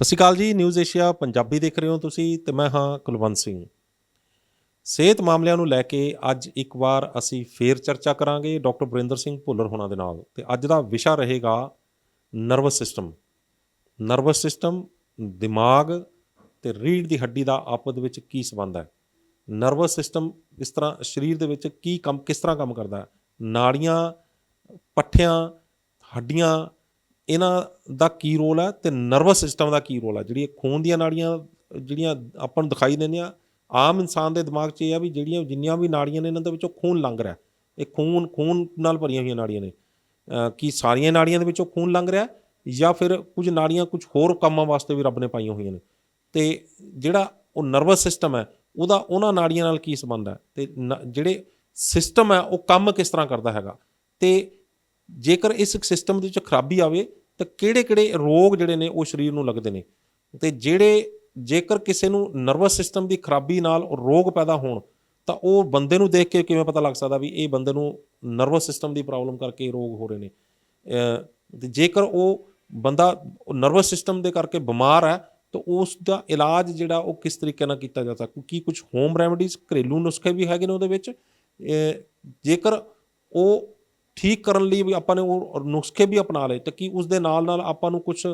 ਸਤਿ ਸ਼੍ਰੀ ਅਕਾਲ ਜੀ। News Asia Punjabi ਦੇਖ ਰਹੇ ਹੋ ਤੁਸੀਂ ਤੇ ਮੈਂ ਹਾਂ ਕੁਲਵੰਤ ਸਿੰਘ। ਸਿਹਤ ਮਾਮਲਿਆਂ ਨੂੰ ਲੈ ਕੇ ਅੱਜ ਇੱਕ ਵਾਰ ਅਸੀਂ ਫੇਰ ਚਰਚਾ ਕਰਾਂਗੇ ਡਾਕਟਰ ਬਰਿੰਦਰ ਸਿੰਘ ਭੁੱਲਰ ਹੋਣਾ ਦੇ ਨਾਲ। ਤੇ ਅੱਜ ਦਾ ਵਿਸ਼ਾ ਰਹੇਗਾ ਨਰਵਸ ਸਿਸਟਮ। ਨਰਵਸ ਸਿਸਟਮ, ਦਿਮਾਗ ਤੇ ਰੀੜ੍ਹ ਦੀ ਹੱਡੀ ਦਾ ਆਪਸ ਦੇ ਵਿੱਚ ਕੀ ਸੰਬੰਧ ਹੈ। ਨਰਵਸ ਸਿਸਟਮ ਇਸ ਤਰ੍ਹਾਂ ਸਰੀਰ ਦੇ ਵਿੱਚ ਕੀ ਕੰਮ, ਕਿਸ ਤਰ੍ਹਾਂ ਕੰਮ ਕਰਦਾ ਹੈ। ਨਾੜੀਆਂ, ਪੱਠਿਆਂ, ਹੱਡੀਆਂ, ਇਹਨਾਂ ਦਾ ਕੀ ਰੋਲ ਹੈ ਤੇ ਨਰਵਸ ਸਿਸਟਮ ਦਾ ਕੀ ਰੋਲ ਹੈ। ਜਿਹੜੀ ਖੂਨ ਦੀਆਂ ਨਾੜੀਆਂ ਜਿਹੜੀਆਂ ਆਪਾਂ ਨੂੰ ਦਿਖਾਈ ਦਿੰਦੀਆਂ, ਆਮ ਇਨਸਾਨ ਦੇ ਦਿਮਾਗ 'ਚ ਇਹ ਆ ਵੀ ਜਿਹੜੀਆਂ ਜਿੰਨੀਆਂ ਵੀ ਨਾੜੀਆਂ ਨੇ ਇਹਨਾਂ ਦੇ ਵਿੱਚੋਂ ਖੂਨ ਲੰਘ ਰਿਹਾ। ਇਹ ਖੂਨ ਖੂਨ ਨਾਲ ਭਰੀਆਂ ਹੋਈਆਂ ਨਾੜੀਆਂ ਨੇ। ਕੀ ਸਾਰੀਆਂ ਨਾੜੀਆਂ ਦੇ ਵਿੱਚੋਂ ਖੂਨ ਲੰਘ ਰਿਹਾ ਜਾਂ ਫਿਰ ਕੁਝ ਨਾੜੀਆਂ ਕੁਝ ਹੋਰ ਕੰਮਾਂ ਵਾਸਤੇ ਵੀ ਰੱਬ ਨੇ ਪਾਈਆਂ ਹੋਈਆਂ ਨੇ। ਅਤੇ ਜਿਹੜਾ ਉਹ ਨਰਵਸ ਸਿਸਟਮ ਹੈ ਉਹਦਾ ਉਹਨਾਂ ਨਾੜੀਆਂ ਨਾਲ ਕੀ ਸੰਬੰਧ ਹੈ ਅਤੇ ਜਿਹੜੇ ਸਿਸਟਮ ਹੈ ਉਹ ਕੰਮ ਕਿਸ ਤਰ੍ਹਾਂ ਕਰਦਾ ਹੈਗਾ। ਅਤੇ ਜੇਕਰ ਇਸ ਸਿਸਟਮ ਦੇ ਵਿੱਚ ਖਰਾਬੀ ਆਵੇ ਤਾਂ ਕਿਹੜੇ ਕਿਹੜੇ ਰੋਗ ਜਿਹੜੇ ਨੇ ਉਹ ਸਰੀਰ ਨੂੰ ਲੱਗਦੇ ਨੇ। ਅਤੇ ਜੇਕਰ ਕਿਸੇ ਨੂੰ ਨਰਵਸ ਸਿਸਟਮ ਦੀ ਖਰਾਬੀ ਨਾਲ ਰੋਗ ਪੈਦਾ ਹੋਣ ਤਾਂ ਉਹ ਬੰਦੇ ਨੂੰ ਦੇਖ ਕੇ ਕਿਵੇਂ ਪਤਾ ਲੱਗ ਸਕਦਾ ਵੀ ਇਹ ਬੰਦੇ ਨੂੰ ਨਰਵਸ ਸਿਸਟਮ ਦੀ ਪ੍ਰੋਬਲਮ ਕਰਕੇ ਰੋਗ ਹੋ ਰਹੇ ਨੇ। ਅਤੇ ਜੇਕਰ ਉਹ ਬੰਦਾ ਨਰਵਸ ਸਿਸਟਮ ਦੇ ਕਰਕੇ ਬਿਮਾਰ ਹੈ ਤਾਂ ਉਸ ਦਾ ਇਲਾਜ ਜਿਹੜਾ ਉਹ ਕਿਸ ਤਰੀਕੇ ਨਾਲ ਕੀਤਾ ਜਾ ਸਕਦਾ। ਕੀ ਕੁਛ ਹੋਮ ਰੈਮਡੀਜ਼, ਘਰੇਲੂ ਨੁਸਖੇ ਵੀ ਹੈਗੇ ਨੇ ਉਹਦੇ ਵਿੱਚ। ਜੇਕਰ ਉਹ ਠੀਕ ਕਰਨ ਲਈ ਵੀ ਆਪਾਂ ਨੇ ਉਹ ਨੁਸਖੇ ਵੀ ਅਪਣਾ ਲਏ ਤਾਂ ਕੀ ਉਸ ਦੇ ਨਾਲ ਨਾਲ ਆਪਾਂ ਨੂੰ ਕੁਛ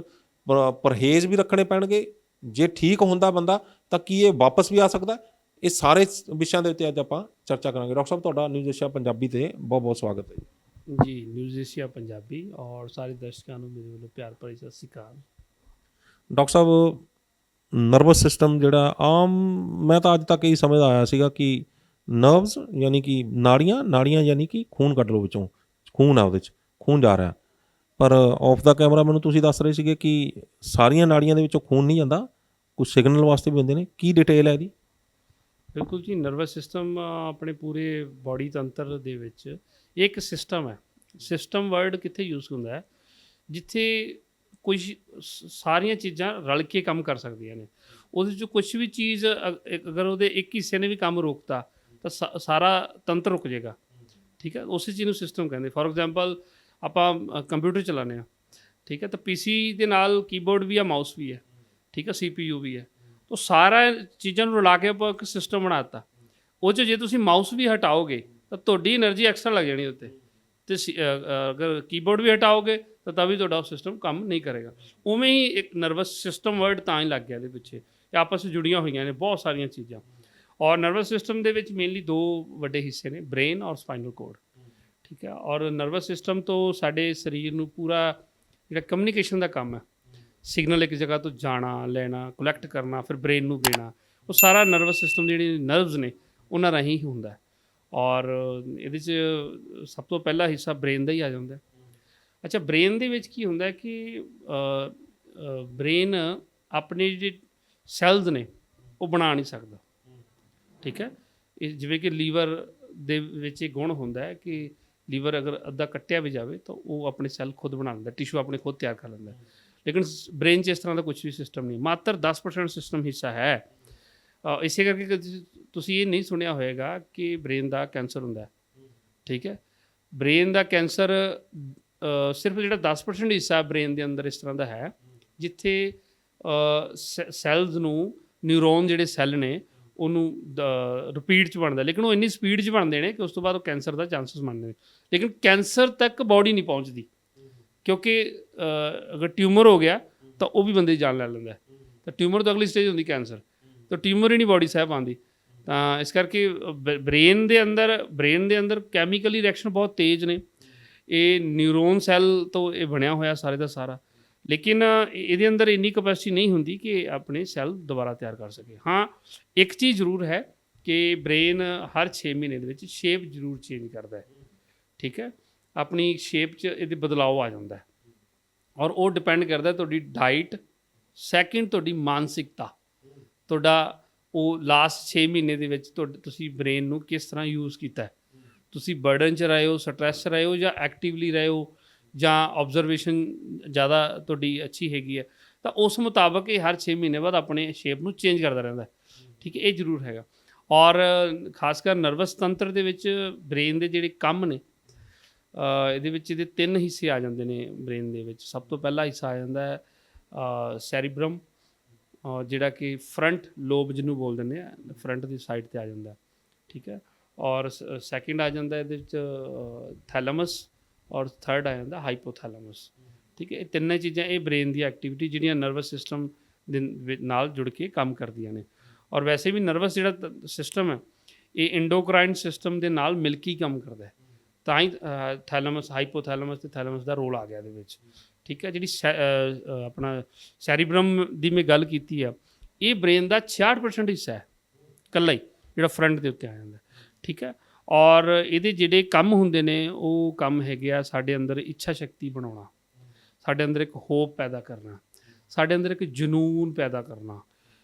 ਪਰਹੇਜ਼ ਵੀ ਰੱਖਣੇ ਪੈਣਗੇ। ਜੇ ਠੀਕ ਹੁੰਦਾ ਬੰਦਾ ਤਾਂ ਕੀ ਇਹ ਵਾਪਸ ਵੀ ਆ ਸਕਦਾ। ਇਹ ਸਾਰੇ ਵਿਸ਼ਿਆਂ ਦੇ ਉੱਤੇ ਅੱਜ ਆਪਾਂ ਚਰਚਾ ਕਰਾਂਗੇ। ਡਾਕਟਰ ਸਾਹਿਬ, ਤੁਹਾਡਾ ਨਿਊਜ਼ ਏਸ਼ੀਆ ਪੰਜਾਬੀ 'ਤੇ ਬਹੁਤ ਬਹੁਤ ਸਵਾਗਤ ਹੈ ਜੀ। ਨਿਊਜ਼ ਏਸ਼ੀਆ ਪੰਜਾਬੀ ਔਰ ਸਾਰੇ ਦਰਸ਼ਕਾਂ ਨੂੰ ਮੇਰੇ ਵੱਲੋਂ ਪਿਆਰ ਭਰੀ ਸਤਿ ਸ਼੍ਰੀ ਅਕਾਲ। ਡਾਕਟਰ ਸਾਹਿਬ, ਨਰਵਸ ਸਿਸਟਮ ਜਿਹੜਾ ਆਮ, ਮੈਂ ਤਾਂ ਅੱਜ ਤੱਕ ਇਹੀ ਸਮਝਦਾ ਆਇਆ ਸੀਗਾ ਕਿ ਨਰਵਸ ਯਾਨੀ ਕਿ ਨਾੜੀਆਂ ਯਾਨੀ ਕਿ ਖੂਨ ਕੱਢ ਲਓ ਵਿੱਚੋਂ, ਖੂਨ ਆ ਉਹਦੇ 'ਚ, ਖੂਨ ਜਾ ਰਿਹਾ। ਪਰ ਆਫ ਦਾ ਕੈਮਰਾ ਮੈਨੂੰ ਤੁਸੀਂ ਦੱਸ ਰਹੇ ਸੀਗੇ ਕਿ ਸਾਰੀਆਂ ਨਾੜੀਆਂ ਦੇ ਵਿੱਚੋਂ ਖੂਨ ਨਹੀਂ ਜਾਂਦਾ, ਕੁਝ ਸਿਗਨਲ ਵਾਸਤੇ ਵੀ ਹੁੰਦੇ ਨੇ। ਕੀ ਡਿਟੇਲ ਹੈ ਇਹਦੀ? ਬਿਲਕੁਲ ਜੀ। ਨਰਵਸ ਸਿਸਟਮ ਆਪਣੇ ਪੂਰੇ ਬਾਡੀ ਤੰਤਰ ਦੇ ਵਿੱਚ ਇੱਕ ਸਿਸਟਮ ਹੈ। ਸਿਸਟਮ ਵਰਡ ਕਿੱਥੇ ਯੂਜ਼ ਹੁੰਦਾ ਹੈ? ਜਿੱਥੇ ਕੁਝ ਸਾਰੀਆਂ ਚੀਜ਼ਾਂ ਰਲ ਕੇ ਕੰਮ ਕਰ ਸਕਦੀਆਂ ਨੇ। ਉਹਦੇ 'ਚ ਕੁਛ ਵੀ ਚੀਜ਼ ਅਗਰ ਉਹਦੇ ਇੱਕ ਹਿੱਸੇ ਨੇ ਵੀ ਕੰਮ ਰੋਕਤਾ ਤਾਂ ਸਾਰਾ ਤੰਤਰ ਰੁਕ ਜਾਏਗਾ। ਠੀਕ ਹੈ, ਉਸੇ ਚੀਜ਼ ਨੂੰ ਸਿਸਟਮ ਕਹਿੰਦੇ। ਫੋਰ ਐਗਜ਼ਾਮਪਲ, ਆਪਾਂ ਕੰਪਿਊਟਰ ਚਲਾਉਂਦੇ ਹਾਂ, ਠੀਕ ਹੈ, ਤਾਂ ਪੀਸੀ ਦੇ ਨਾਲ ਕੀਬੋਰਡ ਵੀ ਹੈ, ਮਾਊਸ ਵੀ ਹੈ, ਠੀਕ ਹੈ, CPU ਵੀ ਹੈ। ਤਾਂ ਸਾਰਾ ਚੀਜ਼ਾਂ ਨੂੰ ਰਲਾ ਕੇ ਆਪਾਂ ਇੱਕ ਸਿਸਟਮ ਬਣਾ ਦਿੱਤਾ। ਉਹ 'ਚ ਜੇ ਤੁਸੀਂ ਮਾਊਸ ਵੀ ਹਟਾਓਗੇ ਤਾਂ ਤੁਹਾਡੀ ਐਨਰਜੀ ਐਕਸਟਰਾ ਲੱਗ ਜਾਣੀ ਉੱਤੇ। ਅਤੇ ਅਗਰ ਕੀਬੋਰਡ ਵੀ ਹਟਾਓਗੇ ਤਾਂ ਵੀ ਤੁਹਾਡਾ ਉਹ ਸਿਸਟਮ ਕੰਮ ਨਹੀਂ ਕਰੇਗਾ। ਉਵੇਂ ਹੀ ਇੱਕ ਨਰਵਸ ਸਿਸਟਮ ਵਰਡ ਤਾਂ ਹੀ ਲੱਗ ਗਿਆ ਇਹਦੇ ਪਿੱਛੇ। ਇਹ ਆਪਸ ਵਿੱਚ ਜੁੜੀਆਂ ਹੋਈਆਂ ਨੇ ਬਹੁਤ ਸਾਰੀਆਂ ਚੀਜ਼ਾਂ। ਔਰ ਨਰਵਸ ਸਿਸਟਮ ਦੇ ਵਿੱਚ ਮੇਨਲੀ ਦੋ ਵੱਡੇ ਹਿੱਸੇ ਨੇ, ਬ੍ਰੇਨ ਔਰ ਸਪਾਈਨਲ ਕੋਰਡ। ਠੀਕ ਹੈ, ਔਰ ਨਰਵਸ ਸਿਸਟਮ ਤੋਂ ਸਾਡੇ ਸਰੀਰ ਨੂੰ ਪੂਰਾ ਜਿਹੜਾ ਕਮਿਊਨੀਕੇਸ਼ਨ ਦਾ ਕੰਮ ਹੈ, ਸਿਗਨਲ ਇੱਕ ਜਗ੍ਹਾ ਤੋਂ ਜਾਣਾ, ਲੈਣਾ, ਕਲੈਕਟ ਕਰਨਾ, ਫਿਰ ਬ੍ਰੇਨ ਨੂੰ ਦੇਣਾ, ਉਹ ਸਾਰਾ ਨਰਵਸ ਸਿਸਟਮ ਦੇ ਜਿਹੜੇ ਨਰਵਜ਼ ਨੇ ਉਹਨਾਂ ਰਾਹੀਂ ਹੀ ਹੁੰਦਾ। ਔਰ ਇਹਦੇ 'ਚ ਸਭ ਤੋਂ ਪਹਿਲਾ ਹਿੱਸਾ ਬ੍ਰੇਨ ਦਾ ਹੀ ਆ ਜਾਂਦਾ। ਅੱਛਾ, ਬ੍ਰੇਨ ਦੇ ਵਿੱਚ ਕੀ ਹੁੰਦਾ ਕਿ ਬ੍ਰੇਨ ਆਪਣੇ ਜਿਹੜੇ ਸੈਲਜ਼ ਨੇ ਉਹ ਬਣਾ ਨਹੀਂ ਸਕਦਾ। ਠੀਕ ਹੈ, ਇਹ ਜਿਵੇਂ ਕਿ ਲੀਵਰ ਦੇ ਵਿੱਚ ਇਹ ਗੁਣ ਹੁੰਦਾ ਹੈ ਕਿ ਲੀਵਰ ਅਗਰ ਅੱਧਾ ਕੱਟਿਆ ਵੀ ਜਾਵੇ ਤਾਂ ਉਹ ਆਪਣੇ ਸੈੱਲ ਖੁਦ ਬਣਾ ਲੈਂਦਾ, ਟਿਸ਼ੂ ਆਪਣੇ ਖੁਦ ਤਿਆਰ ਕਰ ਲੈਂਦਾ। ਲੇਕਿਨ ਬ੍ਰੇਨ 'ਚ ਇਸ ਤਰ੍ਹਾਂ ਦਾ ਕੁਛ ਵੀ ਸਿਸਟਮ ਨਹੀਂ। ਮਾਤਰ 10% ਸਿਸਟਮ ਹਿੱਸਾ ਹੈ। ਇਸੇ ਕਰਕੇ ਤੁਸੀਂ ਇਹ ਨਹੀਂ ਸੁਣਿਆ ਹੋਏਗਾ ਕਿ ਬ੍ਰੇਨ ਦਾ ਕੈਂਸਰ ਹੁੰਦਾ। ਠੀਕ ਹੈ, ਬ੍ਰੇਨ ਦਾ ਕੈਂਸਰ ਸਿਰਫ ਜਿਹੜਾ 10% ਹਿੱਸਾ ਬ੍ਰੇਨ ਦੇ ਅੰਦਰ ਇਸ ਤਰ੍ਹਾਂ ਦਾ ਹੈ ਜਿੱਥੇ ਸੈਲਜ਼ ਨੂੰ, ਨਿਊਰੋਨ ਜਿਹੜੇ ਸੈੱਲ ਨੇ ਉਹਨੂੰ ਰਿਪੀਟ 'ਚ ਬਣਦਾ। ਲੇਕਿਨ ਉਹ ਇੰਨੀ ਸਪੀਡ 'ਚ ਬਣਦੇ ਨੇ ਕਿ ਉਸ ਤੋਂ ਬਾਅਦ ਉਹ ਕੈਂਸਰ ਦਾ ਚਾਂਸਸ ਬਣਦੇ ਨੇ। ਲੇਕਿਨ ਕੈਂਸਰ ਤੱਕ ਬਾਡੀ ਨਹੀਂ ਪਹੁੰਚਦੀ, ਕਿਉਂਕਿ ਅਗਰ ਟਿਊਮਰ ਹੋ ਗਿਆ ਤਾਂ ਉਹ ਵੀ ਬੰਦੇ ਦੀ ਜਾਨ ਲੈ ਲੈਂਦਾ। ਤਾਂ ਟਿਊਮਰ ਤੋਂ ਅਗਲੀ ਸਟੇਜ ਹੁੰਦੀ ਕੈਂਸਰ, ਤਾਂ ਟਿਊਮਰ ਹੀ ਨਹੀਂ ਬਾਡੀ ਸਹਿ ਪਾਉਂਦੀ। ਤਾਂ ਇਸ ਕਰਕੇ ਬ੍ਰੇਨ ਦੇ ਅੰਦਰ ਕੈਮੀਕਲੀ ਰਿਐਕਸ਼ਨ ਬਹੁਤ ਤੇਜ਼ ਨੇ। ਇਹ ਨਿਊਰੋਨ ਸੈੱਲ ਤੋਂ ਇਹ ਬਣਿਆ ਹੋਇਆ ਸਾਰੇ ਦਾ ਸਾਰਾ। ਲੇਕਿਨ ਇਹਦੇ ਅੰਦਰ ਇੰਨੀ ਕਪੈਸਿਟੀ ਨਹੀਂ ਹੁੰਦੀ ਕਿ ਆਪਣੇ ਸੈੱਲ ਦੁਬਾਰਾ ਤਿਆਰ ਕਰ ਸਕੇ। ਹਾਂ, ਇੱਕ ਚੀਜ਼ ਜ਼ਰੂਰ ਹੈ ਕਿ ਬ੍ਰੇਨ ਹਰ 6 ਮਹੀਨੇ ਦੇ ਵਿੱਚ ਸ਼ੇਪ ਜ਼ਰੂਰ ਚੇਂਜ ਕਰਦਾ ਹੈ। ਠੀਕ ਹੈ, ਆਪਣੀ ਸ਼ੇਪ 'ਚ ਇਹਦੇ ਬਦਲਾਅ ਆ ਜਾਂਦਾ ਹੈ। ਔਰ ਉਹ ਡਿਪੈਂਡ ਕਰਦਾ ਤੁਹਾਡੀ ਡਾਈਟ, ਸੈਕਿੰਡ ਤੁਹਾਡੀ ਮਾਨਸਿਕਤਾ, ਤੁਹਾਡਾ ਉਹ ਲਾਸਟ 6 ਮਹੀਨੇ ਦੇ ਵਿੱਚ ਤੁਸੀਂ ਬ੍ਰੇਨ ਨੂੰ ਕਿਸ ਤਰ੍ਹਾਂ ਯੂਜ਼ ਕੀਤਾ। ਤੁਸੀਂ ਬਰਡਨ 'ਚ ਰਹੇ ਹੋ, ਸਟਰੈਸ 'ਚ ਰਹੇ ਹੋ, ਜਾਂ ਐਕਟਿਵਲੀ ਰਹੇ ਹੋ, ਜਾਂ ਆਬਜ਼ਰਵੇਸ਼ਨ ਜ਼ਿਆਦਾ ਤੁਹਾਡੀ ਅੱਛੀ ਹੈਗੀ ਹੈ, ਤਾਂ ਉਸ ਮੁਤਾਬਕ ਇਹ ਹਰ 6 ਮਹੀਨੇ ਬਾਅਦ ਆਪਣੇ ਸ਼ੇਪ ਨੂੰ ਚੇਂਜ ਕਰਦਾ ਰਹਿੰਦਾ। ਠੀਕ ਹੈ, ਇਹ ਜ਼ਰੂਰ ਹੈਗਾ। ਔਰ ਖਾਸ ਕਰ ਨਰਵਸ ਤੰਤਰ ਦੇ ਵਿੱਚ ਬ੍ਰੇਨ ਦੇ ਜਿਹੜੇ ਕੰਮ ਨੇ, ਇਹਦੇ ਵਿੱਚ ਇਹਦੇ 3 ਹਿੱਸੇ ਆ ਜਾਂਦੇ ਨੇ ਬ੍ਰੇਨ ਦੇ ਵਿੱਚ। ਸਭ ਤੋਂ ਪਹਿਲਾ ਹਿੱਸਾ ਆ ਜਾਂਦਾ ਹੈ ਸੈਰੀਬਰਮ, ਜਿਹੜਾ ਕਿ ਫਰੰਟ ਲੋਬ ਜਿਹਨੂੰ ਬੋਲ ਦਿੰਦੇ ਆ, ਫਰੰਟ ਦੀ ਸਾਈਡ ਤੇ ਆ ਜਾਂਦਾ, ਠੀਕ ਹੈ। ਔਰ ਸੈਕਿੰਡ ਆ ਜਾਂਦਾ ਇਹਦੇ ਵਿੱਚ ਥੈਲਮਸ, ਔਰ ਥਰਡ ਆ ਜਾਂਦਾ ਹਾਈਪੋਥੈਲਮਸ, ਠੀਕ ਹੈ। ਇਹ ਤਿੰਨੇ ਚੀਜ਼ਾਂ ਇਹ ਬ੍ਰੇਨ ਦੀ ਐਕਟੀਵਿਟੀ ਜਿਹੜੀਆਂ ਨਰਵਸ ਸਿਸਟਮ ਦੇ ਨਾਲ ਜੁੜ ਕੇ ਕੰਮ ਕਰਦੀਆਂ ਨੇ। ਔਰ ਵੈਸੇ ਵੀ ਨਰਵਸ ਜਿਹੜਾ ਸਿਸਟਮ ਹੈ ਇਹ ਇੰਡੋਕਰਾਈਨ ਸਿਸਟਮ ਦੇ ਨਾਲ ਮਿਲ ਕੇ ਹੀ ਕੰਮ ਕਰਦਾ ਹੈ, ਤਾਂ ਹੀ ਥੈਲਮਸ, ਹਾਈਪੋਥੈਲਮਸ ਤੇ ਥੈਲਮਸ ਦਾ ਰੋਲ ਆ ਗਿਆ ਇਹਦੇ ਵਿੱਚ, ਠੀਕ ਹੈ। ਜਿਹੜੀ ਆਪਣਾ ਸੈਰੀਬਰਮ ਦੀ ਮੈਂ ਗੱਲ ਕੀਤੀ ਆ, ਇਹ ਬ੍ਰੇਨ ਦਾ 66% ਹਿੱਸਾ ਹੈ ਇਕੱਲਾ ਹੀ, ਜਿਹੜਾ ਫਰੰਟ ਦੇ ਉੱਤੇ ਆ ਜਾਂਦਾ, ਠੀਕ ਹੈ। ਔਰ ਇਹਦੇ ਜਿਹੜੇ ਕੰਮ ਹੁੰਦੇ ਨੇ ਉਹ ਕੰਮ ਹੈਗੇ ਆ ਸਾਡੇ ਅੰਦਰ ਇੱਛਾ ਸ਼ਕਤੀ ਬਣਾਉਣਾ, ਸਾਡੇ ਅੰਦਰ ਇੱਕ ਹੋਪ ਪੈਦਾ ਕਰਨਾ, ਸਾਡੇ ਅੰਦਰ ਇੱਕ ਜਨੂਨ ਪੈਦਾ ਕਰਨਾ,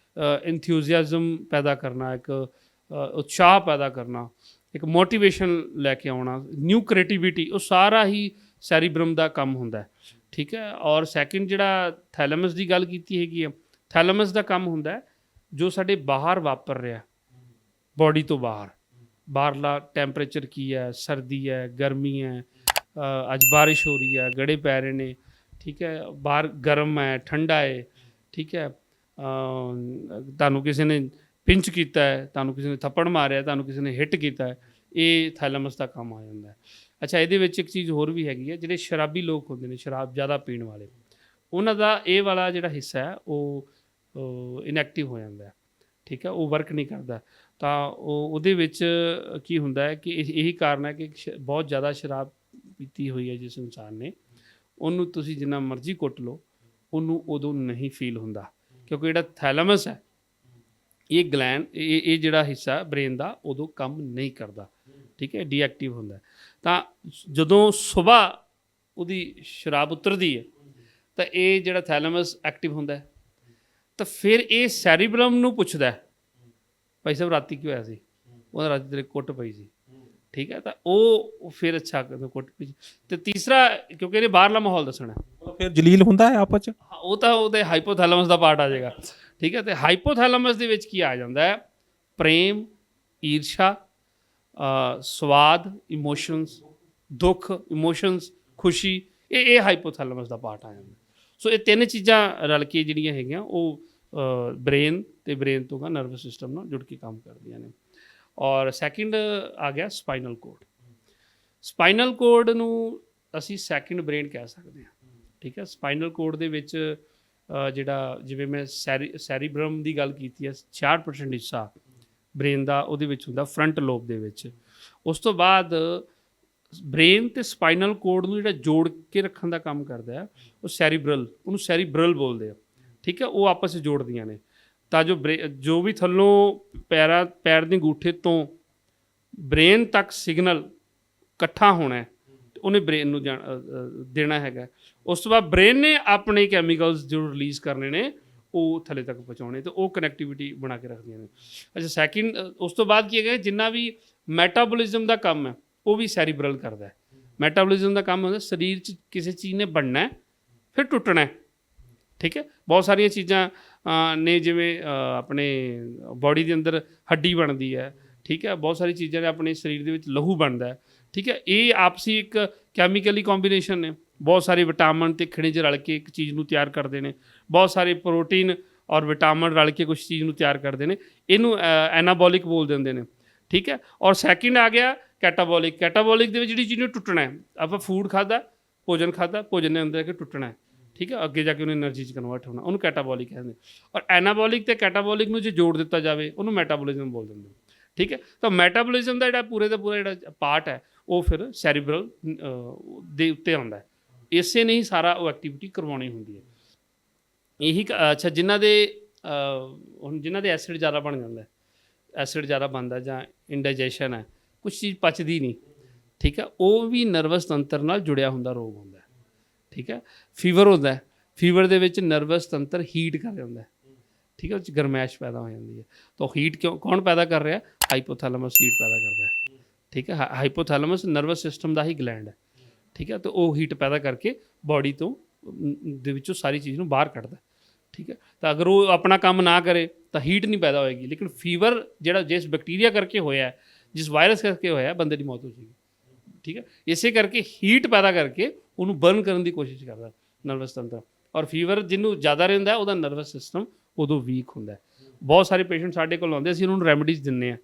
ਇੰਥੂਜ਼ੀਆਜ਼ਮ ਪੈਦਾ ਕਰਨਾ, ਇੱਕ ਉਤਸ਼ਾਹ ਪੈਦਾ ਕਰਨਾ, ਇੱਕ ਮੋਟੀਵੇਸ਼ਨ ਲੈ ਕੇ ਆਉਣਾ, ਨਿਊ ਕ੍ਰੀਏਟੀਵਿਟੀ, ਉਹ ਸਾਰਾ ਹੀ ਸੈਰੀਬਰਮ ਦਾ ਕੰਮ ਹੁੰਦਾ ਹੈ, ਠੀਕ ਹੈ। ਔਰ ਸੈਕਿੰਡ ਜਿਹੜਾ ਥੈਲਮਸ ਦੀ ਗੱਲ ਕੀਤੀ ਹੈਗੀ ਆ, ਥੈਲਮਸ ਦਾ ਕੰਮ ਹੁੰਦਾ ਹੈ ਜੋ ਸਾਡੇ ਬਾਹਰ ਵਾਪਰ ਰਿਹਾ, ਬੋਡੀ ਤੋਂ ਬਾਹਰਲਾ ਟੈਂਪਰੇਚਰ ਕੀ ਹੈ, ਸਰਦੀ ਹੈ, ਗਰਮੀ ਹੈ, ਅੱਜ ਬਾਰਿਸ਼ ਹੋ ਰਹੀ ਹੈ, ਗੜੇ ਪੈ ਰਹੇ ਨੇ, ਠੀਕ ਹੈ, ਬਾਹਰ ਗਰਮ ਹੈ, ਠੰਡਾ ਹੈ, ਠੀਕ ਹੈ, ਤੁਹਾਨੂੰ ਕਿਸੇ ਨੇ ਪਿੰਚ ਕੀਤਾ ਹੈ, ਤੁਹਾਨੂੰ ਕਿਸੇ ਨੇ ਥੱਪੜ ਮਾਰਿਆ, ਤੁਹਾਨੂੰ ਕਿਸੇ ਨੇ ਹਿੱਟ ਕੀਤਾ ਹੈ, ਇਹ ਥੈਲਮਸ ਦਾ ਕੰਮ ਆ ਜਾਂਦਾ ਹੈ। ਅੱਛਾ, ਇਹਦੇ ਵਿੱਚ ਇੱਕ ਚੀਜ਼ ਹੋਰ ਵੀ ਹੈਗੀ ਹੈ, ਜਿਹੜੇ ਸ਼ਰਾਬੀ ਲੋਕ ਹੁੰਦੇ ਨੇ, ਸ਼ਰਾਬ ਜ਼ਿਆਦਾ ਪੀਣ ਵਾਲੇ, ਉਹਨਾਂ ਦਾ ਇਹ ਵਾਲਾ ਜਿਹੜਾ ਹਿੱਸਾ ਹੈ ਉਹ ਇਨਐਕਟਿਵ ਹੋ ਜਾਂਦਾ ਹੈ, ਠੀਕ ਹੈ, ਉਹ ਵਰਕ ਨਹੀਂ ਕਰਦਾ। ਤਾਂ ਉਹਦੇ ਵਿੱਚ ਕੀ ਹੁੰਦਾ ਹੈ ਕਿ ਇਹੀ ਕਾਰਨ ਹੈ ਕਿ ਬਹੁਤ ਜ਼ਿਆਦਾ ਸ਼ਰਾਬ ਪੀਤੀ ਹੋਈ ਹੈ ਜਿਸ ਇਨਸਾਨ ਨੇ, ਉਹਨੂੰ ਤੁਸੀਂ ਜਿੰਨਾ ਮਰਜ਼ੀ ਕੁੱਟ ਲਓ, ਉਹਨੂੰ ਉਦੋਂ ਨਹੀਂ ਫੀਲ ਹੁੰਦਾ, ਕਿਉਂਕਿ ਜਿਹੜਾ ਥੈਲਮਸ ਹੈ ਇਹ ਗਲੈਂਡ, ਇਹ ਜਿਹੜਾ ਹਿੱਸਾ ਬ੍ਰੇਨ ਦਾ ਉਦੋਂ ਕੰਮ ਨਹੀਂ ਕਰਦਾ, ਠੀਕ ਹੈ, ਡੀਐਕਟਿਵ ਹੁੰਦਾ। ਤਾਂ ਜਦੋਂ ਸੁਬਾਹ ਉਹਦੀ ਸ਼ਰਾਬ ਉਤਰਦੀ ਹੈ ਤਾਂ ਇਹ ਜਿਹੜਾ ਥੈਲਮਸ ਐਕਟਿਵ ਹੁੰਦਾ, ਤਾਂ ਫਿਰ ਇਹ ਸੈਰੀਬਰਮ ਨੂੰ ਪੁੱਛਦਾ, ਭਾਈ ਸਾਹਿਬ ਰਾਤੀ ਕੀ ਹੋਇਆ ਸੀ, ਉਹਦਾ ਰਾਤੀ ਤੇਰੇ ਕੁੱਟ ਪਈ ਸੀ, ਠੀਕ ਹੈ। ਤਾਂ ਉਹ ਫਿਰ ਅੱਛਾ ਕੁੱਟ ਪਈ। ਤੇ ਤੀਸਰਾ, ਕਿਉਂਕਿ ਇਹਨੇ ਬਾਹਰਲਾ ਮਾਹੌਲ ਦੱਸਣਾ, ਫਿਰ ਜਲੀਲ ਹੁੰਦਾ ਹੈ ਆਪਸ 'ਚ, ਉਹ ਤਾਂ ਉਹਦੇ ਹਾਈਪੋਥੈਲਮਸ ਦਾ ਪਾਰਟ ਆ ਜਾਏਗਾ, ਠੀਕ ਹੈ। ਤੇ ਹਾਈਪੋਥੈਲਮਸ ਦੇ ਵਿੱਚ ਕੀ ਆ ਜਾਂਦਾ ਹੈ, ਪ੍ਰੇਮ, ਈਰਸ਼ਾ, ਸਵਾਦ, ਇਮੋਸ਼ਨਸ, ਦੁੱਖ, ਇਮੋਸ਼ਨਸ, ਖੁਸ਼ੀ, ਇਹ ਹਾਈਪੋਥੈਲਮਸ ਦਾ ਪਾਰਟ ਆ ਜਾਂਦਾ। ਸੋ ਇਹ ਤਿੰਨ ਚੀਜ਼ਾਂ ਰਲ ਕੇ ਜਿਹੜੀਆਂ ਹੈਗੀਆਂ ਉਹ ਬ੍ਰੇਨ ਤੇ ਬ੍ਰੇਨ ਤੋਂ ਨਰਵਸ ਸਿਸਟਮ ਨਾਲ ਜੁੜ ਕੇ ਕੰਮ ਕਰਦੀਆਂ ਨੇ। ਔਰ ਸੈਕਿੰਡ ਆ ਗਿਆ ਸਪਾਈਨਲ ਕੋਰਡ। ਸਪਾਈਨਲ ਕੋਰਡ ਨੂੰ ਅਸੀਂ ਸੈਕਿੰਡ ਬ੍ਰੇਨ ਕਹਿ ਸਕਦੇ ਹਾਂ, ਠੀਕ ਹੈ। ਸਪਾਈਨਲ ਕੋਰਡ ਦੇ ਵਿੱਚ ਜਿਹੜਾ, ਜਿਵੇਂ ਮੈਂ ਸੈਰੀਬਰਮ ਦੀ ਗੱਲ ਕੀਤੀ ਹੈ, 66% ਹਿੱਸਾ ਬ੍ਰੇਨ ਦਾ ਉਹਦੇ ਵਿੱਚ ਹੁੰਦਾ, ਫਰੰਟ ਲੋਬ ਦੇ ਵਿੱਚ। ਉਸ ਤੋਂ ਬਾਅਦ ਬ੍ਰੇਨ ਤੇ ਸਪਾਈਨਲ ਕੋਰਡ ਨੂੰ ਜਿਹੜਾ ਜੋੜ ਕੇ ਰੱਖਣ ਦਾ ਕੰਮ ਕਰਦਾ ਹੈ ਉਹ ਸੈਰੀਬਰਲ, ਉਹਨੂੰ ਸੈਰੀਬਰਲ ਬੋਲਦੇ ਆ, ਠੀਕ ਹੈ। ਉਹ ਆਪਸ ਵਿੱਚ ਜੋੜਦੀਆਂ ਨੇ, ਤਾਂ ਜੋ ਵੀ ਥੱਲੋਂ ਪੈਰ ਦੀ ਅੰਗੂਠੇ ਤੋਂ ਬ੍ਰੇਨ ਤੱਕ ਸਿਗਨਲ ਇਕੱਠਾ ਹੋਣਾ, ਉਹਨੇ ਬ੍ਰੇਨ ਨੂੰ ਦੇਣਾ ਹੈਗਾ। ਉਸ ਤੋਂ ਬਾਅਦ ਬ੍ਰੇਨ ਨੇ ਆਪਣੇ ਕੈਮੀਕਲਸ ਜੋ ਰਿਲੀਜ਼ ਕਰਨੇ ਨੇ ਉਹ ਥੱਲੇ ਤੱਕ ਪਹੁੰਚਾਉਣੇ, ਤੇ ਉਹ ਕਨੈਕਟੀਵਿਟੀ ਬਣਾ ਕੇ ਰੱਖਦੀਆਂ ਨੇ। ਅੱਛਾ, ਸੈਕਿੰਡ ਉਸ ਤੋਂ ਬਾਅਦ ਕੀ ਹੈਗਾ, ਜਿੰਨਾ ਵੀ ਮੈਟਾਬੋਲਿਜ਼ਮ ਦਾ ਕੰਮ ਹੈ ਉਹ ਵੀ ਸੈਰੀਬਰਲ ਕਰਦਾ ਹੈ। ਮੈਟਾਬੋਲਿਜ਼ਮ ਦਾ ਕੰਮ ਹੁੰਦਾ ਸਰੀਰ 'ਚ ਕਿਸੇ ਚੀਜ਼ ਨੇ ਬਣਨਾ ਫਿਰ ਟੁੱਟਣਾ, ਠੀਕ ਹੈ। ਬਹੁਤ ਸਾਰੀਆਂ ਚੀਜ਼ਾਂ ਨੇ, ਜਿਵੇਂ ਆਪਣੇ ਬਾਡੀ ਦੇ ਅੰਦਰ ਹੱਡੀ ਬਣਦੀ ਹੈ, ਠੀਕ ਹੈ, ਬਹੁਤ ਸਾਰੀ ਚੀਜ਼ਾਂ ਨੇ ਆਪਣੇ ਸਰੀਰ ਦੇ ਵਿੱਚ ਲਹੂ ਬਣਦਾ, ਠੀਕ ਹੈ। ਇਹ ਆਪਸੀ ਇੱਕ ਕੈਮੀਕਲੀ ਕੰਬੀਨੇਸ਼ਨ ਨੇ, ਬਹੁਤ ਸਾਰੇ ਵਿਟਾਮਿਨ ਤੇ ਖਣਿਜ ਰਲ ਕੇ ਇੱਕ ਚੀਜ਼ ਨੂੰ ਤਿਆਰ ਕਰਦੇ ਨੇ, ਬਹੁਤ ਸਾਰੇ ਪ੍ਰੋਟੀਨ ਔਰ ਵਿਟਾਮਿਨ ਰਲ ਕੇ ਕੁਛ ਚੀਜ਼ ਨੂੰ ਤਿਆਰ ਕਰਦੇ ਨੇ, ਇਹਨੂੰ ਐਨਾਬੋਲਿਕ ਬੋਲ ਦਿੰਦੇ ਨੇ, ਠੀਕ ਹੈ। ਔਰ ਸੈਕਿੰਡ ਆ ਗਿਆ ਕੈਟਾਬੋਲਿਕ। ਕੈਟਾਬੋਲਿਕ ਦੇ ਵਿੱਚ ਜਿਹੜੀ ਚੀਜ਼ ਨੂੰ ਟੁੱਟਣਾ ਹੈ, ਆਪਾਂ ਫੂਡ ਖਾਧਾ, ਭੋਜਨ ਦੇ ਅੰਦਰ ਕਿ ਟੁੱਟਣਾ, ਠੀਕ ਹੈ, ਅੱਗੇ ਜਾ ਕੇ ਉਹਨੂੰ એનર્ਜੀ 'ਚ ਕਨਵਰਟ ਹੋਣਾ, ਉਹਨੂੰ ਕੈਟਾਬੋਲਿਕ ਕਹਿੰਦੇ। ਔਰ ਐਨਾਬੋਲਿਕ ਤੇ ਕੈਟਾਬੋਲਿਕ ਨੂੰ ਜੇ ਜੋੜ ਦਿੱਤਾ ਜਾਵੇ ਉਹਨੂੰ ਮੈਟਾਬੋਲਿਜ਼ਮ ਬੋਲ ਦਿੰਦੇ, ਠੀਕ ਹੈ। ਤਾਂ ਮੈਟਾਬੋਲਿਜ਼ਮ ਦਾ ਜਿਹੜਾ ਪੂਰੇ ਦਾ ਪੂਰਾ ਜਿਹੜਾ ਪਾਰਟ ਹੈ ਉਹ ਫਿਰ ਸੈਰੀਬਰਲ ਦੇ ਉੱਤੇ ਆਉਂਦਾ ਹੈ, ਇਸੇ ਨੇ ਹੀ ਸਾਰਾ ਉਹ ਐਕਟੀਵਿਟੀ ਕਰਵਾਉਣੀ ਹੁੰਦੀ ਹੈ। ਇਹੀ ਅੱਛਾ, ਜਿਨ੍ਹਾਂ ਦੇ ਐਸਿਡ ਜ਼ਿਆਦਾ ਬਣ ਜਾਂਦਾ, ਐਸਿਡ ਜ਼ਿਆਦਾ ਬਣਦਾ ਜਾਂ ਇੰਡਾਈਜੈਸ਼ਨ ਹੈ, ਕੁਛ ਚੀਜ਼ ਪਚਦੀ ਨਹੀਂ, ਠੀਕ ਹੈ, ਉਹ ਵੀ ਨਰਵਸ ਤੰਤਰ ਨਾਲ ਜੁੜਿਆ ਹੁੰਦਾ ਰੋਗ ਹੁੰਦਾ, ਠੀਕ ਹੈ। ਫੀਵਰ ਹੁੰਦਾ, ਫੀਵਰ ਦੇ ਵਿੱਚ ਨਰਵਸ ਤੰਤਰ ਹੀਟ ਕਰ ਜਾਂਦਾ, ਠੀਕ ਹੈ, ਉਹ 'ਚ ਗਰਮੈਸ਼ ਪੈਦਾ ਹੋ ਜਾਂਦੀ ਹੈ। ਤਾਂ ਹੀਟ ਕੌਣ ਪੈਦਾ ਕਰ ਰਿਹਾ, ਹਾਈਪੋਥੈਲਮਸ ਹੀਟ ਪੈਦਾ ਕਰਦਾ ਹੈ, ਠੀਕ ਹੈ। ਹਾਈਪੋਥੈਲਮਸ ਨਰਵਸ ਸਿਸਟਮ ਦਾ ਹੀ ਗਲੈਂਡ ਹੈ, ਠੀਕ ਹੈ। ਤਾਂ ਉਹ ਹੀਟ ਪੈਦਾ ਕਰਕੇ ਬਾਡੀ ਤੋਂ ਦੇ ਵਿੱਚੋਂ ਸਾਰੀ ਚੀਜ਼ ਨੂੰ ਬਾਹਰ ਕੱਢਦਾ, ਠੀਕ ਹੈ। ਤਾਂ ਅਗਰ ਉਹ ਆਪਣਾ ਕੰਮ ਨਾ ਕਰੇ ਤਾਂ ਹੀਟ ਨਹੀਂ ਪੈਦਾ ਹੋਏਗੀ। ਲੇਕਿਨ ਫੀਵਰ ਜਿਹੜਾ ਜਿਸ ਬੈਕਟੀਰੀਆ ਕਰਕੇ ਹੋਇਆ, ਜਿਸ ਵਾਇਰਸ ਕਰਕੇ ਹੋਇਆ, ਬੰਦੇ ਦੀ ਮੌਤ ਹੋ ਜਾਏਗੀ, ਠੀਕ ਹੈ। ਇਸੇ ਕਰਕੇ ਹੀਟ ਪੈਦਾ ਕਰਕੇ ਉਹਨੂੰ ਬਰਨ ਕਰਨ ਦੀ ਕੋਸ਼ਿਸ਼ ਕਰਦਾ ਨਰਵਸ ਤੰਤਰ। ਔਰ ਫੀਵਰ ਜਿਹਨੂੰ ਜ਼ਿਆਦਾ ਰਹਿੰਦਾ ਉਹਦਾ ਨਰਵਸ ਸਿਸਟਮ ਉਦੋਂ ਵੀਕ ਹੁੰਦਾ ਹੈ। ਬਹੁਤ ਸਾਰੇ ਪੇਸ਼ੈਂਟ ਸਾਡੇ ਕੋਲ ਆਉਂਦੇ, ਅਸੀਂ ਉਹਨਾਂ ਨੂੰ ਰੈਮਡੀਜ਼ ਦਿੰਦੇ ਹਾਂ,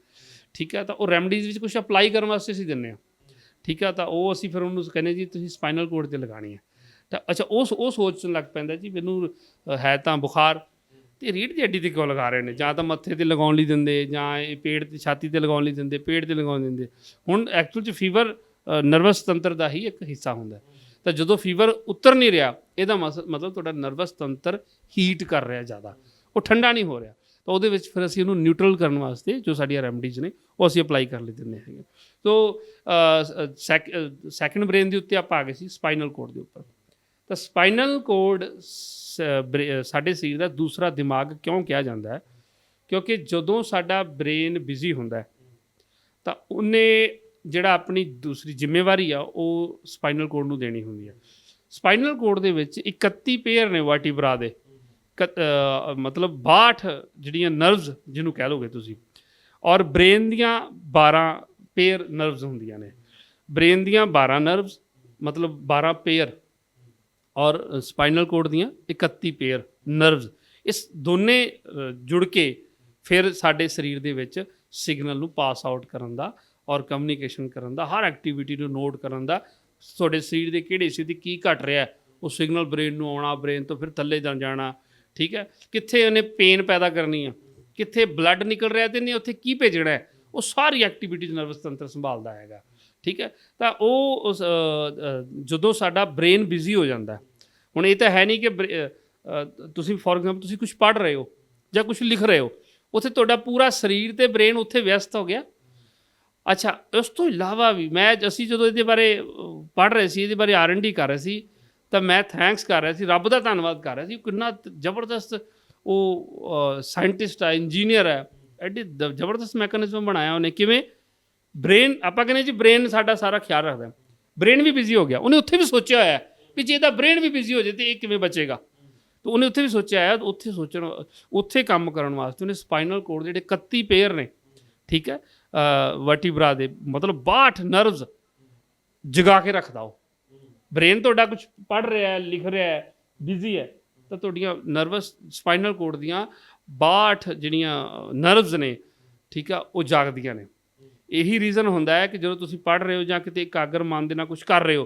ਠੀਕ ਹੈ, ਤਾਂ ਉਹ ਰੈਮਡੀਜ਼ ਵਿੱਚ ਕੁਝ ਅਪਲਾਈ ਕਰਨ ਵਾਸਤੇ ਅਸੀਂ ਦਿੰਦੇ ਹਾਂ, ਠੀਕ ਹੈ, ਤਾਂ ਉਹ ਅਸੀਂ ਫਿਰ ਉਹਨੂੰ ਕਹਿੰਦੇ ਜੀ ਤੁਸੀਂ ਸਪਾਈਨਲ ਕੋਰਡ 'ਤੇ ਲਗਾਉਣੀ ਹੈ। ਤਾਂ ਅੱਛਾ ਉਹ ਸੋਚਣ ਲੱਗ ਪੈਂਦਾ ਜੀ ਮੈਨੂੰ ਹੈ ਤਾਂ ਬੁਖਾਰ, ਤੇ ਰੀੜ੍ਹ ਦੀ ਹੱਡੀ 'ਤੇ ਕਿਉਂ ਲਗਾ ਰਹੇ ਨੇ, ਜਾਂ ਤਾਂ ਮੱਥੇ 'ਤੇ ਲਗਾਉਣ ਲਈ ਦਿੰਦੇ, ਜਾਂ ਇਹ ਪੇਟ 'ਤੇ ਛਾਤੀ 'ਤੇ ਲਗਾਉਣ ਲਈ ਦਿੰਦੇ, ਪੇਟ 'ਤੇ ਲਗਾਉਣ ਦਿੰਦੇ। ਹੁਣ ਐਕਚੁਅਲ 'ਚ ਫੀਵਰ ਨਰਵਸ ਤੰਤਰ ਦਾ ਹੀ ਇੱਕ ਹਿੱਸਾ ਹੁੰਦਾ, ਤਾਂ ਜਦੋਂ ਫੀਵਰ ਉਤਰ ਨਹੀਂ ਰਿਹਾ, ਇਹਦਾ ਮਤਲਬ ਤੁਹਾਡਾ ਨਰਵਸ ਤੰਤਰ ਹੀਟ ਕਰ ਰਿਹਾ ਜ਼ਿਆਦਾ, ਉਹ ਠੰਡਾ ਨਹੀਂ ਹੋ ਰਿਹਾ, ਤਾਂ ਉਹਦੇ ਵਿੱਚ ਫਿਰ ਅਸੀਂ ਉਹਨੂੰ ਨਿਊਟਰਲ ਕਰਨ ਵਾਸਤੇ ਜੋ ਸਾਡੀਆਂ ਰੈਮਡੀਜ਼ ਨੇ ਉਹ ਅਸੀਂ ਅਪਲਾਈ ਕਰ ਲਈ ਦਿੰਦੇ ਹੈਗੇ। ਸੋ ਸੈਕਿੰਡ ਬ੍ਰੇਨ ਦੇ ਉੱਤੇ ਆਪਾਂ ਆ ਗਏ ਸੀ ਸਪਾਈਨਲ ਕੋਰਡ ਦੇ ਉੱਪਰ। ਤਾਂ ਸਪਾਈਨਲ ਕੋਰਡ ਸਾਡੇ ਸਰੀਰ ਦਾ ਦੂਸਰਾ ਦਿਮਾਗ ਕਿਉਂ ਕਿਹਾ ਜਾਂਦਾ ਹੈ? ਕਿਉਂਕਿ ਜਦੋਂ ਸਾਡਾ ਬ੍ਰੇਨ ਬਿਜ਼ੀ ਹੁੰਦਾ ਹੈ ਤਾਂ ਉਹਨੇ ਜਿਹੜਾ ਆਪਣੀ ਦੂਸਰੀ ਜ਼ਿੰਮੇਵਾਰੀ ਆ ਉਹ ਸਪਾਈਨਲ ਕੋਰਡ ਨੂੰ ਦੇਣੀ ਹੁੰਦੀ ਹੈ। ਸਪਾਈਨਲ ਕੋਰਡ ਦੇ ਵਿੱਚ 31 ਪੇਅਰ ਨੇ ਵਰਟੀਬਰਾ ਦੇ, ਮਤਲਬ 62 ਜਿਹੜੀਆਂ ਨਰਵਜ਼ ਜਿਹਨੂੰ ਕਹਿ ਲਓਗੇ ਤੁਸੀਂ, ਔਰ ਬ੍ਰੇਨ ਦੀਆਂ 12 ਪੇਅਰ ਨਰਵਜ਼ ਹੁੰਦੀਆਂ ਨੇ। ਬ੍ਰੇਨ ਦੀਆਂ 12 ਨਰਵਜ਼ ਮਤਲਬ 12 ਪੇਅਰ, ਔਰ ਸਪਾਈਨਲ ਕੋਰਡ ਦੀਆਂ 31 ਪੇਅਰ ਨਰਵਜ਼, ਇਸ ਦੋਨੇ ਜੁੜ ਕੇ ਫਿਰ ਸਾਡੇ ਸਰੀਰ ਦੇ ਵਿੱਚ ਸਿਗਨਲ ਨੂੰ ਪਾਸ ਆਊਟ ਕਰਨ ਦਾ ਔਰ ਕਮਿਊਨੀਕੇਸ਼ਨ ਕਰਨ ਦਾ, ਹਰ ਐਕਟੀਵਿਟੀ ਨੂੰ ਨੋਟ ਕਰਨ ਦਾ, ਤੁਹਾਡੇ ਸਰੀਰ ਦੇ ਕਿਹੜੇ ਹਿੱਸੇ 'ਤੇ ਕੀ ਘਟ ਰਿਹਾ ਉਹ ਸਿਗਨਲ ਬ੍ਰੇਨ ਨੂੰ ਆਉਣਾ, ਬ੍ਰੇਨ ਤੋਂ ਫਿਰ ਥੱਲੇ ਜਾਣਾ, ਠੀਕ ਹੈ, ਕਿੱਥੇ ਉਹਨੇ ਪੇਨ ਪੈਦਾ ਕਰਨੀ ਆ, ਕਿੱਥੇ ਬਲੱਡ ਨਿਕਲ ਰਿਹਾ ਤੇ ਨੇ ਉੱਥੇ ਕੀ ਭੇਜਣਾ ਹੈ, ਉਹ ਸਾਰੀ ਐਕਟੀਵਿਟੀਜ਼ ਨਰਵਸ ਤੰਤਰ ਸੰਭਾਲਦਾ ਹੈਗਾ, ਠੀਕ ਹੈ। ਤਾਂ ਉਹ ਜਦੋਂ ਸਾਡਾ ਬ੍ਰੇਨ ਬਿਜ਼ੀ ਹੋ ਜਾਂਦਾ, ਹੁਣ ਇਹ ਤਾਂ ਹੈ ਨਹੀਂ ਕਿ ਤੁਸੀਂ ਫੋਰ ਐਗਜ਼ਾਮਪਲ ਤੁਸੀਂ ਕੁਝ ਪੜ੍ਹ ਰਹੇ ਹੋ ਜਾਂ ਕੁਝ ਲਿਖ ਰਹੇ ਹੋ, ਉੱਥੇ ਤੁਹਾਡਾ ਪੂਰਾ ਸਰੀਰ ਤੇ ਬ੍ਰੇਨ ਉੱਥੇ ਵਿਅਸਤ ਹੋ ਗਿਆ। ਅੱਛਾ, ਉਸ ਤੋਂ ਇਲਾਵਾ ਵੀ ਅਸੀਂ ਜਦੋਂ ਇਹਦੇ ਬਾਰੇ ਪੜ੍ਹ ਰਹੇ ਸੀ, ਇਹਦੇ ਬਾਰੇ R&D ਕਰ ਰਹੇ ਸੀ, ਤਾਂ ਮੈਂ ਥੈਂਕਸ ਕਰ ਰਿਹਾ ਸੀ, ਰੱਬ ਦਾ ਧੰਨਵਾਦ ਕਰ ਰਿਹਾ ਸੀ, ਕਿੰਨਾ ਜ਼ਬਰਦਸਤ ਉਹ ਸਾਇੰਟਿਸਟ ਹੈ, ਇੰਜੀਨੀਅਰ ਹੈ, ਐਡੀ ਜ਼ਬਰਦਸਤ ਮੈਕੈਨਿਜ਼ਮ ਬਣਾਇਆ ਉਹਨੇ। ਕਿਵੇਂ? ਬ੍ਰੇਨ, ਆਪਾਂ ਕਹਿੰਦੇ ਜੀ ਬ੍ਰੇਨ ਸਾਡਾ ਸਾਰਾ ਖਿਆਲ ਰੱਖਦਾ, ਬ੍ਰੇਨ ਵੀ ਬਿਜ਼ੀ ਹੋ ਗਿਆ, ਉਹਨੇ ਉੱਥੇ ਵੀ ਸੋਚਿਆ ਹੋਇਆ ਵੀ ਜੇ ਇਹਦਾ ਬ੍ਰੇਨ ਵੀ ਬਿਜ਼ੀ ਹੋ ਜਾਏ ਤਾਂ ਇਹ ਕਿਵੇਂ ਬਚੇਗਾ, ਤਾਂ ਉਹਨੇ ਉੱਥੇ ਵੀ ਸੋਚਿਆ ਹੈ, ਉੱਥੇ ਕੰਮ ਕਰਨ ਵਾਸਤੇ ਉਹਨੇ ਸਪਾਈਨਲ ਕੋਰਡ ਦੇ ਜਿਹੜੇ 31 ਪੇਅਰ ਨੇ, ਠੀਕ ਹੈ, ਵਰਟੀਬਰਾ ਦੇ, ਮਤਲਬ 62 ਨਰਵਜ਼ ਜਗਾ ਕੇ ਰੱਖਦਾ ਉਹ। ਬ੍ਰੇਨ ਤੁਹਾਡਾ ਕੁਝ ਪੜ੍ਹ ਰਿਹਾ ਹੈ, ਲਿਖ ਰਿਹਾ ਹੈ, ਬਿਜ਼ੀ ਹੈ, ਤਾਂ ਤੁਹਾਡੀਆਂ ਨਰਵਸ ਸਪਾਈਨਲ ਕੋਰਡ ਦੀਆਂ 62 ਜਿਹੜੀਆਂ ਨਰਵਜ਼ ਨੇ, ਠੀਕ ਆ, ਉਹ ਜਾਗਦੀਆਂ ਨੇ। ਇਹੀ ਰੀਜ਼ਨ ਹੁੰਦਾ ਹੈ ਕਿ ਜਦੋਂ ਤੁਸੀਂ ਪੜ੍ਹ ਰਹੇ ਹੋ ਜਾਂ ਕਿਤੇ ਇਕਾਗਰ ਮਨ ਦੇ ਨਾਲ ਕੁਝ ਕਰ ਰਹੇ ਹੋ,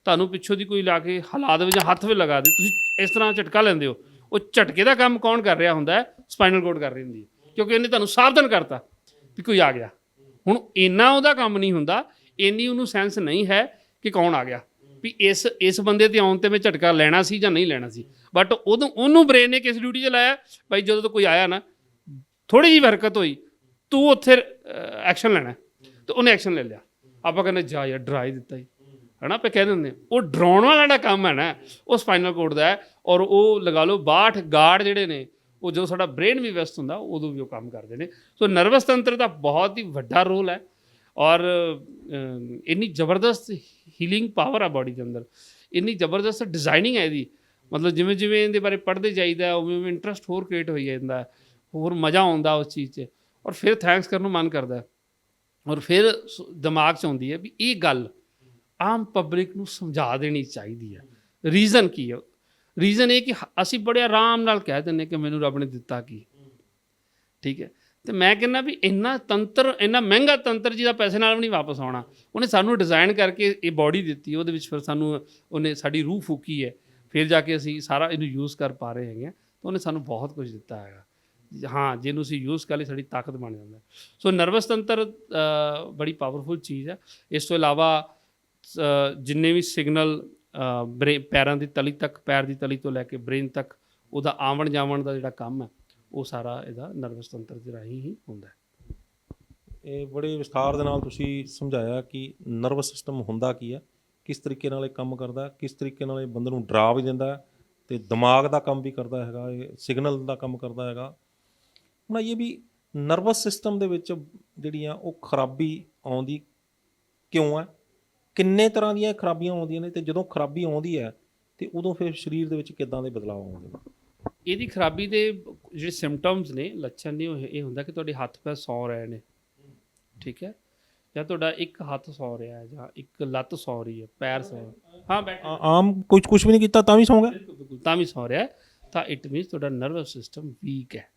ਤੁਹਾਨੂੰ ਪਿੱਛੋਂ ਦੀ ਕੋਈ ਲਾ ਕੇ ਹਿਲਾ ਦੇਵੇ ਜਾਂ ਹੱਥ ਵੀ ਲਗਾ ਦੇ, ਤੁਸੀਂ ਇਸ ਤਰ੍ਹਾਂ ਝਟਕਾ ਲੈਂਦੇ ਹੋ, ਉਹ ਝਟਕੇ ਦਾ ਕੰਮ ਕੌਣ ਕਰ ਰਿਹਾ ਹੁੰਦਾ ਹੈ? ਸਪਾਈਨਲ ਕੋਰਡ ਕਰ ਰਹੀ ਹੁੰਦੀ ਹੈ, ਕਿਉਂਕਿ ਇਹਨੇ ਤੁਹਾਨੂੰ ਸਾਵਧਾਨ ਕਰਤਾ ਵੀ ਕੋਈ ਆ ਗਿਆ। ਹੁਣ ਇੰਨਾ ਉਹਦਾ ਕੰਮ ਨਹੀਂ ਹੁੰਦਾ, ਇੰਨੀ ਉਹਨੂੰ ਸੈਂਸ ਨਹੀਂ ਹੈ ਕਿ ਕੌਣ ਆ ਗਿਆ, ਵੀ ਇਸ ਬੰਦੇ 'ਤੇ ਆਉਣ 'ਤੇ ਮੈਂ ਝਟਕਾ ਲੈਣਾ ਸੀ ਜਾਂ ਨਹੀਂ ਲੈਣਾ ਸੀ, ਬਟ ਉਹਨੂੰ ਬ੍ਰੇਨ ਨੇ ਕਿਸ ਡਿਊਟੀ 'ਚ ਲਾਇਆ, ਭਾਈ ਜਦੋਂ ਤੋਂ ਕੋਈ ਆਇਆ ਨਾ, ਥੋੜ੍ਹੀ ਜਿਹੀ ਹਰਕਤ ਹੋਈ, ਤੂੰ ਉੱਥੇ ਐਕਸ਼ਨ ਲੈਣਾ, ਤੇ ਉਹਨੇ ਐਕਸ਼ਨ ਲੈ ਲਿਆ। ਆਪਾਂ ਕਹਿੰਦੇ ਜਾ ਯਾਰ, ਡਰਾ ਹੀ ਦਿੱਤਾ ਜੀ, ਹੈ ਨਾ, ਆਪਾਂ ਕਹਿ ਦਿੰਦੇ ਉਹ ਡਰਾਉਣ ਵਾਲਾ ਜਿਹੜਾ ਕੰਮ ਹੈ ਨਾ, ਉਹ ਸਪਾਈਨਲ ਕੋਰਡ ਦਾ ਹੈ। ਔਰ ਉਹ ਲਗਾ ਲਓ 62 ਗਾਰਡ ਜਿਹੜੇ ਨੇ, ਉਹ ਜਦੋਂ ਸਾਡਾ ਬ੍ਰੇਨ ਵੀ ਵਿਅਸਤ ਹੁੰਦਾ ਉਦੋਂ ਵੀ ਉਹ ਕੰਮ ਕਰਦੇ ਨੇ। ਸੋ ਨਰਵਸ ਤੰਤਰ ਦਾ ਬਹੁਤ ਹੀ ਵੱਡਾ ਰੋਲ ਹੈ, ਔਰ ਇੰਨੀ ਜ਼ਬਰਦਸਤ ਹੀਲਿੰਗ ਪਾਵਰ ਆ ਬਾਡੀ ਦੇ ਅੰਦਰ, ਇੰਨੀ ਜ਼ਬਰਦਸਤ ਡਿਜ਼ਾਈਨਿੰਗ ਹੈ ਇਹਦੀ, ਮਤਲਬ ਜਿਵੇਂ ਜਿਵੇਂ ਇਹਦੇ ਬਾਰੇ ਪੜ੍ਹਦੇ ਜਾਈਦਾ ਉਵੇਂ ਉਵੇਂ ਇੰਟਰਸਟ ਹੋਰ ਕ੍ਰੀਏਟ ਹੋਈ ਜਾਂਦਾ, ਹੋਰ ਮਜ਼ਾ ਆਉਂਦਾ ਉਸ ਚੀਜ਼ 'ਚ, ਔਰ ਫਿਰ ਥੈਂਕਸ ਕਰਨ ਨੂੰ ਮਨ ਕਰਦਾ, ਔਰ ਫਿਰ ਦਿਮਾਗ 'ਚ ਆਉਂਦੀ ਹੈ ਵੀ ਇਹ ਗੱਲ ਆਮ ਪਬਲਿਕ ਨੂੰ ਸਮਝਾ ਦੇਣੀ ਚਾਹੀਦੀ ਹੈ। ਰੀਜ਼ਨ ਕੀ ਹੈ? ਰੀਜ਼ਨ ਇਹ ਕਿ ਅਸੀਂ ਬੜੇ ਆਰਾਮ ਨਾਲ ਕਹਿ ਦਿੰਦੇ ਕਿ ਮੈਨੂੰ ਰੱਬ ਨੇ ਦਿੱਤਾ ਕੀ, ਠੀਕ ਹੈ, ਅਤੇ ਮੈਂ ਕਹਿੰਦਾ ਵੀ ਇੰਨਾ ਤੰਤਰ, ਇੰਨਾ ਮਹਿੰਗਾ ਤੰਤਰ ਜਿਹਦਾ ਪੈਸੇ ਨਾਲ ਵੀ ਨਹੀਂ ਵਾਪਸ ਆਉਣਾ, ਉਹਨੇ ਸਾਨੂੰ ਡਿਜ਼ਾਈਨ ਕਰਕੇ ਇਹ ਬੋਡੀ ਦਿੱਤੀ, ਉਹਦੇ ਵਿੱਚ ਫਿਰ ਸਾਨੂੰ ਉਹਨੇ ਸਾਡੀ ਰੂਹ ਫੂਕੀ ਹੈ, ਫਿਰ ਜਾ ਕੇ ਅਸੀਂ ਸਾਰਾ ਇਹਨੂੰ ਯੂਜ਼ ਕਰ ਪਾ ਰਹੇ ਹੈਗੇ ਹਾਂ, ਤਾਂ ਉਹਨੇ ਸਾਨੂੰ ਬਹੁਤ ਕੁਝ ਦਿੱਤਾ ਹੈਗਾ। ਹਾਂ, ਜਿਹਨੂੰ ਅਸੀਂ ਯੂਜ਼ ਕਰ ਲਈ ਸਾਡੀ ਤਾਕਤ ਬਣ ਜਾਂਦਾ। ਸੋ ਨਰਵਸ ਤੰਤਰ ਬੜੀ ਪਾਵਰਫੁਲ ਚੀਜ਼ ਹੈ। ਇਸ ਤੋਂ ਇਲਾਵਾ ਜਿੰਨੇ ਵੀ ਸਿਗਨਲ ਪੈਰਾਂ ਦੀ ਤਲੀ ਤੱਕ, ਪੈਰ ਦੀ ਤਲੀ ਤੋਂ ਲੈ ਕੇ ਬ੍ਰੇਨ ਤੱਕ, ਉਹਦਾ ਆਵਣ ਜਾਵਣ ਦਾ ਜਿਹੜਾ ਕੰਮ ਹੈ, ਉਹ ਸਾਰਾ ਇਹਦਾ ਨਰਵਸ ਤੰਤਰ ਦੇ ਰਾਹੀਂ ਹੀ ਹੁੰਦਾ ਹੈ। ਇਹ ਬੜੇ ਵਿਸਥਾਰ ਦੇ ਨਾਲ ਤੁਸੀਂ ਸਮਝਾਇਆ ਕਿ ਨਰਵਸ ਸਿਸਟਮ ਹੁੰਦਾ ਕੀ ਹੈ, ਕਿਸ ਤਰੀਕੇ ਨਾਲ ਇਹ ਕੰਮ ਕਰਦਾ, ਕਿਸ ਤਰੀਕੇ ਨਾਲ ਇਹ ਬੰਦੇ ਨੂੰ ਡਰਾ ਵੀ ਦਿੰਦਾ ਅਤੇ ਦਿਮਾਗ ਦਾ ਕੰਮ ਵੀ ਕਰਦਾ ਹੈਗਾ, ਇਹ ਸਿਗਨਲ ਦਾ ਕੰਮ ਕਰਦਾ ਹੈਗਾ। ਹੁਣ ਇਹ ਵੀ ਨਰਵਸ ਸਿਸਟਮ ਦੇ ਵਿੱਚ ਜਿਹੜੀਆਂ ਉਹ ਖਰਾਬੀ ਆਉਂਦੀ ਕਿਉਂ ਹੈ, ਕਿੰਨੇ ਤਰ੍ਹਾਂ ਦੀਆਂ ਖਰਾਬੀਆਂ ਆਉਂਦੀਆਂ ਨੇ, ਅਤੇ ਜਦੋਂ ਖਰਾਬੀ ਆਉਂਦੀ ਹੈ ਅਤੇ ਉਦੋਂ ਫਿਰ ਸਰੀਰ ਦੇ ਵਿੱਚ ਕਿੱਦਾਂ ਦੇ ਬਦਲਾਅ ਆਉਂਦੇ ਨੇ? ਇਹਦੀ ਖਰਾਬੀ ਦੇ ਜਿਹੜੇ ਸਿੰਪਟਮਸ ਨੇ, ਲੱਛਣ ਨੇ, ਉਹ ਇਹ ਹੁੰਦਾ ਕਿ ਤੁਹਾਡੇ ਹੱਥ ਪੈਰ ਸੌ ਰਹੇ ਨੇ, ਠੀਕ ਹੈ, ਜਾਂ ਤੁਹਾਡਾ ਇੱਕ ਹੱਥ ਸੌ ਰਿਹਾ ਹੈ, ਜਾਂ ਇੱਕ ਲੱਤ ਸੌ ਰਹੀ ਹੈ, ਪੈਰ ਸੌ, ਹਾਂ, ਆਮ ਕੁਝ ਵੀ ਨਹੀਂ ਕੀਤਾ ਤਾਂ ਵੀ ਸੌਂ ਗਿਆ, ਬਿਲਕੁਲ ਤਾਂ ਵੀ ਸੌ ਰਿਹਾ, ਤਾਂ ਇਟ ਮੀਨਸ ਤੁਹਾਡਾ ਨਰਵਸ ਸਿਸਟਮ ਵੀਕ ਹੈ।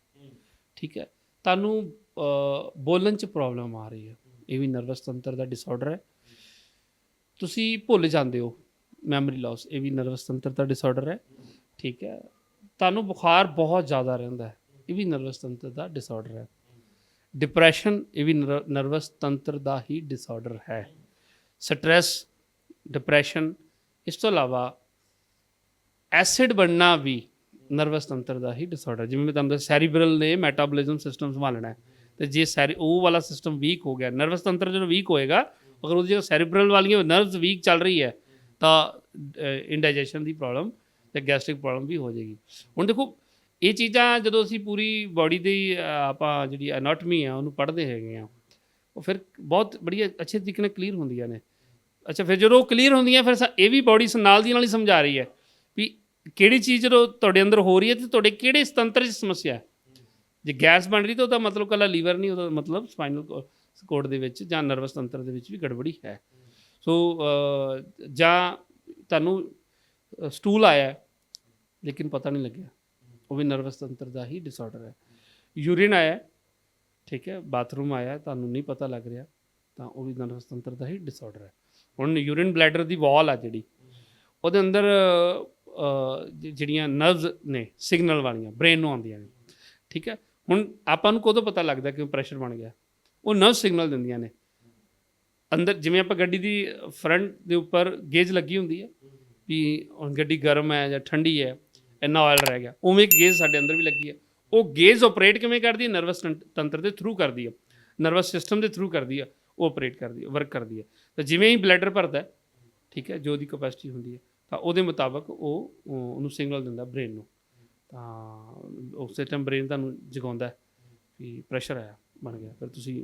ਠੀਕ ਹੈ, ਤੁਹਾਨੂੰ ਬੋਲਣ 'ਚ ਪ੍ਰੋਬਲਮ ਆ ਰਹੀ ਹੈ, ਇਹ ਵੀ ਨਰਵਸ ਤੰਤਰ ਦਾ ਡਿਸਆਰਡਰ ਹੈ। ਤੁਸੀਂ ਭੁੱਲ ਜਾਂਦੇ ਹੋ, ਮੈਮਰੀ ਲਾਸ, ਇਹ ਵੀ ਨਰਵਸ ਤੰਤਰ ਦਾ ਡਿਸਆਰਡਰ ਹੈ। ਠੀਕ ਹੈ, ਤੁਹਾਨੂੰ ਬੁਖਾਰ ਬਹੁਤ ਜ਼ਿਆਦਾ ਰਹਿੰਦਾ ਹੈ, ਇਹ ਵੀ ਨਰਵਸ ਤੰਤਰ ਦਾ ਡਿਸਆਰਡਰ ਹੈ। ਡਿਪਰੈਸ਼ਨ, ਇਹ ਵੀ ਨਰਵਸ ਤੰਤਰ ਦਾ ਹੀ ਡਿਸਆਰਡਰ ਹੈ। ਸਟ੍ਰੈਸ, ਡਿਪਰੈਸ਼ਨ, ਇਸ ਤੋਂ ਇਲਾਵਾ ਐਸਿਡ ਬਣਨਾ ਵੀ ਨਰਵਸ ਤੰਤਰ ਦਾ ਹੀ ਡਿਸਆਰਡਰ। ਜਿਵੇਂ ਮੈਂ ਤੁਹਾਨੂੰ ਦੱਸਿਆ, ਸੈਰੀਬਰਲ ਨੇ ਮੈਟਾਬੋਲਿਜ਼ਮ ਸਿਸਟਮ ਸੰਭਾਲਣਾ ਹੈ, ਤੇ ਜੇ ਉਹ ਵਾਲਾ ਸਿਸਟਮ ਵੀਕ ਹੋ ਗਿਆ, ਨਰਵਸ ਤੰਤਰ ਜਦੋਂ ਵੀਕ ਹੋਏਗਾ, ਅਗਰ ਉਹਦੀ ਜਗ੍ਹਾ ਸੈਰੀਬਰਲ ਵਾਲੀਆਂ ਨਰਵਸ ਵੀਕ ਚੱਲ ਰਹੀ ਹੈ ਤਾਂ ਇੰਡਾਈਜੈਸ਼ਨ ਦੀ ਪ੍ਰੋਬਲਮ ਤੇ ਗੈਸਟ੍ਰਿਕ ਪ੍ਰੋਬਲਮ ਵੀ ਹੋ ਜਾਏਗੀ। ਹੁਣ ਦੇਖੋ, ਇਹ ਚੀਜ਼ਾਂ ਜਦੋਂ ਅਸੀਂ ਪੂਰੀ ਬਾਡੀ ਦੀ ਆਪਾਂ ਜਿਹੜੀ ਐਨਾਟਮੀ ਆ ਉਹਨੂੰ ਪੜ੍ਹਦੇ ਹੈਗੇ ਆ, ਉਹ ਫਿਰ ਬਹੁਤ ਬੜੀਆ ਅੱਛੇ ਤਰੀਕੇ ਨਾਲ ਕਲੀਅਰ ਹੁੰਦੀਆਂ ਨੇ। ਅੱਛਾ, ਫਿਰ ਜਦੋਂ ਉਹ ਕਲੀਅਰ ਹੁੰਦੀਆਂ, ਫਿਰ ਇਹ ਵੀ ਬਾਡੀ ਨਾਲ ਦੀ ਨਾਲ ਹੀ ਸਮਝਾ ਰਹੀ ਹੈ ਵੀ ਕਿਹੜੀ ਚੀਜ਼ ਜਦੋਂ ਤੁਹਾਡੇ ਅੰਦਰ ਹੋ ਰਹੀ ਹੈ ਤੇ ਤੁਹਾਡੇ ਕਿਹੜੇ ਤੰਤਰ 'ਚ ਸਮੱਸਿਆ ਹੈ। ਜੇ ਗੈਸ ਬਣ ਰਹੀ ਤਾਂ ਉਹਦਾ ਮਤਲਬ ਇਕੱਲਾ ਲੀਵਰ ਨਹੀਂ, ਉਹਦਾ ਮਤਲਬ ਸਪਾਈਨਲ ਕੋਰਡ ਦੇ ਵਿੱਚ ਜਾਂ ਨਰਵਸ ਤੰਤਰ ਦੇ ਵਿੱਚ ਵੀ ਗੜਬੜੀ ਹੈ। ਸੋ ਜਾਂ ਤੁਹਾਨੂੰ ਸਟੂਲ ਆਇਆ ਲੇਕਿਨ ਪਤਾ ਨਹੀਂ ਲੱਗਿਆ, ਉਹ ਵੀ ਨਰਵਸ ਤੰਤਰ ਦਾ ਹੀ ਡਿਸਆਰਡਰ ਹੈ। ਯੂਰਿਨ ਆਇਆ, ਠੀਕ ਹੈ, ਬਾਥਰੂਮ ਆਇਆ, ਤੁਹਾਨੂੰ ਨਹੀਂ ਪਤਾ ਲੱਗ ਰਿਹਾ, ਤਾਂ ਉਹ ਵੀ ਨਰਵਸ ਤੰਤਰ ਦਾ ਹੀ ਡਿਸਆਰਡਰ ਹੈ। ਹੁਣ ਯੂਰਿਨ ਬਲੈਡਰ ਦੀ ਵਾਲ ਆ ਜਿਹੜੀ, ਉਹਦੇ ਅੰਦਰ ਜਿਹੜੀਆਂ ਨਰਵਸ ਨੇ ਸਿਗਨਲ ਵਾਲੀਆਂ ਬ੍ਰੇਨ ਨੂੰ ਆਉਂਦੀਆਂ ਨੇ। ਠੀਕ ਹੈ, ਹੁਣ ਆਪਾਂ ਨੂੰ ਕਦੋਂ ਪਤਾ ਲੱਗਦਾ ਕਿ ਪ੍ਰੈਸ਼ਰ ਬਣ ਗਿਆ? ਉਹ ਨਰਵ ਸਿਗਨਲ ਦਿੰਦੀਆਂ ਨੇ ਅੰਦਰ। ਜਿਵੇਂ ਆਪਾਂ ਗੱਡੀ ਦੀ ਫਰੰਟ ਦੇ ਉੱਪਰ ਗੇਜ ਲੱਗੀ ਹੁੰਦੀ ਹੈ ਵੀ ਹੁਣ ਗੱਡੀ ਗਰਮ ਹੈ ਜਾਂ ਠੰਡੀ ਹੈ, ਇੰਨਾ ਆਇਲ ਰਹਿ ਗਿਆ, ਉਵੇਂ ਇੱਕ ਗੇਜ ਸਾਡੇ ਅੰਦਰ ਵੀ ਲੱਗੀ ਹੈ। ਉਹ ਗੇਜ ਆਪਰੇਟ ਕਿਵੇਂ ਕਰਦੀ ਹੈ? ਨਰਵਸ ਤੰਤਰ ਦੇ ਥਰੂ ਕਰਦੀ ਹੈ, ਨਰਵਸ ਸਿਸਟਮ ਦੇ ਥਰੂ ਕਰਦੀ ਹੈ, ਉਹ ਆਪਰੇਟ ਕਰਦੀ ਹੈ, ਵਰਕ ਕਰਦੀ ਹੈ। ਤਾਂ ਜਿਵੇਂ ਹੀ ਬਲੈਡਰ ਭਰਦਾ, ਠੀਕ ਹੈ, ਜੋ ਉਹਦੀ ਕਪੈਸਿਟੀ ਹੁੰਦੀ ਹੈ, ਤਾਂ ਉਹਦੇ ਮੁਤਾਬਕ ਉਹਨੂੰ ਸਿਗਨਲ ਦਿੰਦਾ ਬ੍ਰੇਨ ਨੂੰ, ਤਾਂ ਉਸੇ ਟਾਈਮ ਬ੍ਰੇਨ ਤੁਹਾਨੂੰ ਜਗਾਉਂਦਾ ਵੀ ਪ੍ਰੈਸ਼ਰ ਆਇਆ, ਬਣ ਗਿਆ, ਫਿਰ ਤੁਸੀਂ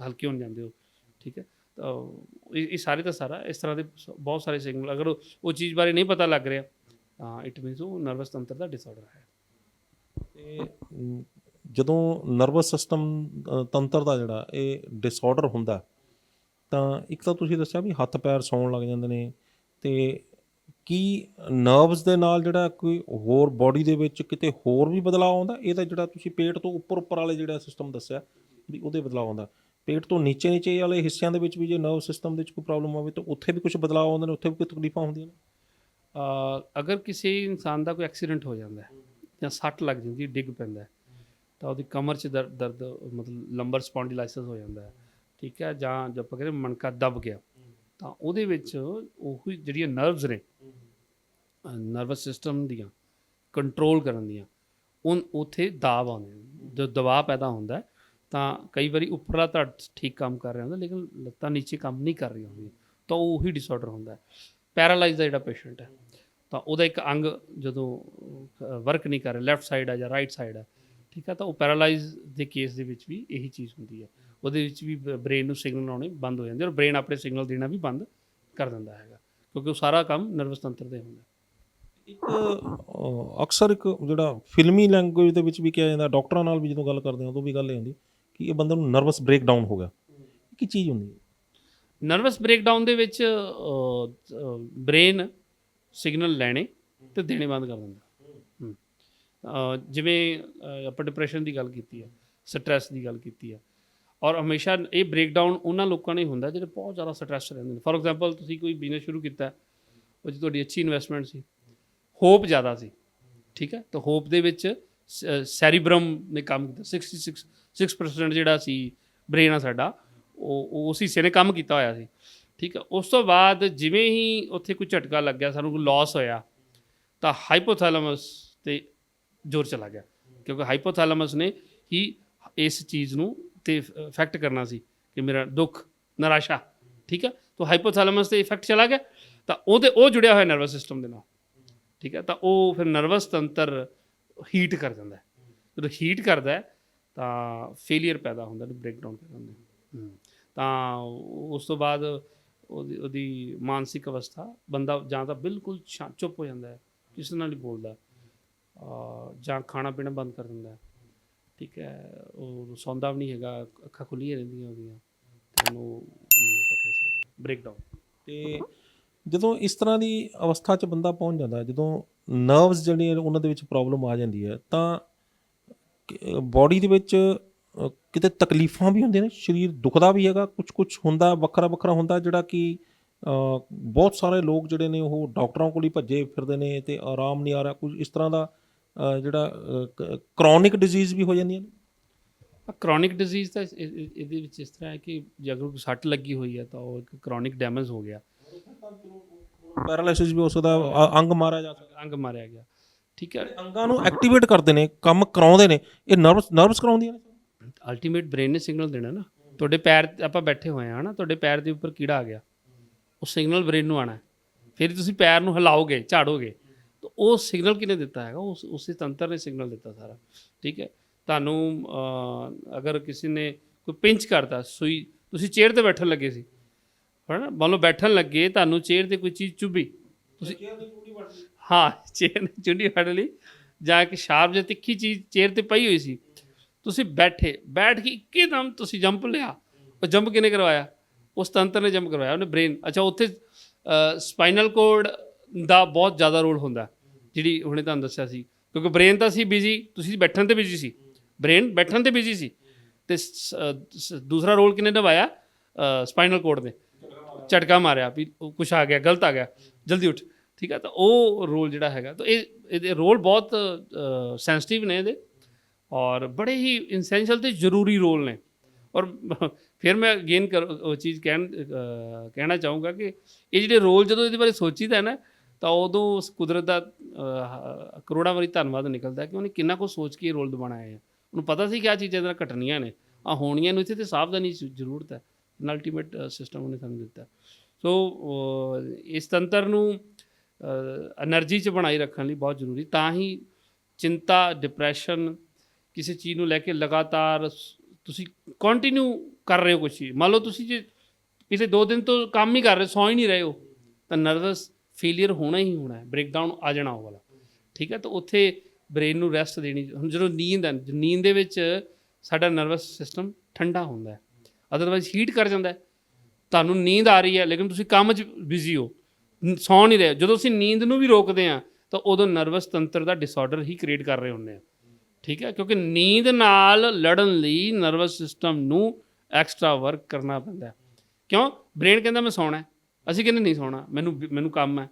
ਹਲਕੇ ਹੋਣ ਜਾਂਦੇ ਹੋ। ਠੀਕ ਹੈ, ਤਾਂ ਇਹ ਸਾਰੇ ਦਾ ਸਾਰਾ ਇਸ ਤਰ੍ਹਾਂ ਦੇ ਬਹੁਤ ਸਾਰੇ ਸਿਗਨਲ, ਅਗਰ ਉਹ ਚੀਜ਼ ਬਾਰੇ ਨਹੀਂ ਪਤਾ ਲੱਗ ਰਿਹਾ ਤਾਂ ਇਟ ਮੀਨਸ ਉਹ ਨਰਵਸ ਤੰਤਰ ਦਾ ਡਿਸਆਰਡਰ ਹੈ। ਤੇ ਜਦੋਂ ਨਰਵਸ ਸਿਸਟਮ ਤੰਤਰ ਦਾ ਜਿਹੜਾ ਇਹ ਡਿਸਆਰਡਰ ਹੁੰਦਾ, ਤਾਂ ਇੱਕ ਤਾਂ ਤੁਸੀਂ ਦੱਸਿਆ ਵੀ ਹੱਥ ਪੈਰ ਸੌਣ ਲੱਗ ਜਾਂਦੇ ਨੇ, ਤੇ ਕੀ ਨਰਵਸ ਦੇ ਨਾਲ ਜਿਹੜਾ ਕੋਈ ਹੋਰ ਬਾਡੀ ਦੇ ਵਿੱਚ ਕਿਤੇ ਹੋਰ ਵੀ ਬਦਲਾਅ ਆਉਂਦਾ? ਇਹ ਤਾਂ ਜਿਹੜਾ ਤੁਸੀਂ ਪੇਟ ਤੋਂ ਉੱਪਰ ਵਾਲੇ ਜਿਹੜਾ ਸਿਸਟਮ ਦੱਸਿਆ ਵੀ ਉਹਦੇ ਬਦਲਾਅ ਆਉਂਦਾ, ਪੇਟ ਤੋਂ ਨੀਚੇ ਵਾਲੇ ਹਿੱਸਿਆਂ ਦੇ ਵਿੱਚ ਵੀ ਜੇ ਨਰਵ ਸਿਸਟਮ ਦੇ ਵਿੱਚ ਕੋਈ ਪ੍ਰੋਬਲਮ ਆਵੇ ਤਾਂ ਉੱਥੇ ਵੀ ਕੁਝ ਬਦਲਾਅ ਆਉਂਦੇ ਨੇ, ਉੱਥੇ ਵੀ ਕੋਈ ਤਕਲੀਫਾਂ ਹੁੰਦੀਆਂ ਨੇ? ਅਗਰ ਕਿਸੇ ਇਨਸਾਨ ਦਾ ਕੋਈ ਐਕਸੀਡੈਂਟ ਹੋ ਜਾਂਦਾ ਜਾਂ ਸੱਟ ਲੱਗ ਜਾਂਦੀ, ਡਿੱਗ ਪੈਂਦਾ, ਤਾਂ ਉਹਦੀ ਕਮਰ 'ਚ ਦਰਦ ਮਤਲਬ ਲੰਬਰ ਸਪੌਂਡੀਲਾਈਸਿਸ ਹੋ ਜਾਂਦਾ ਹੈ। ਠੀਕ ਹੈ, ਜਾਂ ਜੋ ਆਪਾਂ ਕਹਿੰਦੇ ਮਣਕਾ ਦਬ ਗਿਆ, ਤਾਂ ਉਹਦੇ ਵਿੱਚ ਉਹੀ ਜਿਹੜੀਆਂ ਨਰਵਸ ਨੇ ਨਰਵਸ ਸਿਸਟਮ ਦੀਆਂ ਕੰਟਰੋਲ ਕਰਨ ਦੀਆਂ, ਉੱਥੇ ਦਾਬ ਆਉਂਦੇ ਨੇ। ਜਦੋਂ ਦਬਾਅ ਪੈਦਾ ਹੁੰਦਾ ਤਾਂ ਕਈ ਵਾਰੀ ਉੱਪਰਲਾ ਧੜ ਠੀਕ ਕੰਮ ਕਰ ਰਿਹਾ ਹੁੰਦਾ ਲੇਕਿਨ ਲੱਤਾਂ ਨੀਚੇ ਕੰਮ ਨਹੀਂ ਕਰ ਰਹੀਆਂ ਹੁੰਦੀਆਂ, ਤਾਂ ਉਹੀ ਡਿਸਆਰਡਰ ਹੁੰਦਾ। ਪੈਰਾਲਾਈਜ਼ ਦਾ ਜਿਹੜਾ ਪੇਸ਼ੈਂਟ ਹੈ, ਤਾਂ ਉਹਦਾ ਇੱਕ ਅੰਗ ਜਦੋਂ ਵਰਕ ਨਹੀਂ ਕਰ ਰਿਹਾ, ਲੈਫਟ ਸਾਈਡ ਹੈ ਜਾਂ ਰਾਈਟ ਸਾਈਡ ਹੈ, ਠੀਕ ਹੈ, ਤਾਂ ਉਹ ਪੈਰਾਲਾਈਜ਼ ਦੇ ਕੇਸ ਦੇ ਵਿੱਚ ਵੀ ਇਹੀ ਚੀਜ਼ ਹੁੰਦੀ ਹੈ। ਉਹਦੇ ਵਿੱਚ ਵੀ ਬ੍ਰੇਨ ਨੂੰ ਸਿਗਨਲ ਆਉਣੇ ਬੰਦ ਹੋ ਜਾਂਦੇ, ਔਰ ਬ੍ਰੇਨ ਆਪਣੇ ਸਿਗਨਲ ਦੇਣਾ ਵੀ ਬੰਦ ਕਰ ਦਿੰਦਾ ਹੈਗਾ, ਕਿਉਂਕਿ ਉਹ ਸਾਰਾ ਕੰਮ ਨਰਵਸ ਤੰਤਰ ਦੇ ਹੁੰਦਾ। ਇੱਕ ਅਕਸਰ ਇੱਕ ਜਿਹੜਾ ਫਿਲਮੀ ਲੈਂਗੁਏਜ ਦੇ ਵਿੱਚ ਵੀ ਕਿਹਾ ਜਾਂਦਾ, ਡਾਕਟਰਾਂ ਨਾਲ ਵੀ ਜਦੋਂ ਗੱਲ ਕਰਦੇ ਹਾਂ ਉਦੋਂ ਵੀ ਗੱਲ ਇਹ ਹੁੰਦੀ ਕਿ ਇਹ ਬੰਦੇ ਨੂੰ ਨਰਵਸ ਬ੍ਰੇਕਡਾਊਨ ਹੋ ਗਿਆ। ਕੀ ਚੀਜ਼ ਹੁੰਦੀ ਹੈ ਨਰਵਸ ਬ੍ਰੇਕਡਾਊਨ ਦੇ ਵਿੱਚ? ਬ੍ਰੇਨ ਸਿਗਨਲ ਲੈਣੇ ਤੇ ਦੇਣੇ ਬੰਦ ਕਰ ਦਿੰਦਾ। ਜਿਵੇਂ ਆਪਾਂ ਡਿਪਰੈਸ਼ਨ ਦੀ ਗੱਲ ਕੀਤੀ ਹੈ, ਸਟ੍ਰੈਸ ਦੀ ਗੱਲ ਕੀਤੀ ਹੈ, ਔਰ ਹਮੇਸ਼ਾ ਇਹ ਬ੍ਰੇਕਡਾਊਨ ਉਹਨਾਂ ਲੋਕਾਂ ਨੂੰ ਹੀ ਹੁੰਦਾ ਜਿਹੜੇ ਬਹੁਤ ਜ਼ਿਆਦਾ ਸਟ੍ਰੈਸ ਰਹਿੰਦੇ ਨੇ। ਫੋਰ ਐਗਜ਼ਾਮਪਲ, ਤੁਸੀਂ ਕੋਈ ਬਿਜ਼ਨਸ ਸ਼ੁਰੂ ਕੀਤਾ, ਉਹ 'ਚ ਤੁਹਾਡੀ ਅੱਛੀ ਇਨਵੈਸਟਮੈਂਟ ਸੀ, ਹੋਪ ਜ਼ਿਆਦਾ ਸੀ, ਠੀਕ ਹੈ, ਤਾਂ ਹੋਪ ਦੇ ਵਿੱਚ ਸੈਰੀਬਰਮ ਨੇ ਕੰਮ ਕੀਤਾ, 66% ਜਿਹੜਾ ਸੀ ਬ੍ਰੇਨ ਆ ਸਾਡਾ, ਉਹ ਉਸ ਹਿੱਸੇ ਨੇ ਕੰਮ ਕੀਤਾ ਹੋਇਆ ਸੀ। ਠੀਕ ਹੈ, ਉਸ ਤੋਂ ਬਾਅਦ ਜਿਵੇਂ ਹੀ ਉੱਥੇ ਕੋਈ ਝਟਕਾ ਲੱਗਿਆ, ਸਾਨੂੰ ਕੋਈ ਲਾਸ ਹੋਇਆ, ਤਾਂ ਹਾਈਪੋਥੈਲੇਮਸ 'ਤੇ ਜ਼ੋਰ ਚਲਾ ਗਿਆ, ਕਿਉਂਕਿ ਹਾਈਪੋਥੈਲੇਮਸ ਨੇ ਹੀ ਇਸ ਚੀਜ਼ ਨੂੰ ਤੇ ਇਫੈਕਟ ਕਰਨਾ ਸੀ ਕਿ ਮੇਰਾ ਦੁੱਖ, ਨਿਰਾਸ਼ਾ, ਠੀਕ ਹੈ, ਤਾਂ ਹਾਈਪੋਥੈਲੇਮਸ 'ਤੇ ਇਫੈਕਟ ਚਲਾ ਗਿਆ, ਤਾਂ ਉਹ ਜੁੜਿਆ ਹੋਇਆ ਨਰਵਸ ਸਿਸਟਮ ਦੇ ਨਾਲ। ਠੀਕ ਹੈ, ਤਾਂ ਉਹ ਫਿਰ ਨਰਵਸ ਤੰਤਰ ਹੀਟ ਕਰ ਜਾਂਦਾ। ਜਦੋਂ ਹੀਟ ਕਰਦਾ ਤਾਂ ਫੇਲੀਅਰ ਪੈਦਾ ਹੁੰਦਾ, ਬ੍ਰੇਕਡਾਊਨ ਪੈਦਾ ਹੁੰਦਾ। ਤਾਂ ਉਸ ਤੋਂ ਬਾਅਦ ਉਹਦੀ ਮਾਨਸਿਕ ਅਵਸਥਾ, ਬੰਦਾ ਜਾਂ ਤਾਂ ਬਿਲਕੁਲ ਚੁੱਪ ਹੋ ਜਾਂਦਾ ਹੈ, ਕਿਸੇ ਨਾਲ ਨਹੀਂ ਬੋਲਦਾ, ਜਾਂ ਖਾਣਾ ਪੀਣਾ ਬੰਦ ਕਰ ਦਿੰਦਾ। ਠੀਕ ਹੈ, ਉਹ ਸੌਂਦਾ ਵੀ ਨਹੀਂ ਹੈਗਾ, ਅੱਖਾਂ ਖੁੱਲ੍ਹੀਆਂ ਰਹਿੰਦੀਆਂ ਉਹਦੀਆਂ, ਉਹਨੂੰ ਆਪਾਂ ਕਹਿ ਸਕਦੇ ਬ੍ਰੇਕਡਾਊਨ। ਤੇ ਜਦੋਂ ਇਸ ਤਰ੍ਹਾਂ ਦੀ ਅਵਸਥਾ 'ਚ ਬੰਦਾ ਪਹੁੰਚ ਜਾਂਦਾ, ਜਦੋਂ ਨਰਵਸ ਜਿਹੜੀਆਂ ਉਹਨਾਂ ਦੇ ਵਿੱਚ ਪ੍ਰੋਬਲਮ ਆ ਜਾਂਦੀ ਹੈ, ਤਾਂ ਬੋਡੀ ਦੇ ਵਿੱਚ ਕਿਤੇ ਤਕਲੀਫਾਂ ਵੀ ਹੁੰਦੀਆਂ ਨੇ, ਸਰੀਰ ਦੁਖਦਾ ਵੀ ਹੈਗਾ, ਕੁਛ ਹੁੰਦਾ ਵੱਖਰਾ ਵੱਖਰਾ ਹੁੰਦਾ, ਜਿਹੜਾ ਕਿ ਬਹੁਤ ਸਾਰੇ ਲੋਕ ਜਿਹੜੇ ਨੇ ਉਹ ਡਾਕਟਰਾਂ ਕੋਲ ਹੀ ਭੱਜੇ ਫਿਰਦੇ ਨੇ ਅਤੇ ਆਰਾਮ ਨਹੀਂ ਆ ਰਿਹਾ, ਕੁਝ ਇਸ ਤਰ੍ਹਾਂ ਦਾ ਜਿਹੜਾ ਕਰੋਨਿਕ ਡਿਜ਼ੀਜ਼ ਵੀ ਹੋ ਜਾਂਦੀਆਂ ਨੇ। ਕਰੋਨਿਕ ਡਿਜ਼ੀਜ਼ ਤਾਂ ਇਹਦੇ ਵਿੱਚ ਇਸ ਤਰ੍ਹਾਂ ਹੈ ਕਿ ਜੇ ਅਗਰ ਕੋਈ ਸੱਟ ਲੱਗੀ ਹੋਈ ਹੈ ਤਾਂ ਉਹ ਇੱਕ ਕਰੋਨਿਕ ਡੈਮੇਜ ਹੋ ਗਿਆ, ਪੈਰਾਲਾਈਸਿਸ ਵੀ ਹੋ ਸਕਦਾ, ਅੰਗ ਮਾਰਿਆ ਜਾ ਸਕਦਾ, ਅੰਗ ਮਾਰਿਆ ਗਿਆ। ਠੀਕ ਹੈ, ਅੰਗਾਂ ਨੂੰ ਐਕਟੀਵੇਟ ਕਰਦੇ ਨੇ, ਕੰਮ ਕਰਾਉਂਦੇ ਨੇ, ਇਹ ਨਰਵਸ ਕਰਾਉਂਦੀਆਂ ਨੇ। ਅਲਟੀਮੇਟ ਬ੍ਰੇਨ ਨੇ ਸਿਗਨਲ ਦੇਣਾ ਨਾ। ਤੁਹਾਡੇ ਪੈਰ ਆਪਾਂ ਬੈਠੇ ਹੋਏ ਹਾਂ ਨਾ, ਤੁਹਾਡੇ ਪੈਰ ਦੇ ਉੱਪਰ ਕੀੜਾ ਆ ਗਿਆ, ਉਹ ਸਿਗਨਲ ਬ੍ਰੇਨ ਨੂੰ ਆਉਣਾ, ਫਿਰ ਤੁਸੀਂ ਪੈਰ ਨੂੰ ਹਿਲਾਓਗੇ, ਝਾੜੋਗੇ, ਤਾਂ ਉਹ ਸਿਗਨਲ ਕਿਹਨੇ ਦਿੱਤਾ ਹੈਗਾ? ਉਸੇ ਤੰਤਰ ਨੇ ਸਿਗਨਲ ਦਿੱਤਾ ਸਾਰਾ। ਠੀਕ ਹੈ, ਤੁਹਾਨੂੰ ਅਗਰ ਕਿਸੇ ਨੇ ਕੋਈ ਪਿੰਚ ਕਰਤਾ, ਸੂਈ, ਤੁਸੀਂ ਚੇਅਰ 'ਤੇ ਬੈਠਣ ਲੱਗੇ ਸੀ, ਹੈ ਨਾ, ਮੰਨ ਲਓ ਬੈਠਣ ਲੱਗੇ, ਤੁਹਾਨੂੰ ਚੇਅਰ 'ਤੇ ਕੋਈ ਚੀਜ਼ ਚੁੱਭੀ, ਤੁਸੀਂ ਹਾਂ ਚੇਅਰ ਨੇ ਚੁੰਡੀ ਫੜ ਲਈ, ਜਾਂ ਕਿ ਸ਼ਾਰਪ ਜਾਂ ਤਿੱਖੀ ਚੀਜ਼ ਚੇਅਰ 'ਤੇ ਪਈ ਹੋਈ ਸੀ, ਤੁਸੀਂ ਬੈਠ ਕੇ ਇੱਕਦਮ ਤੁਸੀਂ ਜੰਪ ਲਿਆ, ਉਹ ਜੰਪ ਕਿਹਨੇ ਕਰਵਾਇਆ? ਉਸ ਤੰਤਰ ਨੇ ਜੰਪ ਕਰਵਾਇਆ, ਉਹਨੇ ਬ੍ਰੇਨ। ਅੱਛਾ, ਉੱਥੇ ਸਪਾਈਨਲ ਕੋਰਡ ਦਾ ਬਹੁਤ ਜ਼ਿਆਦਾ ਰੋਲ ਹੁੰਦਾ, ਜਿਹੜੀ ਹੁਣੇ ਤੁਹਾਨੂੰ ਦੱਸਿਆ ਸੀ, ਕਿਉਂਕਿ ਬ੍ਰੇਨ ਤਾਂ ਸੀ ਬਿਜੀ, ਤੁਸੀਂ ਬੈਠਣ 'ਤੇ ਬਿਜੀ ਸੀ, ਬ੍ਰੇਨ ਬੈਠਣ 'ਤੇ ਬਿਜੀ ਸੀ, ਅਤੇ ਦੂਸਰਾ ਰੋਲ ਕਿਹਨੇ ਨਿਭਾਇਆ? ਸਪਾਈਨਲ ਕੋਰਡ ਨੇ ਝਟਕਾ ਮਾਰਿਆ ਵੀ ਕੁਛ ਆ ਗਿਆ, ਗਲਤ ਆ ਗਿਆ, ਜਲਦੀ ਉੱਠ। ਠੀਕ ਹੈ, ਤਾਂ ਉਹ ਰੋਲ ਜਿਹੜਾ ਹੈਗਾ, ਤਾਂ ਇਹਦੇ ਰੋਲ ਬਹੁਤ ਸੈਂਸਿਟਿਵ ਨੇ ਇਹਦੇ, ਔਰ ਬੜੇ ਹੀ ਇਸੈਂਸ਼ੀਅਲ ਅਤੇ ਜ਼ਰੂਰੀ ਰੋਲ ਨੇ। ਔਰ ਫਿਰ ਮੈਂ ਅਗੇਨ ਉਹ ਚੀਜ਼ ਕਹਿਣਾ ਚਾਹੂੰਗਾ ਕਿ ਇਹ ਜਿਹੜੇ ਰੋਲ ਜਦੋਂ ਇਹਦੇ ਬਾਰੇ ਸੋਚੀਦਾ ਹੈ ਨਾ, ਤਾਂ ਉਦੋਂ ਉਸ ਕੁਦਰਤ ਦਾ ਕਰੋੜਾਂ ਵਾਰੀ ਧੰਨਵਾਦ ਨਿਕਲਦਾ ਕਿ ਉਹਨੇ ਕਿੰਨਾ ਕੁ ਸੋਚ ਕੇ ਇਹ ਰੋਲ ਬਣਾਇਆ ਹੈ। ਉਹਨੂੰ ਪਤਾ ਸੀ ਕਿ ਆਹ ਚੀਜ਼ਾਂ ਇਹਦੇ ਨਾਲ ਘਟਣੀਆਂ ਨੇ, ਆਹ ਹੋਣੀਆਂ ਨੂੰ, ਇੱਥੇ ਤਾਂ ਸਾਵਧਾਨੀ ਜ਼ਰੂਰਤ ਹੈ। ਅਲਟੀਮੇਟ ਸਿਸਟਮ ਉਹਨੇ ਸਾਨੂੰ ਦਿੱਤਾ। ਸੋ ਇਸ ਤੰਤਰ ਨੂੰ ਐਨਰਜੀ 'ਚ ਬਣਾਈ ਰੱਖਣ ਲਈ ਬਹੁਤ ਜ਼ਰੂਰੀ, ਤਾਂ ਹੀ ਚਿੰਤਾ, ਡਿਪਰੈਸ਼ਨ, ਕਿਸੇ ਚੀਜ਼ ਨੂੰ ਲੈ ਕੇ ਲਗਾਤਾਰ ਤੁਸੀਂ ਕੰਟੀਨਿਊ ਕਰ ਰਹੇ ਹੋ ਕੁਛ ਚੀਜ਼, ਮੰਨ ਲਓ ਤੁਸੀਂ ਜੇ ਪਿਛਲੇ 2 ਦਿਨ ਤੋਂ ਕੰਮ ਹੀ ਕਰ ਰਹੇ, ਸੌਂ ਹੀ ਨਹੀਂ ਰਹੇ ਹੋ, ਤਾਂ ਨਰਵਸ ਫੇਲੀਅਰ ਹੋਣਾ ਹੀ ਹੋਣਾ ਹੈ, ਬ੍ਰੇਕਡਾਊਨ ਆ ਜਾਣਾ ਉਹ ਵਾਲਾ। ਠੀਕ ਹੈ, ਤਾਂ ਉੱਥੇ ਬ੍ਰੇਨ ਨੂੰ ਰੈਸਟ ਦੇਣੀ। ਹੁਣ ਜਦੋਂ ਨੀਂਦ ਹੈ, ਨੀਂਦ ਦੇ ਵਿੱਚ ਸਾਡਾ ਨਰਵਸ ਸਿਸਟਮ ਠੰਡਾ ਹੁੰਦਾ ਹੈ, ਅਦਰਵਾਈਜ਼ ਹੀਟ ਕਰ ਜਾਂਦਾ ਹੈ। ਤੁਹਾਨੂੰ ਨੀਂਦ ਆ ਰਹੀ ਹੈ ਲੇਕਿਨ ਤੁਸੀਂ ਕੰਮ 'ਚ ਬਿਜ਼ੀ ਹੋ, ਸੌਂ ਨਹੀਂ ਰਹੇ। ਜਦੋਂ ਅਸੀਂ ਨੀਂਦ ਨੂੰ ਵੀ ਰੋਕਦੇ ਹਾਂ ਤਾਂ ਉਦੋਂ ਨਰਵਸ ਤੰਤਰ ਦਾ ਡਿਸਆਰਡਰ ਹੀ ਕ੍ਰੀਏਟ ਕਰ ਰਹੇ ਹੁੰਦੇ ਹਾਂ। ਠੀਕ ਹੈ, ਕਿਉਂਕਿ ਨੀਂਦ ਨਾਲ ਲੜਨ ਲਈ ਨਰਵਸ ਸਿਸਟਮ ਨੂੰ ਐਕਸਟਰਾ ਵਰਕ ਕਰਨਾ ਪੈਂਦਾ। ਕਿਉਂ? ਬ੍ਰੇਨ ਕਹਿੰਦਾ ਮੈਂ ਸੌਣਾ, ਅਸੀਂ ਕਹਿੰਦੇ ਨਹੀਂ ਸੌਣਾ, ਮੈਨੂੰ ਕੰਮ ਹੈ।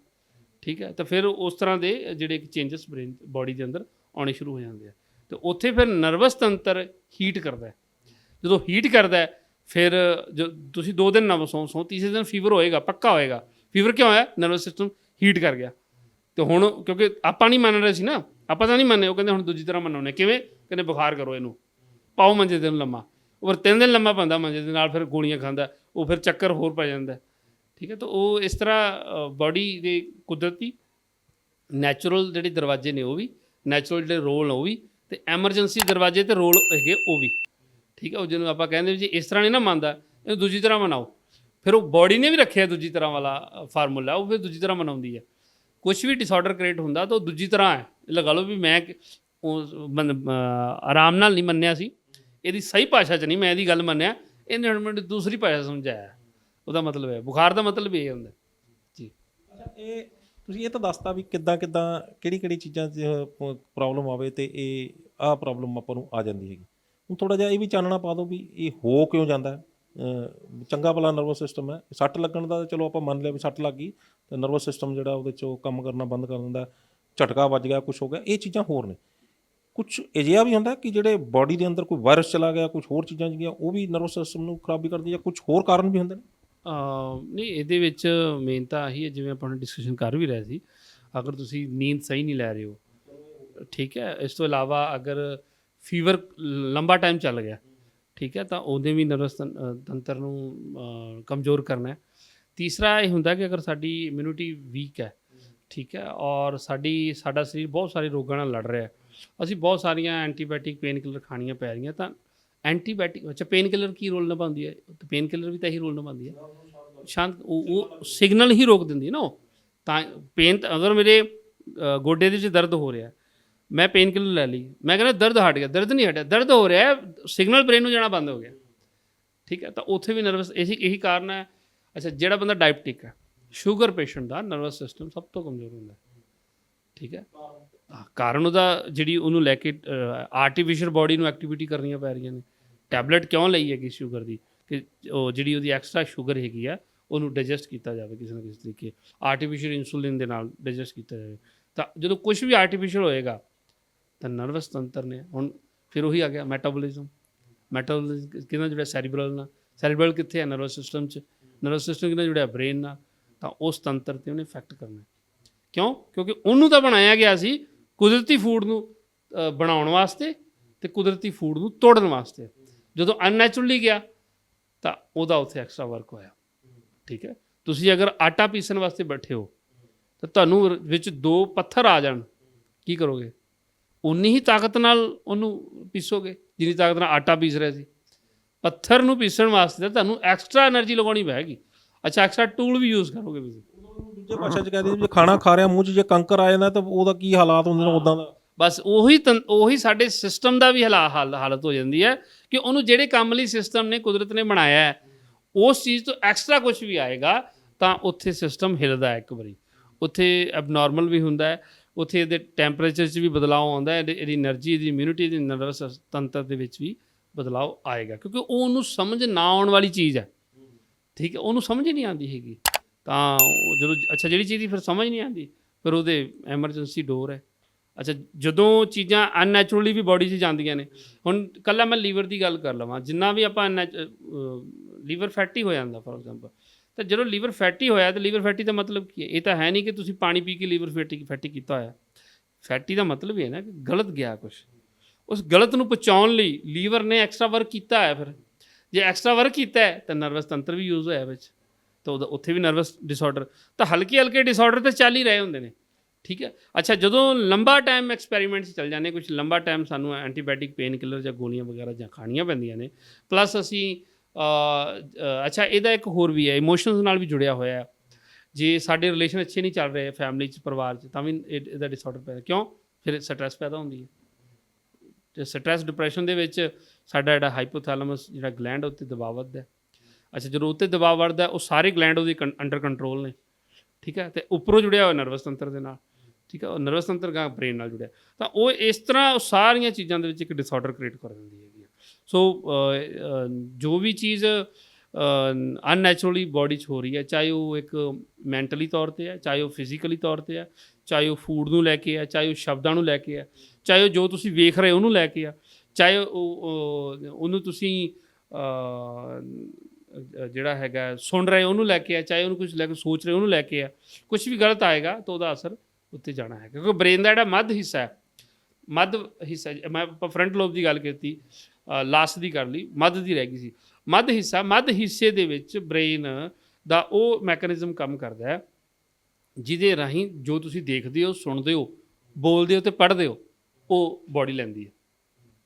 ਠੀਕ ਹੈ, ਤਾਂ ਫਿਰ ਉਸ ਤਰ੍ਹਾਂ ਦੇ ਜਿਹੜੇ ਚੇਂਜਸ ਬ੍ਰੇਨ ਬੋਡੀ ਦੇ ਅੰਦਰ ਆਉਣੇ ਸ਼ੁਰੂ ਹੋ ਜਾਂਦੇ ਆ, ਅਤੇ ਉੱਥੇ ਫਿਰ ਨਰਵਸ ਤੰਤਰ ਹੀਟ ਕਰਦਾ। ਜਦੋਂ ਹੀਟ ਕਰਦਾ ਫਿਰ ਜੋ ਤੁਸੀਂ 2 ਦਿਨ ਨਾ ਸੌਂ, ਤੀਸਰੇ ਦਿਨ ਫੀਵਰ ਹੋਏਗਾ, ਪੱਕਾ ਹੋਏਗਾ। ਫੀਵਰ ਕਿਉਂ ਹੋਇਆ? ਨਰਵਸ ਸਿਸਟਮ ਹੀਟ ਕਰ ਗਿਆ। ਅਤੇ ਹੁਣ ਕਿਉਂਕਿ ਆਪਾਂ ਨਹੀਂ ਮੰਨ ਰਹੇ ਸੀ ਨਾ, ਆਪਾਂ ਤਾਂ ਨਹੀਂ ਮੰਨੇ, ਉਹ ਕਹਿੰਦੇ ਹੁਣ ਦੂਜੀ ਤਰ੍ਹਾਂ ਮਨਾਉਂਦੇ। ਕਿਵੇਂ? ਕਹਿੰਦੇ ਬੁਖਾਰ ਕਰੋ, ਇਹਨੂੰ ਪਾਓ ਮੰਜੇ ਦੇ ਨੂੰ ਲੰਮਾ, ਉਹ 3 ਦਿਨ ਲੰਮਾ ਪੈਂਦਾ ਮੰਜੇ ਦੇ ਨਾਲ, ਫਿਰ ਗੋਲੀਆਂ ਖਾਂਦਾ, ਉਹ ਫਿਰ ਚੱਕਰ ਹੋਰ ਪੈ ਜਾਂਦਾ। ਠੀਕ ਹੈ, ਤਾਂ ਉਹ ਇਸ ਤਰ੍ਹਾਂ ਬਾਡੀ ਦੇ ਕੁਦਰਤੀ ਨੈਚੁਰਲ ਜਿਹੜੇ ਦਰਵਾਜ਼ੇ ਨੇ ਉਹ ਵੀ, ਨੈਚੁਰਲ ਜਿਹੜੇ ਰੋਲ ਉਹ ਵੀ, ਅਤੇ ਐਮਰਜੈਂਸੀ ਦਰਵਾਜ਼ੇ 'ਤੇ ਰੋਲ ਹੈਗੇ ਉਹ ਵੀ। ਠੀਕ ਹੈ, ਉਹ ਜਿਹਨੂੰ ਆਪਾਂ ਕਹਿੰਦੇ ਵੀ ਜੇ ਇਸ ਤਰ੍ਹਾਂ ਨਹੀਂ ਨਾ ਮੰਨਦਾ, ਇਹਨੂੰ ਦੂਜੀ ਤਰ੍ਹਾਂ ਮਨਾਓ, ਫਿਰ ਉਹ ਬਾਡੀ ਨੇ ਵੀ ਰੱਖਿਆ ਦੂਜੀ ਤਰ੍ਹਾਂ ਵਾਲਾ ਫਾਰਮੂਲਾ, ਉਹ ਫਿਰ ਦੂਜੀ ਤਰ੍ਹਾਂ ਮਨਾਉਂਦੀ ਹੈ। ਕੁਛ ਵੀ ਡਿਸਆਰਡਰ ਕ੍ਰੀਏਟ ਹੁੰਦਾ ਤਾਂ ਉਹ ਦੂਜੀ ਤਰ੍ਹਾਂ ਹੈ। ਲਗਾ ਲਓ ਵੀ ਮੈਂ ਆਰਾਮ ਨਾਲ ਨਹੀਂ ਮੰਨਿਆ ਸੀ, ਇਹਦੀ ਸਹੀ ਭਾਸ਼ਾ 'ਚ ਨਹੀਂ ਮੈਂ ਇਹਦੀ ਗੱਲ ਮੰਨਿਆ, ਇਹਨੇ ਹੁਣ ਮੈਨੂੰ ਦੂਸਰੀ ਭਾਸ਼ਾ ਸਮਝਾਇਆ। ਉਹਦਾ ਮਤਲਬ ਹੈ ਬੁਖਾਰ ਦਾ ਮਤਲਬ ਇਹ ਹੁੰਦਾ ਜੀ। ਇਹ ਤੁਸੀਂ ਇਹ ਤਾਂ ਦੱਸਤਾ ਵੀ ਕਿੱਦਾਂ ਕਿਹੜੀ ਚੀਜ਼ਾਂ 'ਚ ਪ੍ਰੋਬਲਮ ਆਵੇ ਅਤੇ ਆਹ ਪ੍ਰੋਬਲਮ ਆਪਾਂ ਨੂੰ ਆ ਜਾਂਦੀ ਹੈਗੀ। ਹੁਣ ਥੋੜ੍ਹਾ ਜਿਹਾ ਇਹ ਵੀ ਚਾਨਣਾ ਪਾ ਦਿਓ ਵੀ ਇਹ ਹੋ ਕਿਉਂ ਜਾਂਦਾ। ਚੰਗਾ ਭਲਾ ਨਰਵਸ ਸਿਸਟਮ ਹੈ, ਸੱਟ ਲੱਗਣ ਦਾ ਚਲੋ ਆਪਾਂ ਮੰਨ ਲਿਆ ਵੀ ਸੱਟ ਲੱਗ ਗਈ ਤਾਂ ਨਰਵਸ ਸਿਸਟਮ ਜਿਹੜਾ ਉਹਦੇ 'ਚ ਉਹ ਕੰਮ ਕਰਨਾ ਬੰਦ ਕਰ ਦਿੰਦਾ, ਝਟਕਾ ਵੱਜ ਗਿਆ, ਕੁਛ ਹੋ ਗਿਆ, ਇਹ ਚੀਜ਼ਾਂ ਹੋਰ ਨੇ। ਕੁਛ ਅਜਿਹਾ ਵੀ ਹੁੰਦਾ ਕਿ ਜਿਹੜੇ ਬਾਡੀ ਦੇ ਅੰਦਰ ਕੋਈ ਵਾਇਰਸ ਚਲਾ ਗਿਆ, ਕੁਛ ਹੋਰ ਚੀਜ਼ਾਂ ਜਿਹੜੀਆਂ ਉਹ ਵੀ ਨਰਵਸ ਸਿਸਟਮ ਨੂੰ ਖਰਾਬੀ ਕਰਦੀ, ਜਾਂ ਕੁਛ ਹੋਰ ਕਾਰਨ ਵੀ ਹੁੰਦੇ ਨੇ। ਨਹੀਂ, ਇਹਦੇ ਵਿੱਚ ਮੇਨ ਤਾਂ ਆਹੀ ਹੈ, ਜਿਵੇਂ ਆਪਾਂ ਡਿਸਕਸ਼ਨ ਕਰ ਵੀ ਰਹੇ ਸੀ, ਅਗਰ ਤੁਸੀਂ ਨੀਂਦ ਸਹੀ ਨਹੀਂ ਲੈ ਰਹੇ ਹੋ, ਠੀਕ ਹੈ, ਇਸ ਤੋਂ ਇਲਾਵਾ ਅਗਰ ਫੀਵਰ ਲੰਬਾ ਟਾਈਮ ਚੱਲ ਗਿਆ, ਠੀਕ ਹੈ, ਤਾਂ ਉਹਦੇ ਵੀ ਨਰਵਸ ਤੰਤਰ ਨੂੰ ਕਮਜ਼ੋਰ ਕਰਨਾ ਹੈ। ਤੀਸਰਾ ਇਹ ਹੁੰਦਾ ਕਿ ਅਗਰ ਸਾਡੀ ਇਮਿਊਨਿਟੀ ਵੀਕ ਹੈ, ਠੀਕ ਹੈ, ਔਰ ਸਾਡਾ ਸਰੀਰ ਬਹੁਤ ਸਾਰੇ ਰੋਗਾਂ ਨਾਲ ਲੜ ਰਿਹਾ, ਅਸੀਂ ਬਹੁਤ ਸਾਰੀਆਂ ਐਂਟੀਬਾਇਓਟਿਕ ਪੇਨ ਕਿਲਰ ਖਾਣੀਆਂ ਪੈ ਰਹੀਆਂ, ਤਾਂ ਐਂਟੀਬਾਇਓਟਿਕ ਅੱਛਾ ਪੇਨ ਕਿਲਰ ਕੀ ਰੋਲ ਨਿਭਾਉਂਦੀ ਹੈ? ਪੇਨ ਕਿਲਰ ਵੀ ਤਾਂ ਇਹੀ ਰੋਲ ਨਿਭਾਉਂਦੀ ਹੈ, ਸ਼ਾਂਤ, ਉਹ ਸਿਗਨਲ ਹੀ ਰੋਕ ਦਿੰਦੀ ਨਾ। ਉਹ ਤਾਂ ਪੇਨ, ਅਗਰ ਮੇਰੇ ਗੋਡੇ ਦੇ ਵਿੱਚ ਦਰਦ ਹੋ ਰਿਹਾ, ਮੈਂ ਪੇਨ ਕਿਲਰ ਲੈ ਲਈ, ਮੈਂ ਕਹਿੰਦਾ ਦਰਦ ਹਟ ਗਿਆ, ਦਰਦ ਨਹੀਂ ਹਟਿਆ, ਦਰਦ ਹੋ ਰਿਹਾ, ਸਿਗਨਲ ਬ੍ਰੇਨ ਨੂੰ ਜਾਣਾ ਬੰਦ ਹੋ ਗਿਆ। ਠੀਕ ਹੈ, ਤਾਂ ਉੱਥੇ ਵੀ ਨਰਵਸ ਇਹੀ ਕਾਰਨ ਹੈ। ਅੱਛਾ, ਜਿਹੜਾ ਬੰਦਾ ਡਾਇਬਟਿਕ ਹੈ, ਸ਼ੂਗਰ ਪੇਸ਼ੈਂਟ ਦਾ ਨਰਵਸ ਸਿਸਟਮ ਸਭ ਤੋਂ ਕਮਜ਼ੋਰ ਹੁੰਦਾ, ਠੀਕ ਹੈ। ਕਾਰਨ ਉਹਦਾ ਜਿਹੜੀ ਉਹਨੂੰ ਲੈ ਕੇ ਆਰਟੀਫਿਸ਼ੀਅਲ ਬਾਡੀ ਨੂੰ ਐਕਟੀਵਿਟੀ ਕਰਨੀਆਂ ਪੈ ਰਹੀਆਂ ਨੇ। ਟੈਬਲੇਟ ਕਿਉਂ ਲਈ ਹੈਗੀ ਸ਼ੂਗਰ ਦੀ, ਕਿ ਉਹ ਜਿਹੜੀ ਉਹਦੀ ਐਕਸਟਰਾ ਸ਼ੂਗਰ ਹੈਗੀ ਆ ਉਹਨੂੰ ਡਾਈਜੈਸਟ ਕੀਤਾ ਜਾਵੇ ਕਿਸੇ ਨਾ ਕਿਸੇ ਤਰੀਕੇ, ਆਰਟੀਫਿਸ਼ੀਅਲ ਇੰਸੂਲਿਨ ਦੇ ਨਾਲ ਡਾਈਜੈਸਟ ਕੀਤਾ ਜਾਵੇ। ਤਾਂ ਜਦੋਂ ਕੁਝ ਵੀ ਆਰਟੀਫਿਸ਼ੀਅਲ ਹੋਏਗਾ ਤਾਂ ਨਰਵਸ ਤੰਤਰ ਨੇ ਹੁਣ ਫਿਰ ਉਹੀ ਆ ਗਿਆ ਮੈਟਾਬੋਲਿਜ਼ਮ ਕਿਹਨਾਂ ਜੁੜਿਆ ਸੈਰੀਬਰਲ ਨਾਲ, ਸੈਰੀਬਰਲ ਕਿੱਥੇ ਹੈ ਨਰਵਸ ਸਿਸਟਮ 'ਚ, ਨਰਵਸ ਸਿਸਟਮ ਕਿਹਨਾਂ ਜੁੜਿਆ ਬ੍ਰੇਨ ਨਾਲ, ਤਾਂ ਉਸ ਤੰਤਰ 'ਤੇ ਉਹਨੇ ਇਫੈਕਟ ਕਰਨਾ। ਕਿਉਂ? ਕਿਉਂਕਿ ਉਹਨੂੰ ਤਾਂ ਬਣਾਇਆ ਗਿਆ ਸੀ ਕੁਦਰਤੀ ਫੂਡ ਨੂੰ ਬਣਾਉਣ ਵਾਸਤੇ ਤੇ ਕੁਦਰਤੀ ਫੂਡ ਨੂੰ ਤੋੜਨ ਵਾਸਤੇ। ਜਦੋਂ ਅਨਨੈਚੁਰਲੀ ਗਿਆ ਤਾਂ ਉਹਦਾ ਉੱਥੇ ਐਕਸਟਰਾ ਵਰਕ ਹੋਇਆ, ਠੀਕ ਹੈ। ਤੁਸੀਂ ਅਗਰ ਆਟਾ ਪੀਸਣ ਵਾਸਤੇ ਬੈਠੇ ਹੋ ਤਾਂ ਤੁਹਾਨੂੰ ਵਿੱਚ 2 ਪੱਥਰ ਆ ਜਾਣ, ਕੀ ਕਰੋਗੇ? ਉਨੀ ਹੀ ਤਾਕਤ ਨਾਲ ਉਹਨੂੰ ਪੀਸੋਗੇ ਜਿੰਨੀ ਤਾਕਤ ਨਾਲ ਆਟਾ ਪੀਸ ਰਿਹਾ ਸੀ। ਪੱਥਰ ਨੂੰ ਪੀਸਣ ਵਾਸਤੇ ਤਾਂ ਤੁਹਾਨੂੰ ਐਕਸਟਰਾ ਐਨਰਜੀ ਲਗਾਉਣੀ ਪਏਗੀ। ਅੱਛਾ, ਐਕਸਟਰਾ ਟੂਲ ਵੀ ਯੂਜ਼ ਕਰੋਗੇ ਤੁਸੀਂ। ਦੂਜੇ ਭਾਸ਼ਾ 'ਚ ਕਹਿੰਦੇ ਜੇ ਖਾਣਾ ਖਾ ਰਿਹਾ ਮੂੰਹ 'ਚ ਜੇ ਕੰਕਰ ਆ ਜਾਂਦਾ ਤਾਂ ਉਹਦਾ ਕੀ ਹਾਲਾਤ ਹੁੰਦੇ ਨੇ ਉੱਦਾਂ ਦਾ। ਬਸ ਉਹੀ ਸਾਡੇ ਸਿਸਟਮ ਦਾ ਵੀ ਹਾਲਤ ਹੋ ਜਾਂਦੀ ਹੈ ਕਿ ਉਹਨੂੰ ਜਿਹੜੇ ਕੰਮ ਲਈ ਸਿਸਟਮ ਨੇ ਕੁਦਰਤ ਨੇ ਬਣਾਇਆ ਹੈ ਉਸ ਚੀਜ਼ ਤੋਂ ਐਕਸਟਰਾ ਕੁਝ ਵੀ ਆਏਗਾ ਤਾਂ ਉੱਥੇ ਸਿਸਟਮ ਹਿੱਲਦਾ ਹੈ ਇੱਕ ਵਾਰੀ, ਉੱਥੇ ਐਬਨੋਰਮਲ ਵੀ ਹੁੰਦਾ ਹੈ, ਉੱਥੇ ਇਹਦੇ ਟੈਂਪਰੇਚਰ 'ਚ ਵੀ ਬਦਲਾਅ ਆਉਂਦਾ ਹੈ, ਇਹਦੀ ਐਨਰਜੀ, ਇਹਦੀ ਇਮਿਊਨਿਟੀ, ਇਹਦੀ ਨਰਵਸ ਤੰਤਰ ਦੇ ਵਿੱਚ ਵੀ ਬਦਲਾਅ ਆਏਗਾ ਕਿਉਂਕਿ ਉਹ ਉਹਨੂੰ ਸਮਝ ਨਾ ਆਉਣ ਵਾਲੀ ਚੀਜ਼ ਹੈ, ਠੀਕ ਹੈ। ਉਹਨੂੰ ਸਮਝ ਹੀ ਨਹੀਂ ਆਉਂਦੀ ਹੈਗੀ ਤਾਂ ਜਦੋਂ ਅੱਛਾ ਜਿਹੜੀ ਚੀਜ਼ ਦੀ ਫਿਰ ਸਮਝ ਨਹੀਂ ਆਉਂਦੀ ਫਿਰ ਉਹਦੇ ਐਮਰਜੈਂਸੀ ਡੋਰ ਹੈ। ਅੱਛਾ, ਜਦੋਂ ਚੀਜ਼ਾਂ ਅਨਨੈਚੁਰਲੀ ਵੀ ਬਾਡੀ 'ਚ ਜਾਂਦੀਆਂ ਨੇ, ਹੁਣ ਇਕੱਲਾ ਮੈਂ ਲੀਵਰ ਦੀ ਗੱਲ ਕਰ ਲਵਾਂ, ਜਿੰਨਾ ਵੀ ਆਪਾਂ ਲੀਵਰ ਫੈਟੀ ਹੋ ਜਾਂਦਾ ਫੋਰ ਐਗਜ਼ਾਮਪਲ, ਤਾਂ ਜਦੋਂ ਲੀਵਰ ਫੈਟੀ ਹੋਇਆ ਤਾਂ ਲੀਵਰ ਫੈਟੀ ਦਾ ਮਤਲਬ ਕੀ ਹੈ? ਇਹ ਤਾਂ ਹੈ ਨਹੀਂ ਕਿ ਤੁਸੀਂ ਪਾਣੀ ਪੀ ਕੇ ਲੀਵਰ ਫੈਟੀ ਕੀਤਾ ਹੋਇਆ। ਫੈਟੀ ਦਾ ਮਤਲਬ ਇਹ ਹੈ ਨਾ ਕਿ ਗਲਤ ਗਿਆ ਕੁਛ, ਉਸ ਗਲਤ ਨੂੰ ਪਹੁੰਚਾਉਣ ਲਈ ਲੀਵਰ ਨੇ ਐਕਸਟਰਾ ਵਰਕ ਕੀਤਾ ਹੈ। ਫਿਰ ਜੇ ਐਕਸਟਰਾ ਵਰਕ ਕੀਤਾ ਹੈ ਤਾਂ ਨਰਵਸ ਤੰਤਰ ਵੀ ਯੂਜ਼ ਹੋਇਆ ਵਿੱਚ, ਤਾਂ ਉੱਥੇ ਵੀ ਨਰਵਸ ਡਿਸਆਰਡਰ, ਤਾਂ ਹਲਕੇ ਡਿਸਆਰਡਰ ਤਾਂ ਚੱਲ ਹੀ ਰਹੇ ਹੁੰਦੇ ਨੇ, ਠੀਕ ਹੈ। ਅੱਛਾ, ਜਦੋਂ ਲੰਬਾ ਟਾਈਮ ਐਕਸਪੈਰੀਮੈਂਟ 'ਚ ਚੱਲ ਜਾਂਦੇ, ਕੁਛ ਲੰਬਾ ਟਾਈਮ ਸਾਨੂੰ ਐਂਟੀਬਾਇਓਟਿਕ ਪੇਨ ਕਿਲਰ ਜਾਂ ਗੋਲੀਆਂ ਵਗੈਰਾ ਜਾਂ ਖਾਣੀਆਂ ਪੈਂਦੀਆਂ ਨੇ, ਪਲੱਸ ਅਸੀਂ ਅੱਛਾ ਇਹਦਾ ਇੱਕ ਹੋਰ ਵੀ ਹੈ, ਇਮੋਸ਼ਨਸ ਨਾਲ ਵੀ ਜੁੜਿਆ ਹੋਇਆ। ਜੇ ਸਾਡੇ ਰਿਲੇਸ਼ਨ ਅੱਛੇ ਨਹੀਂ ਚੱਲ ਰਹੇ ਫੈਮਿਲੀ 'ਚ, ਪਰਿਵਾਰ 'ਚ, ਤਾਂ ਵੀ ਇਹਦਾ ਡਿਸਆਰਡਰ ਪੈਦਾ। ਕਿਉਂ? ਫਿਰ ਸਟ੍ਰੈਸ ਪੈਦਾ ਹੁੰਦੀ ਹੈ, ਅਤੇ ਸਟ੍ਰੈਸ ਡਿਪਰੈਸ਼ਨ ਦੇ ਵਿੱਚ ਸਾਡਾ ਜਿਹੜਾ ਹਾਈਪੋਥੈਲਮਸ ਜਿਹੜਾ ਗਲੈਂਡ ਉੱਤੇ ਦਬਾਅ ਵੱਧਦਾ। ਅੱਛਾ, ਜਦੋਂ ਉੱਤੇ ਦਬਾਅ ਵੱਧਦਾ ਉਹ ਸਾਰੇ ਗਲੈਂਡ ਉਹਦੀ ਅੰਡਰ ਕੰਟਰੋਲ ਨੇ, ਠੀਕ ਹੈ, ਅਤੇ ਉੱਪਰੋਂ ਜੁੜਿਆ ਹੋਇਆ ਨਰਵਸ ਤੰਤਰ ਦੇ ਨਾਲ, ਠੀਕ ਹੈ। ਉਹ ਨਰਵਸ ਤੰਤਰ ਗਾ ਬ੍ਰੇਨ ਨਾਲ ਜੁੜਿਆ, ਤਾਂ ਉਹ ਇਸ ਤਰ੍ਹਾਂ ਉਹ ਸਾਰੀਆਂ ਚੀਜ਼ਾਂ ਦੇ ਵਿੱਚ ਇੱਕ ਡਿਸਆਰਡਰ ਕ੍ਰੀਏਟ ਕਰ ਦਿੰਦੀ ਹੈਗੀ। ਸੋ ਜੋ ਵੀ ਚੀਜ਼ ਅਨਨੈਚੁਰਲੀ ਬਾਡੀ 'ਚ ਹੋ ਰਹੀ ਹੈ, ਚਾਹੇ ਉਹ ਇੱਕ ਮੈਂਟਲੀ ਤੌਰ 'ਤੇ ਹੈ, ਚਾਹੇ ਉਹ ਫਿਜ਼ੀਕਲੀ ਤੌਰ 'ਤੇ ਹੈ, ਚਾਹੇ ਉਹ ਫੂਡ ਨੂੰ ਲੈ ਕੇ ਹੈ, ਚਾਹੇ ਉਹ ਸ਼ਬਦਾਂ ਨੂੰ ਲੈ ਕੇ ਹੈ, ਚਾਹੇ ਉਹ ਜੋ ਤੁਸੀਂ ਵੇਖ ਰਹੇ ਉਹਨੂੰ ਲੈ ਕੇ ਆ, ਚਾਹੇ ਉਹਨੂੰ ਤੁਸੀਂ ਜਿਹੜਾ ਹੈਗਾ ਸੁਣ ਰਹੇ ਉਹਨੂੰ ਲੈ ਕੇ ਆ, ਚਾਹੇ ਉਹਨੂੰ ਕੁਝ ਲੈ ਕੇ ਸੋਚ ਰਹੇ ਉਹਨੂੰ ਲੈ ਕੇ ਆ, ਕੁਝ ਵੀ ਗਲਤ ਆਏਗਾ ਤਾਂ ਉਹਦਾ ਅਸਰ ਉੱਤੇ ਜਾਣਾ ਹੈ। ਕਿਉਂਕਿ ਬ੍ਰੇਨ ਦਾ ਜਿਹੜਾ ਮੱਧ ਹਿੱਸਾ ਮੈਂ ਫਰੰਟ ਲੋਬ ਦੀ ਗੱਲ ਕੀਤੀ, ਲਾਸਟ ਦੀ ਕਰ ਲਈ, ਮੱਧ ਦੀ ਰਹਿ ਗਈ ਸੀ। ਮੱਧ ਹਿੱਸੇ ਦੇ ਵਿੱਚ ਬ੍ਰੇਨ ਦਾ ਉਹ ਮੈਕੈਨਿਜ਼ਮ ਕੰਮ ਕਰਦਾ ਹੈ ਜਿਹਦੇ ਰਾਹੀਂ ਜੋ ਤੁਸੀਂ ਦੇਖਦੇ ਹੋ, ਸੁਣਦੇ ਹੋ, ਬੋਲਦੇ ਹੋ ਅਤੇ ਪੜ੍ਹਦੇ ਹੋ ਉਹ ਬਾਡੀ ਲੈਂਦੀ ਹੈ,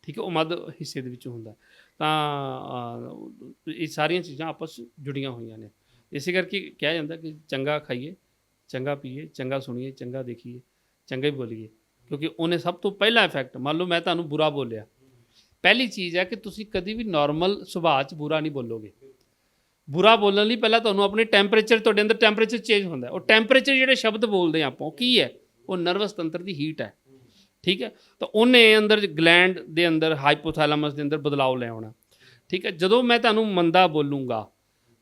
ਠੀਕ ਹੈ। ਉਹ ਮੱਧ ਹਿੱਸੇ ਦੇ ਵਿੱਚ ਹੁੰਦਾ। ਤਾਂ ਇਹ ਸਾਰੀਆਂ ਚੀਜ਼ਾਂ ਆਪਸ ਜੁੜੀਆਂ ਹੋਈਆਂ ਨੇ। ਇਸੇ ਕਰਕੇ ਕਿਹਾ ਜਾਂਦਾ ਕਿ ਚੰਗਾ ਖਾਈਏ, ਚੰਗਾ ਪੀਏ, ਚੰਗਾ ਸੁਣੀਏ, ਚੰਗਾ ਦੇਖੀਏ, ਚੰਗਾ ਹੀ ਬੋਲੀਏ, ਕਿਉਂਕਿ ਉਹਨੇ ਸਭ ਤੋਂ ਪਹਿਲਾ ਇਫੈਕਟ, ਮੰਨ ਲਓ ਮੈਂ ਤੁਹਾਨੂੰ ਬੁਰਾ ਬੋਲਿਆ, ਪਹਿਲੀ ਚੀਜ਼ ਹੈ ਕਿ ਤੁਸੀਂ ਕਦੀ ਵੀ ਨਾਰਮਲ ਸੁਭਾਅ 'ਚ ਬੁਰਾ ਨਹੀਂ ਬੋਲੋਗੇ। ਬੁਰਾ ਬੋਲਣ ਲਈ ਪਹਿਲਾਂ ਤੁਹਾਨੂੰ ਆਪਣੇ ਟੈਂਪਰੇਚਰ, ਤੁਹਾਡੇ ਅੰਦਰ ਟੈਂਪਰੇਚਰ ਚੇਂਜ ਹੁੰਦਾ। ਉਹ ਟੈਂਪਰੇਚਰ ਜਿਹੜੇ ਸ਼ਬਦ ਬੋਲਦੇ ਹਾਂ ਆਪਾਂ, ਉਹ ਕੀ ਹੈ? ਉਹ ਨਰਵਸ ਤੰਤਰ ਦੀ ਹੀਟ ਹੈ, ਠੀਕ ਹੈ। ਤਾਂ ਉਹਨੇ ਅੰਦਰ ਗਲੈਂਡ ਦੇ ਅੰਦਰ, ਹਾਈਪੋਥੈਲਮਸ ਦੇ ਅੰਦਰ ਬਦਲਾਅ ਲੈ ਆਉਣਾ, ਠੀਕ ਹੈ। ਜਦੋਂ ਮੈਂ ਤੁਹਾਨੂੰ ਮੰਦਾ ਬੋਲੂੰਗਾ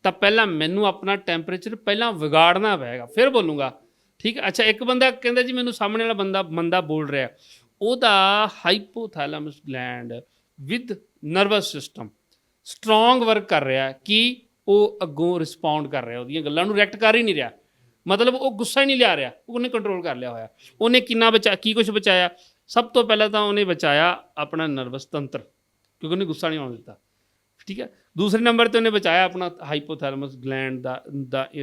ਤਾਂ ਪਹਿਲਾਂ ਮੈਨੂੰ ਆਪਣਾ ਟੈਂਪਰੇਚਰ ਪਹਿਲਾਂ ਵਿਗਾੜਨਾ ਪਏਗਾ, ਫਿਰ ਬੋਲੂੰਗਾ, ਠੀਕ ਹੈ। ਅੱਛਾ, ਇੱਕ ਬੰਦਾ ਕਹਿੰਦਾ ਜੀ ਮੈਨੂੰ ਸਾਹਮਣੇ ਵਾਲਾ ਬੰਦਾ ਮੰਦਾ ਬੋਲ ਰਿਹਾ, ਉਹਦਾ hypothalamus gland with nervous system strong work ਕਰ ਰਿਹਾ ਕਿ ਉਹ ਅੱਗੋਂ ਰਿਸਪੌਂਡ ਕਰ ਰਿਹਾ, ਉਹਦੀਆਂ ਗੱਲਾਂ ਨੂੰ ਰਿਐਕਟ ਕਰ ਹੀ ਨਹੀਂ ਰਿਹਾ, ਮਤਲਬ ਉਹ ਗੁੱਸਾ ਹੀ ਨਹੀਂ ਲਿਆ ਰਿਹਾ, ਉਹਨੇ ਕੰਟਰੋਲ ਕਰ ਲਿਆ ਹੋਇਆ। ਉਹਨੇ ਕੀ ਕੁਝ ਬਚਾਇਆ? ਸਭ ਤੋਂ ਪਹਿਲਾਂ ਤਾਂ ਉਹਨੇ ਬਚਾਇਆ ਆਪਣਾ ਨਰਵਸ ਤੰਤਰ, ਕਿਉਂਕਿ ਉਹਨੇ ਗੁੱਸਾ ਨਹੀਂ ਆਉਣ ਦਿੱਤਾ, ਠੀਕ ਹੈ। ਦੂਸਰੇ ਨੰਬਰ 'ਤੇ ਉਹਨੇ ਬਚਾਇਆ ਆਪਣਾ ਹਾਈਪੋਥੈਲਮਸ ਗਲੈਂਡ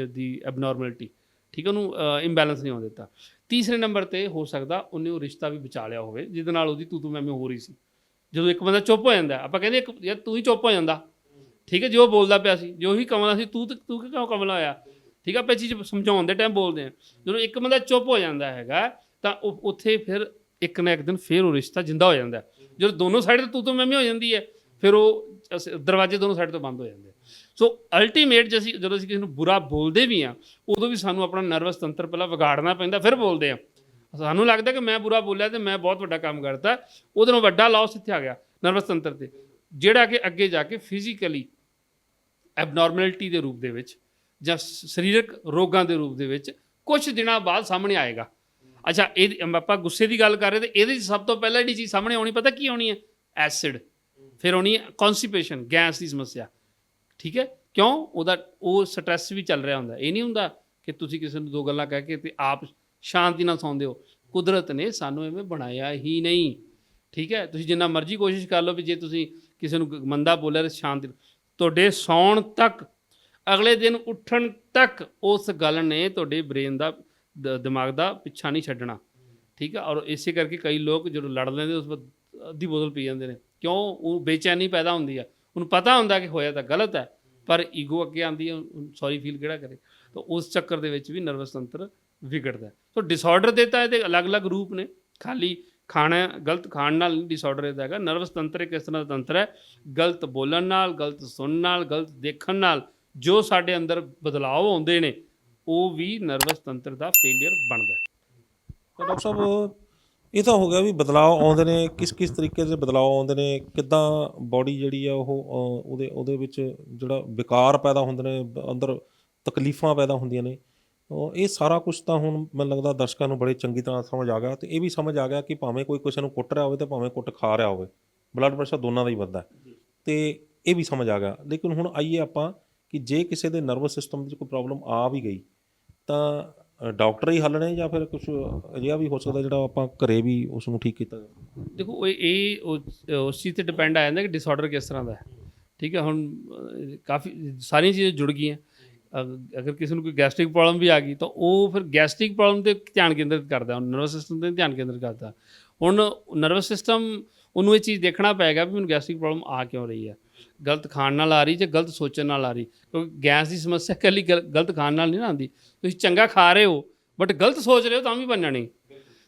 ਦੀ ਐਬਨੋਰਮੈਲਿਟੀ, ਠੀਕ ਹੈ, ਉਹਨੂੰ ਇੰਬੈਲੈਂਸ ਨਹੀਂ ਆਉਣ ਦਿੱਤਾ। ਤੀਸਰੇ ਨੰਬਰ 'ਤੇ ਹੋ ਸਕਦਾ ਉਹਨੇ ਉਹ ਰਿਸ਼ਤਾ ਵੀ ਬਚਾ ਲਿਆ ਹੋਵੇ ਜਿਹਦੇ ਨਾਲ ਉਹਦੀ ਤੂੰ ਮੈਂ ਹੋ ਰਹੀ ਸੀ। ਜਦੋਂ ਇੱਕ ਬੰਦਾ ਚੁੱਪ ਹੋ ਜਾਂਦਾ, ਆਪਾਂ ਕਹਿੰਦੇ ਯਾਰ ਤੂੰ ਹੀ ਚੁੱਪ ਹੋ ਜਾਂਦਾ, ਠੀਕ ਹੈ, ਜੋ ਬੋਲਦਾ ਪਿਆ ਸੀ, ਜੋ ਹੀ ਕਮਲਾ ਸੀ, ਤੂੰ ਕਿਉਂ ਕਮਲਾ ਹੋਇਆ, ਠੀਕ ਹੈ। ਆਪਾਂ ਇਹ ਚੀਜ਼ ਸਮਝਾਉਣ ਦੇ ਟਾਈਮ ਬੋਲਦੇ ਹਾਂ। ਜਦੋਂ ਇੱਕ ਬੰਦਾ ਚੁੱਪ ਹੋ ਜਾਂਦਾ ਹੈਗਾ ਤਾਂ ਉਹ ਉੱਥੇ ਫਿਰ ਇੱਕ ਨਾ ਇੱਕ ਦਿਨ ਫਿਰ ਉਹ ਰਿਸ਼ਤਾ ਜਿੰਦਾ ਹੋ ਜਾਂਦਾ। ਜਦੋਂ ਦੋਨੋਂ ਸਾਈਡ ਤੋਂ ਤੂੰ ਮੈਂ ਹੋ ਜਾਂਦੀ ਹੈ, ਫਿਰ ਉਹ ਦਰਵਾਜ਼ੇ ਦੋਨੋਂ ਸਾਈਡ ਤੋਂ ਬੰਦ ਹੋ ਜਾਂਦੇ। ਸੋ ਅਲਟੀਮੇਟ ਜਦੋਂ ਅਸੀਂ ਕਿਸੇ ਨੂੰ ਬੁਰਾ ਬੋਲਦੇ ਵੀ ਹਾਂ ਉਦੋਂ ਵੀ ਸਾਨੂੰ ਆਪਣਾ ਨਰਵਸ ਤੰਤਰ ਪਹਿਲਾਂ ਵਿਗਾੜਨਾ ਪੈਂਦਾ, ਫਿਰ ਬੋਲਦੇ ਹਾਂ। ਸਾਨੂੰ ਲੱਗਦਾ ਕਿ ਮੈਂ ਬੁਰਾ ਬੋਲਿਆ ਤੇ ਮੈਂ ਬਹੁਤ ਵੱਡਾ ਕੰਮ ਕਰਤਾ, ਉਹਦੇ ਨਾਲੋਂ ਵੱਡਾ ਲਾਸ ਇੱਥੇ ਆ ਗਿਆ ਨਰਵਸ ਤੰਤਰ ਤੇ, ਜਿਹੜਾ ਕਿ ਅੱਗੇ ਜਾ ਕੇ ਫਿਜ਼ੀਕਲੀ ਐਬਨੋਰਮੈਲਿਟੀ ਦੇ ਰੂਪ ਦੇ ਵਿੱਚ ਜਾਂ ਸਰੀਰਕ ਰੋਗਾਂ ਦੇ ਰੂਪ ਦੇ ਵਿੱਚ ਕੁਝ ਦਿਨਾਂ ਬਾਅਦ ਸਾਹਮਣੇ ਆਏਗਾ। ਅੱਛਾ, ਇਹ ਆਪਾਂ ਗੁੱਸੇ ਦੀ ਗੱਲ ਕਰ ਰਹੇ ਤੇ ਇਹਦੇ 'ਚ ਸਭ ਤੋਂ ਪਹਿਲਾਂ ਜਿਹੜੀ ਚੀਜ਼ ਸਾਹਮਣੇ ਆਉਣੀ ਪਤਾ ਕੀ ਆਉਣੀ ਹੈ? ਐਸਿਡ। ਫਿਰ ਆਉਣੀ ਹੈ ਕੌਨਸਟੀਪੇਸ਼ਨ, ਗੈਸ ਦੀ ਸਮੱਸਿਆ। ਠੀਕ ਹੈ, ਕਿਉਂ? ਉਹ ਸਟ੍ਰੈਸ ਵੀ ਚੱਲ ਰਿਹਾ ਹੁੰਦਾ। ਇਹ ਨਹੀਂ ਹੁੰਦਾ ਕਿ ਤੁਸੀਂ ਕਿਸੇ ਨੂੰ ਦੋ ਗੱਲਾਂ ਕਹਿ ਕੇ ਤੇ ਆਪ ਸ਼ਾਂਤੀ ਨਾਲ ਸੌਂਦੇ ਹੋ। ਕੁਦਰਤ ਨੇ ਸਾਨੂੰ ਐਵੇਂ ਬਣਾਇਆ ਹੀ ਨਹੀਂ। ਠੀਕ ਹੈ, ਤੁਸੀਂ ਜਿੰਨਾ ਮਰਜ਼ੀ ਕੋਸ਼ਿਸ਼ ਕਰ ਲਓ ਵੀ ਜੇ ਤੁਸੀਂ ਕਿਸੇ ਨੂੰ ਮੰਦਾ ਬੋਲਿਆ ਤਾਂ ਸ਼ਾਂਤੀ, ਤੁਹਾਡੇ ਸੌਣ ਤੱਕ, ਅਗਲੇ ਦਿਨ ਉੱਠਣ ਤੱਕ ਉਸ ਗੱਲ ਨੇ ਤੁਹਾਡੇ ਬ੍ਰੇਨ ਦਾ ਦਿਮਾਗ ਦਾ ਪਿੱਛਾ ਨਹੀਂ ਛੱਡਣਾ। ਠੀਕ ਹੈ, ਔਰ ਇਸੇ ਕਰਕੇ ਕਈ ਲੋਕ ਜਦੋਂ ਲੜ ਲੈਂਦੇ ਉਸ ਵਕਤ ਅੱਧੀ ਬੋਤਲ ਪੀ ਜਾਂਦੇ ਨੇ। ਕਿਉਂ? ਉਹ ਬੇਚੈਨੀ ਪੈਦਾ ਹੁੰਦੀ ਆ, ਉਹਨੂੰ ਪਤਾ ਹੁੰਦਾ ਕਿ ਹੋਇਆ ਤਾਂ ਗਲਤ ਹੈ, ਪਰ ਈਗੋ ਅੱਗੇ ਆਉਂਦੀ ਹੈ, ਸੌਰੀ ਫੀਲ ਕਿਹੜਾ ਕਰੇ। ਤਾਂ ਉਸ ਚੱਕਰ ਦੇ ਵਿੱਚ ਵੀ ਨਰਵਸ ਤੰਤਰ ਵਿਗੜਦਾ। ਸੋ ਡਿਸਆਰਡਰ ਦੇ ਤਾਂ ਇਹਦੇ ਅਲੱਗ-ਅਲੱਗ ਰੂਪ ਨੇ, ਖਾਲੀ ਖਾਣਾ ਗਲਤ ਖਾਣ ਨਾਲ ਨਹੀਂ ਡਿਸਆਰਡਰ ਇਹਦਾ ਹੈਗਾ। ਨਰਵਸ ਤੰਤਰ ਇੱਕ ਇਸ ਤਰ੍ਹਾਂ ਦਾ ਤੰਤਰ ਹੈ, ਗਲਤ ਬੋਲਣ ਨਾਲ, ਗਲਤ ਸੁਣਨ ਨਾਲ, ਗਲਤ ਦੇਖਣ ਨਾਲ ਜੋ ਸਾਡੇ ਅੰਦਰ ਬਦਲਾਅ ਆਉਂਦੇ ਨੇ ਉਹ ਵੀ ਨਰਵਸ ਤੰਤਰ ਦਾ ਫੇਲੀਅਰ ਬਣਦਾ। ਤਾਂ ਡਾਕਟਰ ਸਾਹਿਬ ਇਹ ਤਾਂ ਹੋ ਗਿਆ ਵੀ ਬਦਲਾਅ ਆਉਂਦੇ ਨੇ, ਕਿਸ ਤਰੀਕੇ ਦੇ ਬਦਲਾਅ ਆਉਂਦੇ ਨੇ, ਕਿੱਦਾਂ ਬੋਡੀ ਜਿਹੜੀ ਆ ਉਹ ਉਹਦੇ ਵਿੱਚ ਜਿਹੜਾ ਵਿਕਾਰ ਪੈਦਾ ਹੁੰਦੇ ਨੇ, ਅੰਦਰ ਤਕਲੀਫਾਂ ਪੈਦਾ ਹੁੰਦੀਆਂ ਨੇ, ਇਹ ਸਾਰਾ ਕੁਛ ਤਾਂ ਹੁਣ ਮੈਨੂੰ ਲੱਗਦਾ ਦਰਸ਼ਕਾਂ ਨੂੰ ਬੜੇ ਚੰਗੀ ਤਰ੍ਹਾਂ ਸਮਝ ਆ ਗਿਆ। ਅਤੇ ਇਹ ਵੀ ਸਮਝ ਆ ਗਿਆ ਕਿ ਭਾਵੇਂ ਕੋਈ ਕਿਸੇ ਨੂੰ ਕੁੱਟ ਰਿਹਾ ਹੋਵੇ ਅਤੇ ਭਾਵੇਂ ਕੁੱਟ ਖਾ ਰਿਹਾ ਹੋਵੇ, ਬਲੱਡ ਪ੍ਰੈਸ਼ਰ ਦੋਨਾਂ ਦਾ ਹੀ ਵੱਧਦਾ। ਅਤੇ ਇਹ ਵੀ ਸਮਝ ਆ ਗਿਆ। ਲੇਕਿਨ ਹੁਣ ਆਈਏ ਆਪਾਂ ਕਿ ਜੇ ਕਿਸੇ ਦੇ ਨਰਵਸ ਸਿਸਟਮ ਵਿੱਚ ਕੋਈ ਪ੍ਰੋਬਲਮ ਆ ਵੀ ਗਈ ਤਾਂ ਡਾਕਟਰ ਹੀ ਹੱਲ ਨੇ ਜਾਂ ਫਿਰ ਕੁਛ ਅਜਿਹਾ ਵੀ ਹੋ ਸਕਦਾ ਜਿਹੜਾ ਆਪਾਂ ਘਰੇ ਵੀ ਉਸ ਨੂੰ ਠੀਕ ਕੀਤਾ ਜਾਵੇ? ਦੇਖੋ ਇਹ ਉਸ ਚੀਜ਼ 'ਤੇ ਡਿਪੈਂਡ ਆ ਜਾਂਦਾ ਕਿ ਡਿਸਆਰਡਰ ਕਿਸ ਤਰ੍ਹਾਂ ਦਾ ਹੈ। ਠੀਕ ਹੈ, ਹੁਣ ਕਾਫੀ ਸਾਰੀਆਂ ਚੀਜ਼ਾਂ ਜੁੜ ਗਈਆਂ। ਅਗਰ ਕਿਸੇ ਨੂੰ ਕੋਈ ਗੈਸਟ੍ਰਿਕ ਪ੍ਰੋਬਲਮ ਵੀ ਆ ਗਈ ਤਾਂ ਉਹ ਫਿਰ ਗੈਸਟ੍ਰਿਕ ਪ੍ਰੋਬਲਮ 'ਤੇ ਧਿਆਨ ਕੇਂਦਰਿਤ ਕਰਦਾ, ਹੁਣ ਨਰਵਸ ਸਿਸਟਮ 'ਤੇ ਧਿਆਨ ਕੇਂਦਰਿਤ ਕਰਦਾ। ਹੁਣ ਨਰਵਸ ਸਿਸਟਮ ਉਹਨੂੰ ਇਹ ਚੀਜ਼ ਦੇਖਣਾ ਪਏਗਾ ਵੀ ਮੈਨੂੰ ਗੈਸਟ੍ਰਿਕ ਪ੍ਰੋਬਲਮ ਆ ਕਿਉਂ ਰਹੀ ਹੈ, ਗਲਤ ਖਾਣ ਨਾਲ ਆ ਰਹੀ ਜਾਂ ਗਲਤ ਸੋਚਣ ਨਾਲ ਆ ਰਹੀ। ਕਿਉਂਕਿ ਗੈਸ ਦੀ ਸਮੱਸਿਆ ਇਕੱਲੀ ਗਲਤ ਖਾਣ ਨਾਲ ਨਹੀਂ ਨਾ ਆਉਂਦੀ। ਤੁਸੀਂ ਚੰਗਾ ਖਾ ਰਹੇ ਹੋ ਬਟ ਗਲਤ ਸੋਚ ਰਹੇ ਹੋ ਤਾਂ ਵੀ ਬਣ ਜਾਣੀ।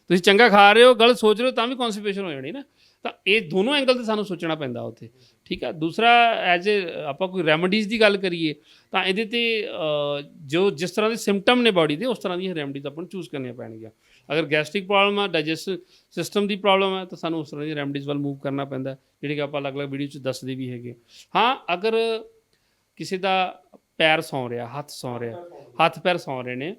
ਤੁਸੀਂ ਚੰਗਾ ਖਾ ਰਹੇ ਹੋ, ਗਲਤ ਸੋਚ ਰਹੇ ਹੋ ਤਾਂ ਵੀ ਕੌਨਸਟੀਪੇਸ਼ਨ ਹੋ ਜਾਣੀ ਨਾ। ਤਾਂ ਇਹ ਦੋਨੋਂ ਐਂਗਲ 'ਤੇ ਸਾਨੂੰ ਸੋਚਣਾ ਪੈਂਦਾ ਉੱਥੇ। ਠੀਕ ਹੈ, ਦੂਸਰਾ ਐਜ਼ ਆਪਾਂ ਕੋਈ ਰੈਮਡੀਜ਼ ਦੀ ਗੱਲ ਕਰੀਏ ਤਾਂ ਇਹਦੇ 'ਤੇ ਜਿਸ ਤਰ੍ਹਾਂ ਦੇ ਸਿੰਪਟਮ ਨੇ ਬਾਡੀ ਦੇ ਉਸ ਤਰ੍ਹਾਂ ਦੀਆਂ ਰੈਮਡੀਜ਼ ਆਪਾਂ ਨੂੰ ਚੂਜ਼ ਕਰਨੀਆਂ ਪੈਣਗੀਆਂ। ਅਗਰ ਗੈਸਟ੍ਰਿਕ ਪ੍ਰੋਬਲਮ ਆ, ਡਾਈਜੈਸਟਿਵ ਸਿਸਟਮ ਦੀ ਪ੍ਰੋਬਲਮ ਹੈ ਤਾਂ ਸਾਨੂੰ ਉਸ ਤਰ੍ਹਾਂ ਦੀਆਂ ਰੈਮਡੀਜ਼ ਵੱਲ ਮੂਵ ਕਰਨਾ ਪੈਂਦਾ, ਜਿਹੜੇ ਕਿ ਆਪਾਂ ਅਲੱਗ-ਅਲੱਗ ਵੀਡੀਓ 'ਚ ਦੱਸਦੇ ਵੀ ਹੈਗੇ। ਹਾਂ, ਅਗਰ ਕਿਸੇ ਦਾ ਪੈਰ ਸੌਂ ਰਿਹਾ, ਹੱਥ ਪੈਰ ਸੌਂ ਰਹੇ ਨੇ,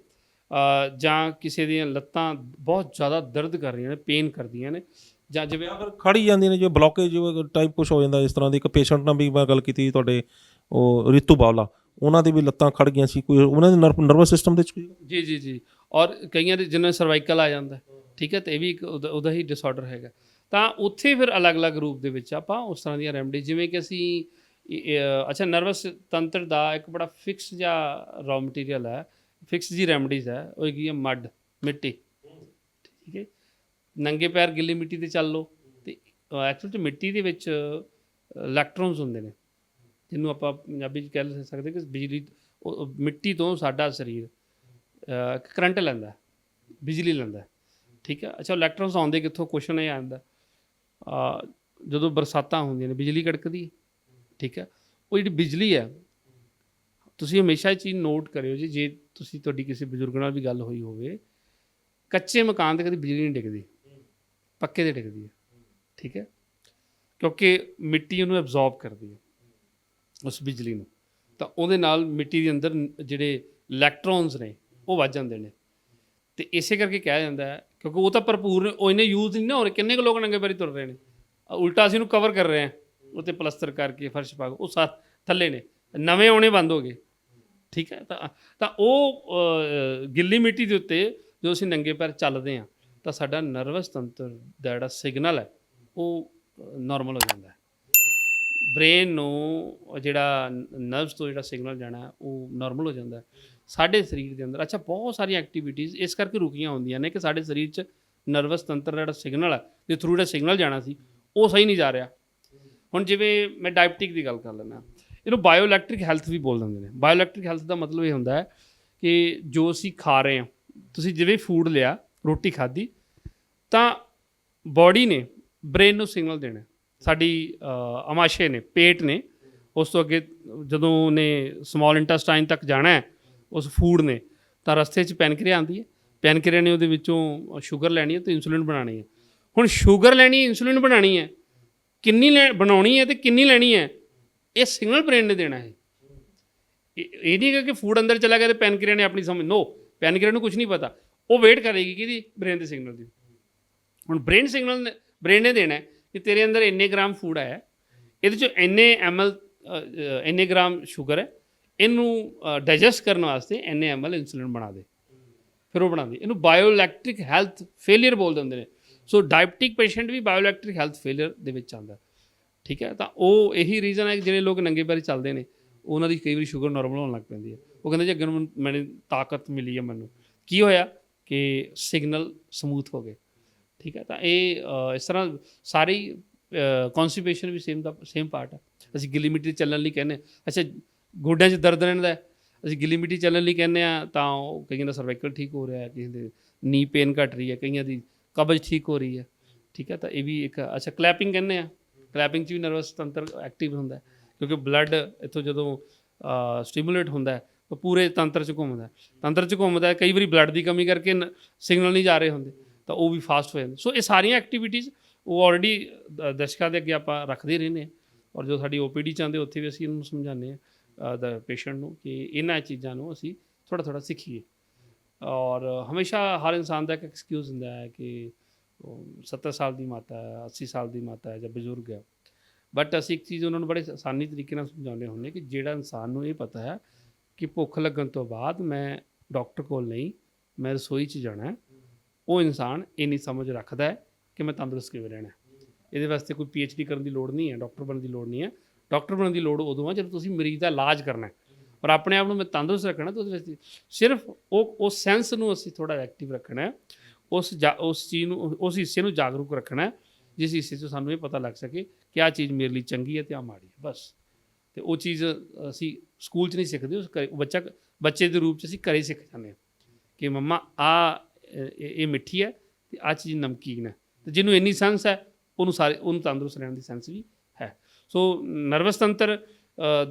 ਜਾਂ ਕਿਸੇ ਦੀਆਂ ਲੱਤਾਂ ਬਹੁਤ ਜ਼ਿਆਦਾ ਦਰਦ ਕਰ ਰਹੀਆਂ ਨੇ, ਪੇਨ ਕਰਦੀਆਂ ਨੇ, ਜਾਂ ਜਿਵੇਂ ਅਗਰ ਖੜੀ ਜਾਂਦੀਆਂ ਨੇ, ਜਿਵੇਂ ਬਲੋਕੇਜ ਟਾਈਪ ਕੁਛ ਹੋ ਜਾਂਦਾ ਇਸ ਤਰ੍ਹਾਂ ਦੀ। ਇੱਕ ਪੇਸ਼ੈਂਟ ਨਾਲ ਵੀ ਮੈਂ ਗੱਲ ਕੀਤੀ ਤੁਹਾਡੇ, ਉਹ ਰਿਤੂ ਬਾਵਲਾ, ਉਹਨਾਂ ਦੀ ਵੀ ਲੱਤਾਂ ਖੜ ਗਈਆਂ ਸੀ, ਕੋਈ ਉਹਨਾਂ ਦੇ ਨਰਵਸ ਸਿਸਟਮ ਦੇ ਵਿੱਚ। ਜੀ ਔਰ ਕਈਆਂ ਦੇ ਜਿਹਨਾਂ ਸਰਵਾਈਕਲ ਆ ਜਾਂਦਾ। ਠੀਕ ਹੈ, ਅਤੇ ਇਹ ਵੀ ਇੱਕ ਉਹਦਾ ਹੀ ਡਿਸਆਰਡਰ ਹੈਗਾ। ਤਾਂ ਉੱਥੇ ਫਿਰ ਅਲੱਗ-ਅਲੱਗ ਰੂਪ ਦੇ ਵਿੱਚ ਆਪਾਂ ਉਸ ਤਰ੍ਹਾਂ ਦੀਆਂ ਰੈਮਡੀ, ਜਿਵੇਂ ਕਿ ਅਸੀਂ ਅੱਛਾ ਨਰਵਸ ਤੰਤਰ ਦਾ ਇੱਕ ਬੜਾ ਫਿਕਸ ਜਿਹਾ ਰॉ ਮਟੀਰੀਅਲ ਹੈ, ਫਿਕਸ ਜੀ ਰੈਮਡੀਜ਼ ਹੈ, ਉਹ ਹੈਗੀ ਹੈ ਮਿੱਟੀ। ਠੀਕ ਹੈ, ਨੰਗੇ ਪੈਰ ਗਿੱਲੀ ਮਿੱਟੀ 'ਤੇ ਚੱਲ ਲਓ ਅਤੇ ਐਕਚੁਅਲ 'ਚ ਮਿੱਟੀ ਦੇ ਵਿੱਚ ਇਲੈਕਟ੍ਰੋਨਸ ਹੁੰਦੇ ਨੇ, ਜਿਹਨੂੰ ਆਪਾਂ ਪੰਜਾਬੀ 'ਚ ਕਹਿ ਸਕਦੇ ਕਿ ਬਿਜਲੀ, ਮਿੱਟੀ ਤੋਂ ਸਾਡਾ ਸਰੀਰ ਕਰੰਟ ਲੈਂਦਾ, ਬਿਜਲੀ ਲੈਂਦਾ। ਠੀਕ ਹੈ, ਅੱਛਾ ਇਲੈਕਟ੍ਰੋਨਸ ਆਉਂਦੇ ਕਿੱਥੋਂ? ਕੁਐਸਚਨ ਇਹ ਆਉਂਦਾ ਜਦੋਂ ਬਰਸਾਤਾਂ ਹੁੰਦੀਆਂ ਨੇ ਬਿਜਲੀ ਕੜਕਦੀ। ਠੀਕ ਹੈ, ਉਹ ਜਿਹੜੀ ਬਿਜਲੀ ਹੈ, ਤੁਸੀਂ ਹਮੇਸ਼ਾ ਇਹ ਚੀਜ਼ ਨੋਟ ਕਰਿਓ ਜੀ, ਜੇ ਤੁਹਾਡੀ ਕਿਸੇ ਬਜ਼ੁਰਗ ਨਾਲ ਵੀ ਗੱਲ ਹੋਈ ਹੋਵੇ, ਕੱਚੇ ਮਕਾਨ 'ਤੇ ਕਦੀ ਬਿਜਲੀ ਨਹੀਂ ਡਿੱਗਦੀ, ਪੱਕੇ 'ਤੇ ਡਿੱਗਦੀ ਹੈ। ਠੀਕ ਹੈ, ਕਿਉਂਕਿ ਮਿੱਟੀ ਉਹਨੂੰ ਐਬਜ਼ੌਰਬ ਕਰਦੀ ਹੈ, ਉਸ ਬਿਜਲੀ ਨੂੰ, ਤਾਂ ਉਹਦੇ ਨਾਲ ਮਿੱਟੀ ਦੇ ਅੰਦਰ ਜਿਹੜੇ ਇਲੈਕਟ੍ਰੋਨਸ ਨੇ ਉਹ ਵੱਜ ਜਾਂਦੇ ਨੇ। ਅਤੇ ਇਸੇ ਕਰਕੇ ਕਿਹਾ ਜਾਂਦਾ ਹੈ, ਕਿਉਂਕਿ ਉਹ ਤਾਂ ਭਰਪੂਰ ਨੇ, ਉਹ ਇੰਨੇ ਯੂਜ਼ ਨਹੀਂ ਨਾ ਹੋ ਰਹੇ। ਕਿੰਨੇ ਕੁ ਲੋਕ ਨੰਗੇ ਪੈਰੀ ਤੁਰ ਰਹੇ ਨੇ, ਉਲਟਾ ਅਸੀਂ ਉਹਨੂੰ ਕਵਰ ਕਰ ਰਹੇ ਹਾਂ, ਉੱਤੇ ਪਲਸਤਰ ਕਰਕੇ, ਫਰਸ਼ ਪਾ ਕੇ, ਉਹ ਥੱਲੇ ਨੇ, ਨਵੇਂ ਆਉਣੇ ਬੰਦ ਹੋ ਗਏ। ਠੀਕ ਹੈ, ਤਾਂ ਉਹ ਗਿੱਲੀ ਮਿੱਟੀ ਦੇ ਉੱਤੇ ਜਦੋਂ ਅਸੀਂ ਨੰਗੇ ਪੈਰ ਚੱਲਦੇ ਹਾਂ ਤਾਂ ਸਾਡਾ ਨਰਵਸ ਤੰਤਰ ਦਾ ਜਿਹੜਾ ਸਿਗਨਲ ਹੈ ਉਹ ਨੋਰਮਲ ਹੋ ਜਾਂਦਾ ਹੈ। ਬ੍ਰੇਨ ਨੂੰ ਜਿਹੜਾ ਨਰਵਸ ਤੋਂ ਜਿਹੜਾ ਸਿਗਨਲ ਜਾਣਾ ਉਹ ਨੋਰਮਲ ਹੋ ਜਾਂਦਾ ਸਾਡੇ ਸਰੀਰ ਦੇ ਅੰਦਰ। ਅੱਛਾ, ਬਹੁਤ ਸਾਰੀਆਂ ਐਕਟੀਵਿਟੀਜ਼ ਇਸ ਕਰਕੇ ਰੁਕੀਆਂ ਹੁੰਦੀਆਂ ਨੇ ਕਿ ਸਾਡੇ ਸਰੀਰ 'ਚ ਨਰਵਸ ਤੰਤਰ ਦਾ ਜਿਹੜਾ ਸਿਗਨਲ ਹੈ, ਦੇ ਥਰੂ ਜਿਹੜਾ ਸਿਗਨਲ ਜਾਣਾ ਸੀ ਉਹ ਸਹੀ ਨਹੀਂ ਜਾ ਰਿਹਾ। ਹੁਣ ਜਿਵੇਂ ਮੈਂ ਡਾਇਬਟਿਕ ਦੀ ਗੱਲ ਕਰ ਲੈਂਦਾ, ਇਹਨੂੰ ਬਾਇਓਇਲੈਕਟ੍ਰਿਕ ਹੈਲਥ ਵੀ ਬੋਲ ਦਿੰਦੇ ਨੇ। ਬਾਇਓਇਲੈਕਟ੍ਰਿਕ ਹੈਲਥ ਦਾ ਮਤਲਬ ਇਹ ਹੁੰਦਾ ਹੈ ਕਿ ਜੋ ਅਸੀਂ ਖਾ ਰਹੇ ਹਾਂ, ਤੁਸੀਂ ਜਿਵੇਂ ਫੂਡ ਲਿਆ, ਰੋਟੀ ਖਾਧੀ, ਤਾਂ ਬਾਡੀ ਨੇ ਬ੍ਰੇਨ ਨੂੰ ਸਿਗਨਲ ਦੇਣਾ, ਸਾਡੀ ਅਮਾਸ਼ੇ ਨੇ, ਪੇਟ ਨੇ ਉਸ ਤੋਂ ਅੱਗੇ ਜਦੋਂ ਉਹਨੇ ਸਮਾਲ ਇੰਟੈਸਟਾਈਨ ਤੱਕ ਜਾਣਾ ਹੈ ਉਸ ਫੂਡ ਨੇ, ਤਾਂ ਰਸਤੇ 'ਚ ਪੈਨਕ੍ਰੀਆ ਆਉਂਦੀ ਹੈ। ਪੈਨਕ੍ਰੀਆ ਨੇ ਉਹਦੇ ਵਿੱਚੋਂ ਸ਼ੂਗਰ ਲੈਣੀ ਹੈ ਤੇ ਇਨਸੂਲਿਨ ਬਣਾਉਣੀ ਹੈ। ਹੁਣ ਸ਼ੂਗਰ ਲੈਣੀ, ਇਨਸੂਲਿਨ ਬਣਾਉਣੀ ਹੈ, ਕਿੰਨੀ ਬਣਾਉਣੀ ਹੈ ਤੇ ਕਿੰਨੀ ਲੈਣੀ ਹੈ, ਇਹ ਸਿਗਨਲ ਬ੍ਰੇਨ ਨੇ ਦੇਣਾ ਹੈ। ਇਹ ਨਹੀਂ ਹੈਗਾ ਕਿ ਫੂਡ ਅੰਦਰ ਚਲਾ ਗਿਆ ਤੇ ਪੈਨਕ੍ਰੀਆ ਨੇ ਆਪਣੀ ਸਮਝ, ਨੋ, ਪੈਨਕ੍ਰੀਆ ਨੂੰ ਕੁਝ ਨਹੀਂ ਪਤਾ, ਉਹ ਵੇਟ ਕਰੇਗੀ ਕਿਹਦੀ, ਬ੍ਰੇਨ ਦੇ ਸਿਗਨਲ ਦੀ। ਹੁਣ ਬ੍ਰੇਨ ਸਿਗਨਲ ਬ੍ਰੇਨ ਨੇ ਦੇਣਾ ਕਿ ਤੇਰੇ ਅੰਦਰ ਇੰਨੇ ਗ੍ਰਾਮ ਫੂਡ ਆਇਆ, ਇਹਦੇ 'ਚੋਂ ਇੰਨੇ ml ਇੰਨੇ ਗ੍ਰਾਮ ਸ਼ੂਗਰ ਹੈ, ਇਹਨੂੰ ਡਾਈਜੈਸਟ ਕਰਨ ਵਾਸਤੇ ਇੰਨੇ ml ਇਨਸੂਲਿਨ ਬਣਾ ਦੇ। ਫਿਰ ਉਹ ਬਣਾਉਂਦੀ, ਇਹਨੂੰ ਬਾਇਓਇਲੈਕਟ੍ਰਿਕ ਹੈਲਥ ਫੇਲੀਅਰ ਬੋਲ ਦਿੰਦੇ ਨੇ। ਸੋ ਡਾਇਬਟਿਕ ਪੇਸ਼ੈਂਟ ਵੀ ਬਾਇਓਇਲੈਕਟ੍ਰਿਕ ਹੈਲਥ ਫੇਲੀਅਰ ਦੇ ਵਿੱਚ ਆਉਂਦਾ, ਠੀਕ ਹੈ। ਤਾਂ ਉਹ ਇਹੀ ਰੀਜ਼ਨ ਹੈ ਕਿ ਜਿਹੜੇ ਲੋਕ ਨੰਗੇ ਪੈਰੀ ਚੱਲਦੇ ਨੇ ਉਹਨਾਂ ਦੀ ਕਈ ਵਾਰੀ ਸ਼ੂਗਰ ਨਾਰਮਲ ਹੋਣ ਲੱਗ ਪੈਂਦੀ ਹੈ। ਉਹ ਕਹਿੰਦੇ ਜੀ ਅੱਗੇ ਨੂੰ ਮੈਨੂੰ ਤਾਕਤ ਮਿਲੀ ਹੈ, ਮੈਨੂੰ ਕੀ ਹੋਇਆ ਕਿ ਸਿਗਨਲ ਸਮੂਥ ਹੋ ਗਏ, ਠੀਕ ਹੈ। ਤਾਂ ਇਹ ਇਸ ਤਰ੍ਹਾਂ ਸਾਰੀ ਕੌਨਸਟੀਪੇਸ਼ਨ ਵੀ ਸੇਮ ਪਾਰਟ ਹੈ। ਅਸੀਂ ਗਿੱਲੀ ਮਿੱਟੀ ਚੱਲਣ ਲਈ ਕਹਿੰਦੇ, ਅੱਛਾ ਗੋਡਿਆਂ 'ਚ ਦਰਦ ਰਹਿੰਦਾ, ਅਸੀਂ ਗਿੱਲੀ ਮਿੱਟੀ ਚੱਲਣ ਲਈ ਕਹਿੰਦੇ ਹਾਂ, ਤਾਂ ਉਹ ਕਈਆਂ ਦਾ ਸਰਵਾਈਕਲ ਠੀਕ ਹੋ ਰਿਹਾ, ਕਿਸੇ ਦੇ ਨੀ ਪੇਨ ਘਟ ਰਹੀ ਹੈ, ਕਈਆਂ ਦੀ ਕਬਜ਼ ਠੀਕ ਹੋ ਰਹੀ ਹੈ, ਠੀਕ ਹੈ। ਤਾਂ ਇਹ ਵੀ ਇੱਕ ਅੱਛਾ ਕਲੈਪਿੰਗ ਕਹਿੰਦੇ ਆ, ਕਲੈਪਿੰਗ 'ਚ ਵੀ ਨਰਵਸ ਤੰਤਰ ਐਕਟਿਵ ਹੁੰਦਾ, ਕਿਉਂਕਿ ਬਲੱਡ ਇੱਥੋਂ ਜਦੋਂ ਸਟੀਮੂਲੇਟ ਹੁੰਦਾ ਤਾਂ ਪੂਰੇ ਤੰਤਰ 'ਚ ਘੁੰਮਦਾ, ਕਈ ਵਾਰੀ ਬਲੱਡ ਦੀ ਕਮੀ ਕਰਕੇ ਸਿਗਨਲ ਨਹੀਂ ਜਾ ਰਹੇ ਹੁੰਦੇ, ਤਾਂ ਉਹ ਵੀ ਫਾਸਟ ਹੋ ਜਾਂਦੇ। ਸੋ ਇਹ ਸਾਰੀਆਂ ਐਕਟੀਵਿਟੀਜ਼ ਉਹ ਆਲਰੇਡੀ ਦਰਸ਼ਕਾਂ ਦੇ ਅੱਗੇ ਆਪਾਂ ਰੱਖਦੇ ਰਹਿੰਦੇ ਹਾਂ, ਔਰ ਜੋ ਸਾਡੀ OPD 'ਚ ਆਉਂਦੇ ਉੱਥੇ ਵੀ ਅਸੀਂ ਇਹਨੂੰ ਸਮਝਾਉਂਦੇ ਹਾਂ ਦਾ ਪੇਸ਼ੈਂਟ ਨੂੰ ਕਿ ਇਹਨਾਂ ਚੀਜ਼ਾਂ ਨੂੰ ਅਸੀਂ ਥੋੜ੍ਹਾ ਸਿੱਖੀਏ। ਔਰ ਹਮੇਸ਼ਾ ਹਰ ਇਨਸਾਨ ਦਾ ਇੱਕ ਐਕਸਕਿਊਜ਼ ਹੁੰਦਾ ਹੈ ਕਿ 70 ਸਾਲ ਦੀ ਮਾਤਾ ਹੈ, 80 ਸਾਲ ਦੀ ਮਾਤਾ ਹੈ ਜਾਂ ਬਜ਼ੁਰਗ ਹੈ, ਬਟ ਅਸੀਂ ਇੱਕ ਚੀਜ਼ ਉਹਨਾਂ ਨੂੰ ਬੜੇ ਆਸਾਨੀ ਤਰੀਕੇ ਨਾਲ ਸਮਝਾਉਂਦੇ ਹੁੰਦੇ ਕਿ ਜਿਹੜਾ ਇਨਸਾਨ ਨੂੰ ਇਹ ਪਤਾ ਹੈ ਕਿ ਭੁੱਖ ਲੱਗਣ ਤੋਂ ਬਾਅਦ ਮੈਂ ਡਾਕਟਰ ਕੋਲ ਨਹੀਂ, ਮੈਂ ਰਸੋਈ 'ਚ ਜਾਣਾ, ਉਹ ਇਨਸਾਨ ਇੰਨੀ ਸਮਝ ਰੱਖਦਾ ਹੈ ਕਿ ਮੈਂ ਤੰਦਰੁਸਤ ਕਿਵੇਂ ਰਹਿਣਾ। ਇਹਦੇ ਵਾਸਤੇ ਕੋਈ PhD ਕਰਨ ਦੀ ਲੋੜ ਨਹੀਂ ਹੈ, ਡਾਕਟਰ ਬਣਨ ਦੀ ਲੋੜ ਨਹੀਂ ਹੈ। ਡਾਕਟਰ ਬਣਨ ਦੀ ਲੋੜ ਉਦੋਂ ਹੈ ਜਦੋਂ ਤੁਸੀਂ ਮਰੀਜ਼ ਦਾ ਇਲਾਜ ਕਰਨਾ ਔਰ ਆਪਣੇ ਆਪ ਨੂੰ ਮੈਂ ਤੰਦਰੁਸਤ ਰੱਖਣਾ। ਤਾਂ ਉਹਦੇ ਵਿੱਚ ਸਿਰਫ ਉਸ ਸੈਂਸ ਨੂੰ ਅਸੀਂ ਥੋੜ੍ਹਾ ਐਕਟਿਵ ਰੱਖਣਾ, ਉਸ ਚੀਜ਼ ਨੂੰ, ਉਸ ਹਿੱਸੇ ਨੂੰ ਜਾਗਰੂਕ ਰੱਖਣਾ ਜਿਸ ਹਿੱਸੇ 'ਚ ਸਾਨੂੰ ਇਹ ਪਤਾ ਲੱਗ ਸਕੇ ਕਿ ਆਹ ਚੀਜ਼ ਮੇਰੇ ਲਈ ਚੰਗੀ ਹੈ ਅਤੇ ਆਹ ਮਾੜੀ ਹੈ, ਬਸ। ਅਤੇ ਉਹ ਚੀਜ਼ ਅਸੀਂ ਸਕੂਲ 'ਚ ਨਹੀਂ ਸਿੱਖਦੇ, ਉਸ ਬੱਚੇ ਦੇ ਰੂਪ 'ਚ ਅਸੀਂ ਘਰੇ ਸਿੱਖ ਜਾਂਦੇ ਹਾਂ ਕਿ ਮੰਮਾ ਇਹ ਮਿੱਠੀ ਹੈ ਅਤੇ ਆਹ ਚੀਜ਼ ਨਮਕੀਨ ਹੈ। ਅਤੇ ਜਿਹਨੂੰ ਇੰਨੀ ਸੈਂਸ ਹੈ ਉਹਨੂੰ ਤੰਦਰੁਸਤ ਰਹਿਣ ਦੀ ਸੈਂਸ ਵੀ ਹੈ। ਸੋ ਨਰਵਸ ਤੰਤਰ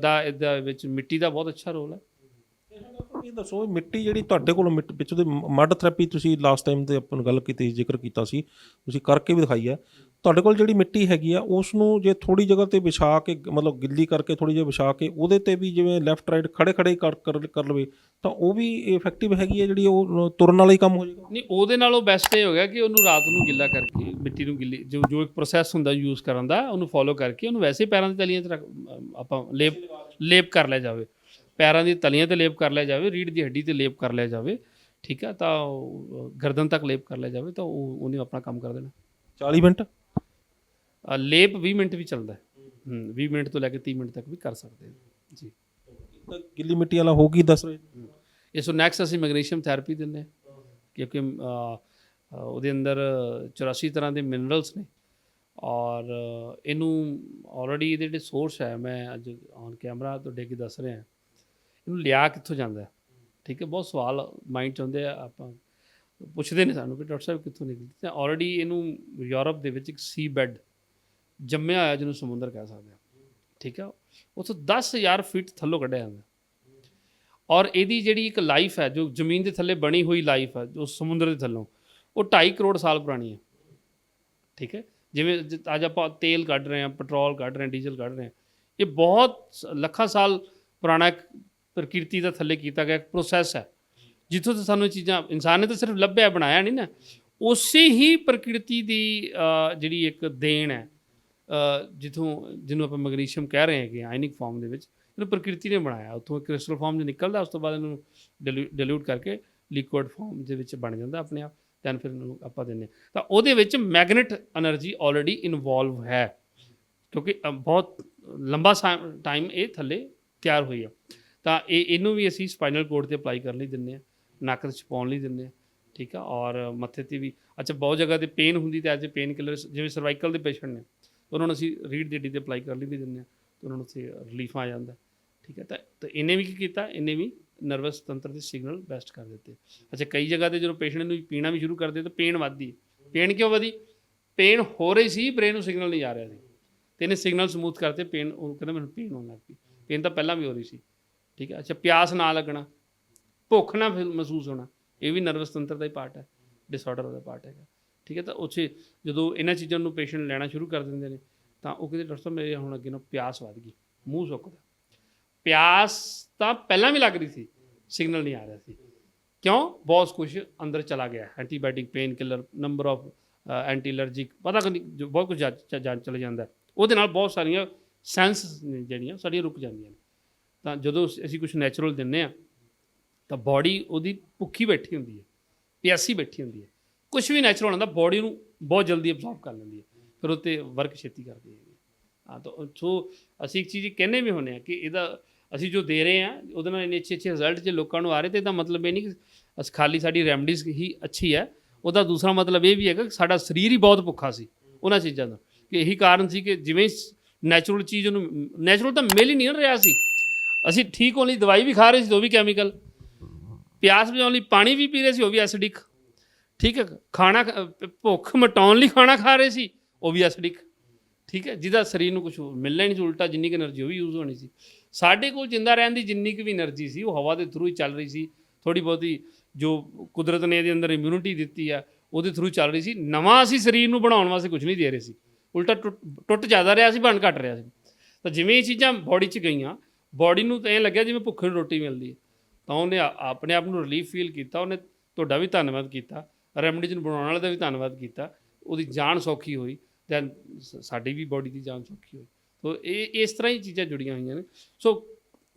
ਦਾ ਇਹਦੇ ਵਿੱਚ ਮਿੱਟੀ ਦਾ ਬਹੁਤ ਅੱਛਾ ਰੋਲ ਹੈ। ਇਹ ਦੱਸੋ ਮਿੱਟੀ ਜਿਹੜੀ ਤੁਹਾਡੇ ਕੋਲ ਵਿੱਚ ਉਹਦੇ ਮੱਡ ਥੈਰੇਪੀ ਤੁਸੀਂ ਲਾਸਟ ਟਾਈਮ ਤੇ ਆਪਾਂ ਨੂੰ ਗੱਲ ਕੀਤੀ, ਜ਼ਿਕਰ ਕੀਤਾ ਸੀ, ਤੁਸੀਂ ਕਰਕੇ ਵੀ ਦਿਖਾਈ ਹੈ। ਤੁਹਾਡੇ ਕੋਲ ਜਿਹੜੀ ਮਿੱਟੀ ਹੈਗੀ ਆ ਉਸ ਨੂੰ ਜੇ ਥੋੜ੍ਹੀ ਜਗ੍ਹਾ 'ਤੇ ਵਿਛਾ ਕੇ, ਮਤਲਬ ਗਿੱਲੀ ਕਰਕੇ ਥੋੜ੍ਹੀ ਜਿਹੀ ਵਿਛਾ ਕੇ ਉਹਦੇ 'ਤੇ ਵੀ ਜਿਵੇਂ ਲੈਫਟ ਰਾਈਟ ਖੜੇ ਕਰ ਲਵੇ ਤਾਂ ਉਹ ਵੀ ਇਫੈਕਟਿਵ ਹੈਗੀ ਹੈ, ਜਿਹੜੀ ਉਹ ਤੁਰਨ ਵਾਲਾ ਹੀ ਕੰਮ ਹੋ ਜਾਏਗਾ। ਨਹੀਂ, ਉਹਦੇ ਨਾਲੋਂ ਬੈਸਟ ਇਹ ਹੋ ਗਿਆ ਕਿ ਉਹਨੂੰ ਰਾਤ ਨੂੰ ਗਿੱਲਾ ਕਰਕੇ, ਮਿੱਟੀ ਨੂੰ ਗਿੱਲੀ, ਜੋ ਇੱਕ ਪ੍ਰੋਸੈਸ ਹੁੰਦਾ ਯੂਜ਼ ਕਰਨ ਦਾ, ਉਹਨੂੰ ਫੋਲੋ ਕਰਕੇ ਉਹਨੂੰ ਵੈਸੇ ਪੈਰਾਂ ਦੀ ਤਲੀਆਂ 'ਚ ਆਪਾਂ ਲੇਪ ਕਰ ਲਿਆ ਜਾਵੇ, ਪੈਰਾਂ ਦੀ ਤਲੀਆਂ 'ਤੇ ਲੇਪ ਕਰ ਲਿਆ ਜਾਵੇ, ਰੀੜ੍ਹ ਦੀ ਹੱਡੀ 'ਤੇ ਲੇਪ ਕਰ ਲਿਆ ਜਾਵੇ, ਠੀਕ ਹੈ। ਤਾਂ ਗਰਦਨ ਤੱਕ ਲੇਪ ਕਰ ਲਿਆ ਜਾਵੇ ਤਾਂ ਉਹਨੇ ਆਪਣਾ ਕੰਮ ਕਰ ਦੇਣਾ। 40 ਮਿੰਟ ਲੇਪ 20 ਮਿੰਟ ਵੀ ਚੱਲਦਾ, 20 ਮਿੰਟ ਤੋਂ ਲੈ ਕੇ 30 ਮਿੰਟ ਤੱਕ ਵੀ ਕਰ ਸਕਦੇ ਹਾਂ ਜੀ। ਗਿੱਲੀ ਮਿੱਟੀ ਵਾਲਾ ਹੋ ਗਈ ਦੱਸ ਰਹੇ। ਇਸ ਤੋਂ ਨੈਕਸਟ ਅਸੀਂ ਮੈਗਨੀਸ਼ੀਅਮ ਥੈਰੇਪੀ ਦਿੰਦੇ ਹਾਂ, ਕਿਉਂਕਿ ਉਹਦੇ ਅੰਦਰ 84 ਤਰ੍ਹਾਂ ਦੇ ਮਿਨਰਲਸ ਨੇ, ਔਰ ਇਹਨੂੰ ਆਲਰੇਡੀ ਇਹਦੇ ਜਿਹੜੇ ਸੋਰਸ ਹੈ, ਮੈਂ ਅੱਜ ਔਨ ਕੈਮਰਾ ਤੁਹਾਡੇ ਅੱਗੇ ਦੱਸ ਰਿਹਾ, ਇਹਨੂੰ ਲਿਆ ਕਿੱਥੋਂ ਜਾਂਦਾ, ਠੀਕ ਹੈ। ਬਹੁਤ ਸਵਾਲ ਮਾਈਂਡ 'ਚ ਆਉਂਦੇ ਆ, ਆਪਾਂ ਪੁੱਛਦੇ ਨੇ ਸਾਨੂੰ ਕਿ ਡਾਕਟਰ ਸਾਹਿਬ ਕਿੱਥੋਂ ਨਿਕਲਦੀ। ਤਾਂ ਆਲਰੇਡੀ ਇਹਨੂੰ ਯੂਰਪ ਦੇ ਵਿੱਚ ਇੱਕ ਸੀ ਬੈੱਡ ਜੰਮਿਆ ਹੋਇਆ, ਜਿਹਨੂੰ ਸਮੁੰਦਰ ਕਹਿ ਸਕਦੇ ਹਾਂ, ਠੀਕ ਹੈ, ਉੱਥੋਂ 10,000 ਫੀਟ ਥੱਲੋਂ ਕੱਢਿਆ ਜਾਂਦਾ। ਔਰ ਇਹਦੀ ਜਿਹੜੀ ਇੱਕ ਲਾਈਫ ਹੈ, ਜੋ ਜ਼ਮੀਨ ਦੇ ਥੱਲੇ ਬਣੀ ਹੋਈ ਲਾਈਫ ਹੈ, ਜੋ ਸਮੁੰਦਰ ਦੇ ਥੱਲੋਂ, ਉਹ 2.5 ਕਰੋੜ ਸਾਲ ਪੁਰਾਣੀ ਹੈ, ਠੀਕ ਹੈ। ਜਿਵੇਂ ਅੱਜ ਆਪਾਂ ਤੇਲ ਕੱਢ ਰਹੇ ਹਾਂ, ਪੈਟਰੋਲ ਕੱਢ ਰਹੇ ਹਾਂ, ਡੀਜ਼ਲ ਕੱਢ ਰਹੇ ਹਾਂ, ਇਹ ਬਹੁਤ ਲੱਖਾਂ ਸਾਲ ਪੁਰਾਣਾ ਇੱਕ ਪ੍ਰਕਿਰਤੀ ਦਾ ਥੱਲੇ ਕੀਤਾ ਗਿਆ ਇੱਕ ਪ੍ਰੋਸੈਸ ਹੈ, ਜਿੱਥੋਂ ਤੋਂ ਸਾਨੂੰ ਇਹ ਚੀਜ਼ਾਂ ਇਨਸਾਨ ਨੇ ਤਾਂ ਸਿਰਫ ਲੱਭਿਆ, ਬਣਾਇਆ ਨਹੀਂ ਨਾ। ਉਸੇ ਹੀ ਪ੍ਰਕਿਰਤੀ ਦੀ ਜਿਹੜੀ ਇੱਕ ਦੇਣ ਹੈ, ਜਿਹਨੂੰ ਆਪਾਂ ਮੈਗਨੀਸ਼ੀਅਮ ਕਹਿ ਰਹੇ ਹੈਗੇ ਆਇਨਿਕ ਫਾਰਮ ਦੇ ਵਿੱਚ, ਇਹਨੂੰ ਪ੍ਰਕਿਰਤੀ ਨੇ ਬਣਾਇਆ। ਉੱਥੋਂ ਇੱਕ ਕ੍ਰਿਸਟਲ ਫਾਰਮ 'ਚ ਨਿਕਲਦਾ, ਉਸ ਤੋਂ ਬਾਅਦ ਇਹਨੂੰ ਡਿਲੂਟ ਕਰਕੇ ਲਿਕੁਇਡ ਫਾਰਮ ਦੇ ਵਿੱਚ ਬਣ ਜਾਂਦਾ ਆਪਣੇ ਆਪ, ਦੈਨ ਫਿਰ ਇਹਨੂੰ ਆਪਾਂ ਦਿੰਦੇ ਹਾਂ। ਤਾਂ ਉਹਦੇ ਵਿੱਚ ਮੈਗਨੇਟ ਐਨਰਜੀ ਆਲਰੇਡੀ ਇਨਵੋਲਵ ਹੈ, ਕਿਉਂਕਿ ਬਹੁਤ ਲੰਬਾ ਟਾਈਮ ਇਹ ਥੱਲੇ ਤਿਆਰ ਹੋਈ ਆ। ਤਾਂ ਇਹਨੂੰ ਵੀ ਅਸੀਂ ਸਪਾਈਨਲ ਕੋਰਡ 'ਤੇ ਅਪਲਾਈ ਕਰਨ ਲਈ ਦਿੰਦੇ ਹਾਂ, ਨੱਕ 'ਚ ਪਾਉਣ ਲਈ ਦਿੰਦੇ ਹਾਂ, ਠੀਕ ਆ। ਔਰ ਮੱਥੇ 'ਤੇ ਵੀ, ਅੱਛਾ ਬਹੁਤ ਜਗ੍ਹਾ 'ਤੇ ਪੇਨ ਹੁੰਦੀ ਤਾਂ ਐਜ਼ ਏ ਪੇਨ ਕਿਲਰ, ਜਿਵੇਂ ਸਰਵਾਈਕਲ ਦੇ ਪੇਸ਼ੈਂਟ ਨੇ, ਉਹਨਾਂ ਨੂੰ ਅਸੀਂ ਰੀੜ੍ਹ ਦੀ ਹੱਡੀ 'ਤੇ ਅਪਲਾਈ ਕਰਨ ਲਈ ਵੀ ਦਿੰਦੇ ਹਾਂ, ਤਾਂ ਉਹਨਾਂ ਨੂੰ ਉੱਥੇ ਰਿਲੀਫ ਆ ਜਾਂਦਾ, ਠੀਕ ਹੈ। ਤਾਂ ਇਹਨੇ ਵੀ ਕੀ ਕੀਤਾ, ਇਹਨੇ ਵੀ ਨਰਵਸ ਤੰਤਰ ਦੇ ਸਿਗਨਲ ਬੈਸਟ ਕਰ ਦਿੱਤੇ। ਅੱਛਾ ਕਈ ਜਗ੍ਹਾ 'ਤੇ ਜਦੋਂ ਪੇਸ਼ੈਂਟ ਨੂੰ ਪੀਣਾ ਵੀ ਸ਼ੁਰੂ ਕਰਦੇ ਤਾਂ ਪੇਨ ਵੱਧਦੀ। ਪੇਨ ਕਿਉਂ ਵਧੀ? ਪੇਨ ਹੋ ਰਹੀ ਸੀ, ਬ੍ਰੇਨ ਨੂੰ ਸਿਗਨਲ ਨਹੀਂ ਜਾ ਰਿਹਾ ਸੀ, ਤੇ ਇਹਨੇ ਸਿਗਨਲ ਸਮੂਥ ਕਰਤੇ, ਪੇਨ ਉਹ ਕਹਿੰਦਾ ਮੈਨੂੰ ਪੇਨ ਹੋਣ ਲੱਗ ਪਈ। ਪੇਨ ਤਾਂ ਪਹਿਲਾਂ ਵੀ ਹੋ ਰਹੀ ਸੀ, ਠੀਕ ਹੈ। ਅੱਛਾ, ਪਿਆਸ ਨਾ ਲੱਗਣਾ, ਭੁੱਖ ਨਾ ਮਹਿਸੂਸ ਹੋਣਾ, ਇਹ ਵੀ ਨਰਵਸ ਤੰਤਰ ਦਾ ਹੀ ਪਾਰਟ ਹੈ, ਡਿਸਆਰਡਰ ਦਾ ਪਾਰਟ ਹੈਗਾ, ਠੀਕ ਹੈ। ਤਾਂ ਉੱਥੇ ਜਦੋਂ ਇਹਨਾਂ ਚੀਜ਼ਾਂ ਨੂੰ ਪੇਸ਼ੈਂਟ ਲੈਣਾ ਸ਼ੁਰੂ ਕਰ ਦਿੰਦੇ ਨੇ ਤਾਂ ਉਹ ਕਹਿੰਦੇ ਡਾਕਟਰ ਸਾਹਿਬ ਮੇਰੇ ਹੁਣ ਅੱਗੇ ਨੂੰ ਪਿਆਸ ਵੱਧ ਗਈ, ਮੂੰਹ ਸੁੱਕਦਾ। ਪਿਆਸ ਤਾਂ ਪਹਿਲਾਂ ਵੀ ਲੱਗ ਰਹੀ ਸੀ, ਸਿਗਨਲ ਨਹੀਂ ਆ ਰਿਹਾ ਸੀ। ਕਿਉਂ? ਬਹੁਤ ਕੁਝ ਅੰਦਰ ਚਲਾ ਗਿਆ, antibiotic, painkiller, number of anti allergic, ਪਤਾ ਨਹੀਂ ਜੋ ਬਹੁਤ ਕੁਝ ਚਲੇ ਜਾਂਦਾ। ਉਹਦੇ ਨਾਲ ਬਹੁਤ ਸਾਰੀਆਂ ਸੈਂਸ ਜਿਹੜੀਆਂ ਸਾਡੀਆਂ ਰੁਕ ਜਾਂਦੀਆਂ ਨੇ। ਤਾਂ ਜਦੋਂ ਅਸੀਂ ਕੁਝ ਨੈਚੁਰਲ ਦਿੰਦੇ ਹਾਂ ਤਾਂ ਬਾਡੀ ਉਹਦੀ ਭੁੱਖੀ ਬੈਠੀ ਹੁੰਦੀ ਹੈ, ਪਿਆਸੀ ਬੈਠੀ ਹੁੰਦੀ ਹੈ। ਕੁਝ ਵੀ ਨੈਚੁਰਲ ਹੁੰਦਾ ਬਾਡੀ ਨੂੰ ਬਹੁਤ ਜਲਦੀ ਅਬਜ਼ੌਰਬ ਕਰ ਲੈਂਦੀ ਹੈ, ਫਿਰ ਉਹ 'ਤੇ ਵਰਕ ਛੇਤੀ ਕਰਦੀ ਹੈ। ਹਾਂ, ਤਾਂ ਸੋ ਅਸੀਂ ਇੱਕ ਚੀਜ਼ ਕਹਿੰਦੇ ਵੀ ਹੁੰਦੇ ਹਾਂ ਕਿ ਇਹਦਾ ਅਸੀਂ ਜੋ ਦੇ ਰਹੇ ਹਾਂ ਉਹਦੇ ਨਾਲ ਇੰਨੇ ਅੱਛੇ ਰਿਜ਼ਲਟ ਜੇ ਲੋਕਾਂ ਨੂੰ ਆ ਰਹੇ, ਤੇ ਇਹਦਾ ਮਤਲਬ ਇਹ ਨਹੀਂ ਕਿ ਖਾਲੀ ਸਾਡੀ ਰੈਮਡੀਜ਼ ਹੀ ਅੱਛੀ ਹੈ। ਉਹਦਾ ਦੂਸਰਾ ਮਤਲਬ ਇਹ ਵੀ ਹੈਗਾ ਕਿ ਸਾਡਾ ਸਰੀਰ ਹੀ ਬਹੁਤ ਭੁੱਖਾ ਸੀ ਉਹਨਾਂ ਚੀਜ਼ਾਂ ਦਾ, ਕਿ ਇਹੀ ਕਾਰਨ ਸੀ ਕਿ ਜਿਵੇਂ ਨੈਚੁਰਲ ਚੀਜ਼ ਉਹਨੂੰ ਨੈਚੁਰਲ ਤਾਂ ਮਿਲ ਹੀ ਨਹੀਂ ਰਿਹਾ ਸੀ। ਅਸੀਂ ਠੀਕ ਹੋਣ ਲਈ ਦਵਾਈ ਵੀ ਖਾ ਰਹੇ ਸੀ, ਉਹ ਵੀ ਕੈਮੀਕਲ। ਪਿਆਸ ਬੁਝਾਉਣ ਲਈ ਪਾਣੀ ਵੀ ਪੀ ਰਹੇ ਸੀ, ਉਹ ਵੀ ਐਸਿਡਿਕ, ਠੀਕ ਹੈ। ਖਾਣਾ ਭੁੱਖ ਮਿਟਾਉਣ ਲਈ ਖਾਣਾ ਖਾ ਰਹੇ ਸੀ, ਉਹ ਵੀ ਐਸਿਡਿਕ, ਠੀਕ ਹੈ। ਜਿਹਦਾ ਸਰੀਰ ਨੂੰ ਕੁਝ ਮਿਲਣਾ ਹੀ ਨਹੀਂ ਸੀ, ਉਲਟਾ ਜਿੰਨੀ ਕੁ ਐਨਰਜੀ ਉਹ ਵੀ ਯੂਜ਼ ਹੋਣੀ ਸੀ। ਸਾਡੇ ਕੋਲ ਜਿੰਦਾ ਰਹਿਣ ਦੀ ਜਿੰਨੀ ਕੁ ਵੀ ਐਨਰਜੀ ਸੀ ਉਹ ਹਵਾ ਦੇ ਥਰੂ ਹੀ ਚੱਲ ਰਹੀ ਸੀ। ਥੋੜ੍ਹੀ ਬਹੁਤੀ ਜੋ ਕੁਦਰਤ ਨੇ ਇਹਦੇ ਅੰਦਰ ਇਮਿਊਨਿਟੀ ਦਿੱਤੀ ਆ ਉਹਦੇ ਥਰੂ ਚੱਲ ਰਹੀ ਸੀ। ਨਵਾਂ ਅਸੀਂ ਸਰੀਰ ਨੂੰ ਬਣਾਉਣ ਵਾਸਤੇ ਕੁਝ ਨਹੀਂ ਦੇ ਰਹੇ ਸੀ, ਉਲਟਾ ਟੁੱਟ ਜ਼ਿਆਦਾ ਰਿਹਾ ਸੀ, ਬਣ ਘੱਟ ਰਿਹਾ ਸੀ। ਤਾਂ ਜਿਵੇਂ ਇਹ ਚੀਜ਼ਾਂ ਬੋਡੀ 'ਚ ਗਈਆਂ, ਬੋਡੀ ਨੂੰ ਤਾਂ ਇਹ ਲੱਗਿਆ ਜਿਵੇਂ ਭੁੱਖੇ ਨੂੰ ਰੋਟੀ ਮਿਲਦੀ ਹੈ, ਤਾਂ ਉਹਨੇ ਆਪਣੇ ਆਪ ਨੂੰ ਰਿਲੀਫ ਫੀਲ ਕੀਤਾ। ਉਹਨੇ ਤੁਹਾਡਾ ਵੀ ਧੰਨਵਾਦ ਕੀਤਾ, ਰੈਮਡੀਜ਼ ਨੂੰ ਬਣਾਉਣ ਵਾਲੇ ਦਾ ਵੀ ਧੰਨਵਾਦ ਕੀਤਾ। ਉਹਦੀ ਜਾਨ ਸੌਖੀ ਹੋਈ, ਦੈਨ ਸਾਡੀ ਵੀ ਬੋਡੀ ਦੀ ਜਾਨ ਸੌਖੀ ਹੋਈ। ਸੋ ਇਹ ਇਸ ਤਰ੍ਹਾਂ ਹੀ ਚੀਜ਼ਾਂ ਜੁੜੀਆਂ ਹੋਈਆਂ ਨੇ। ਸੋ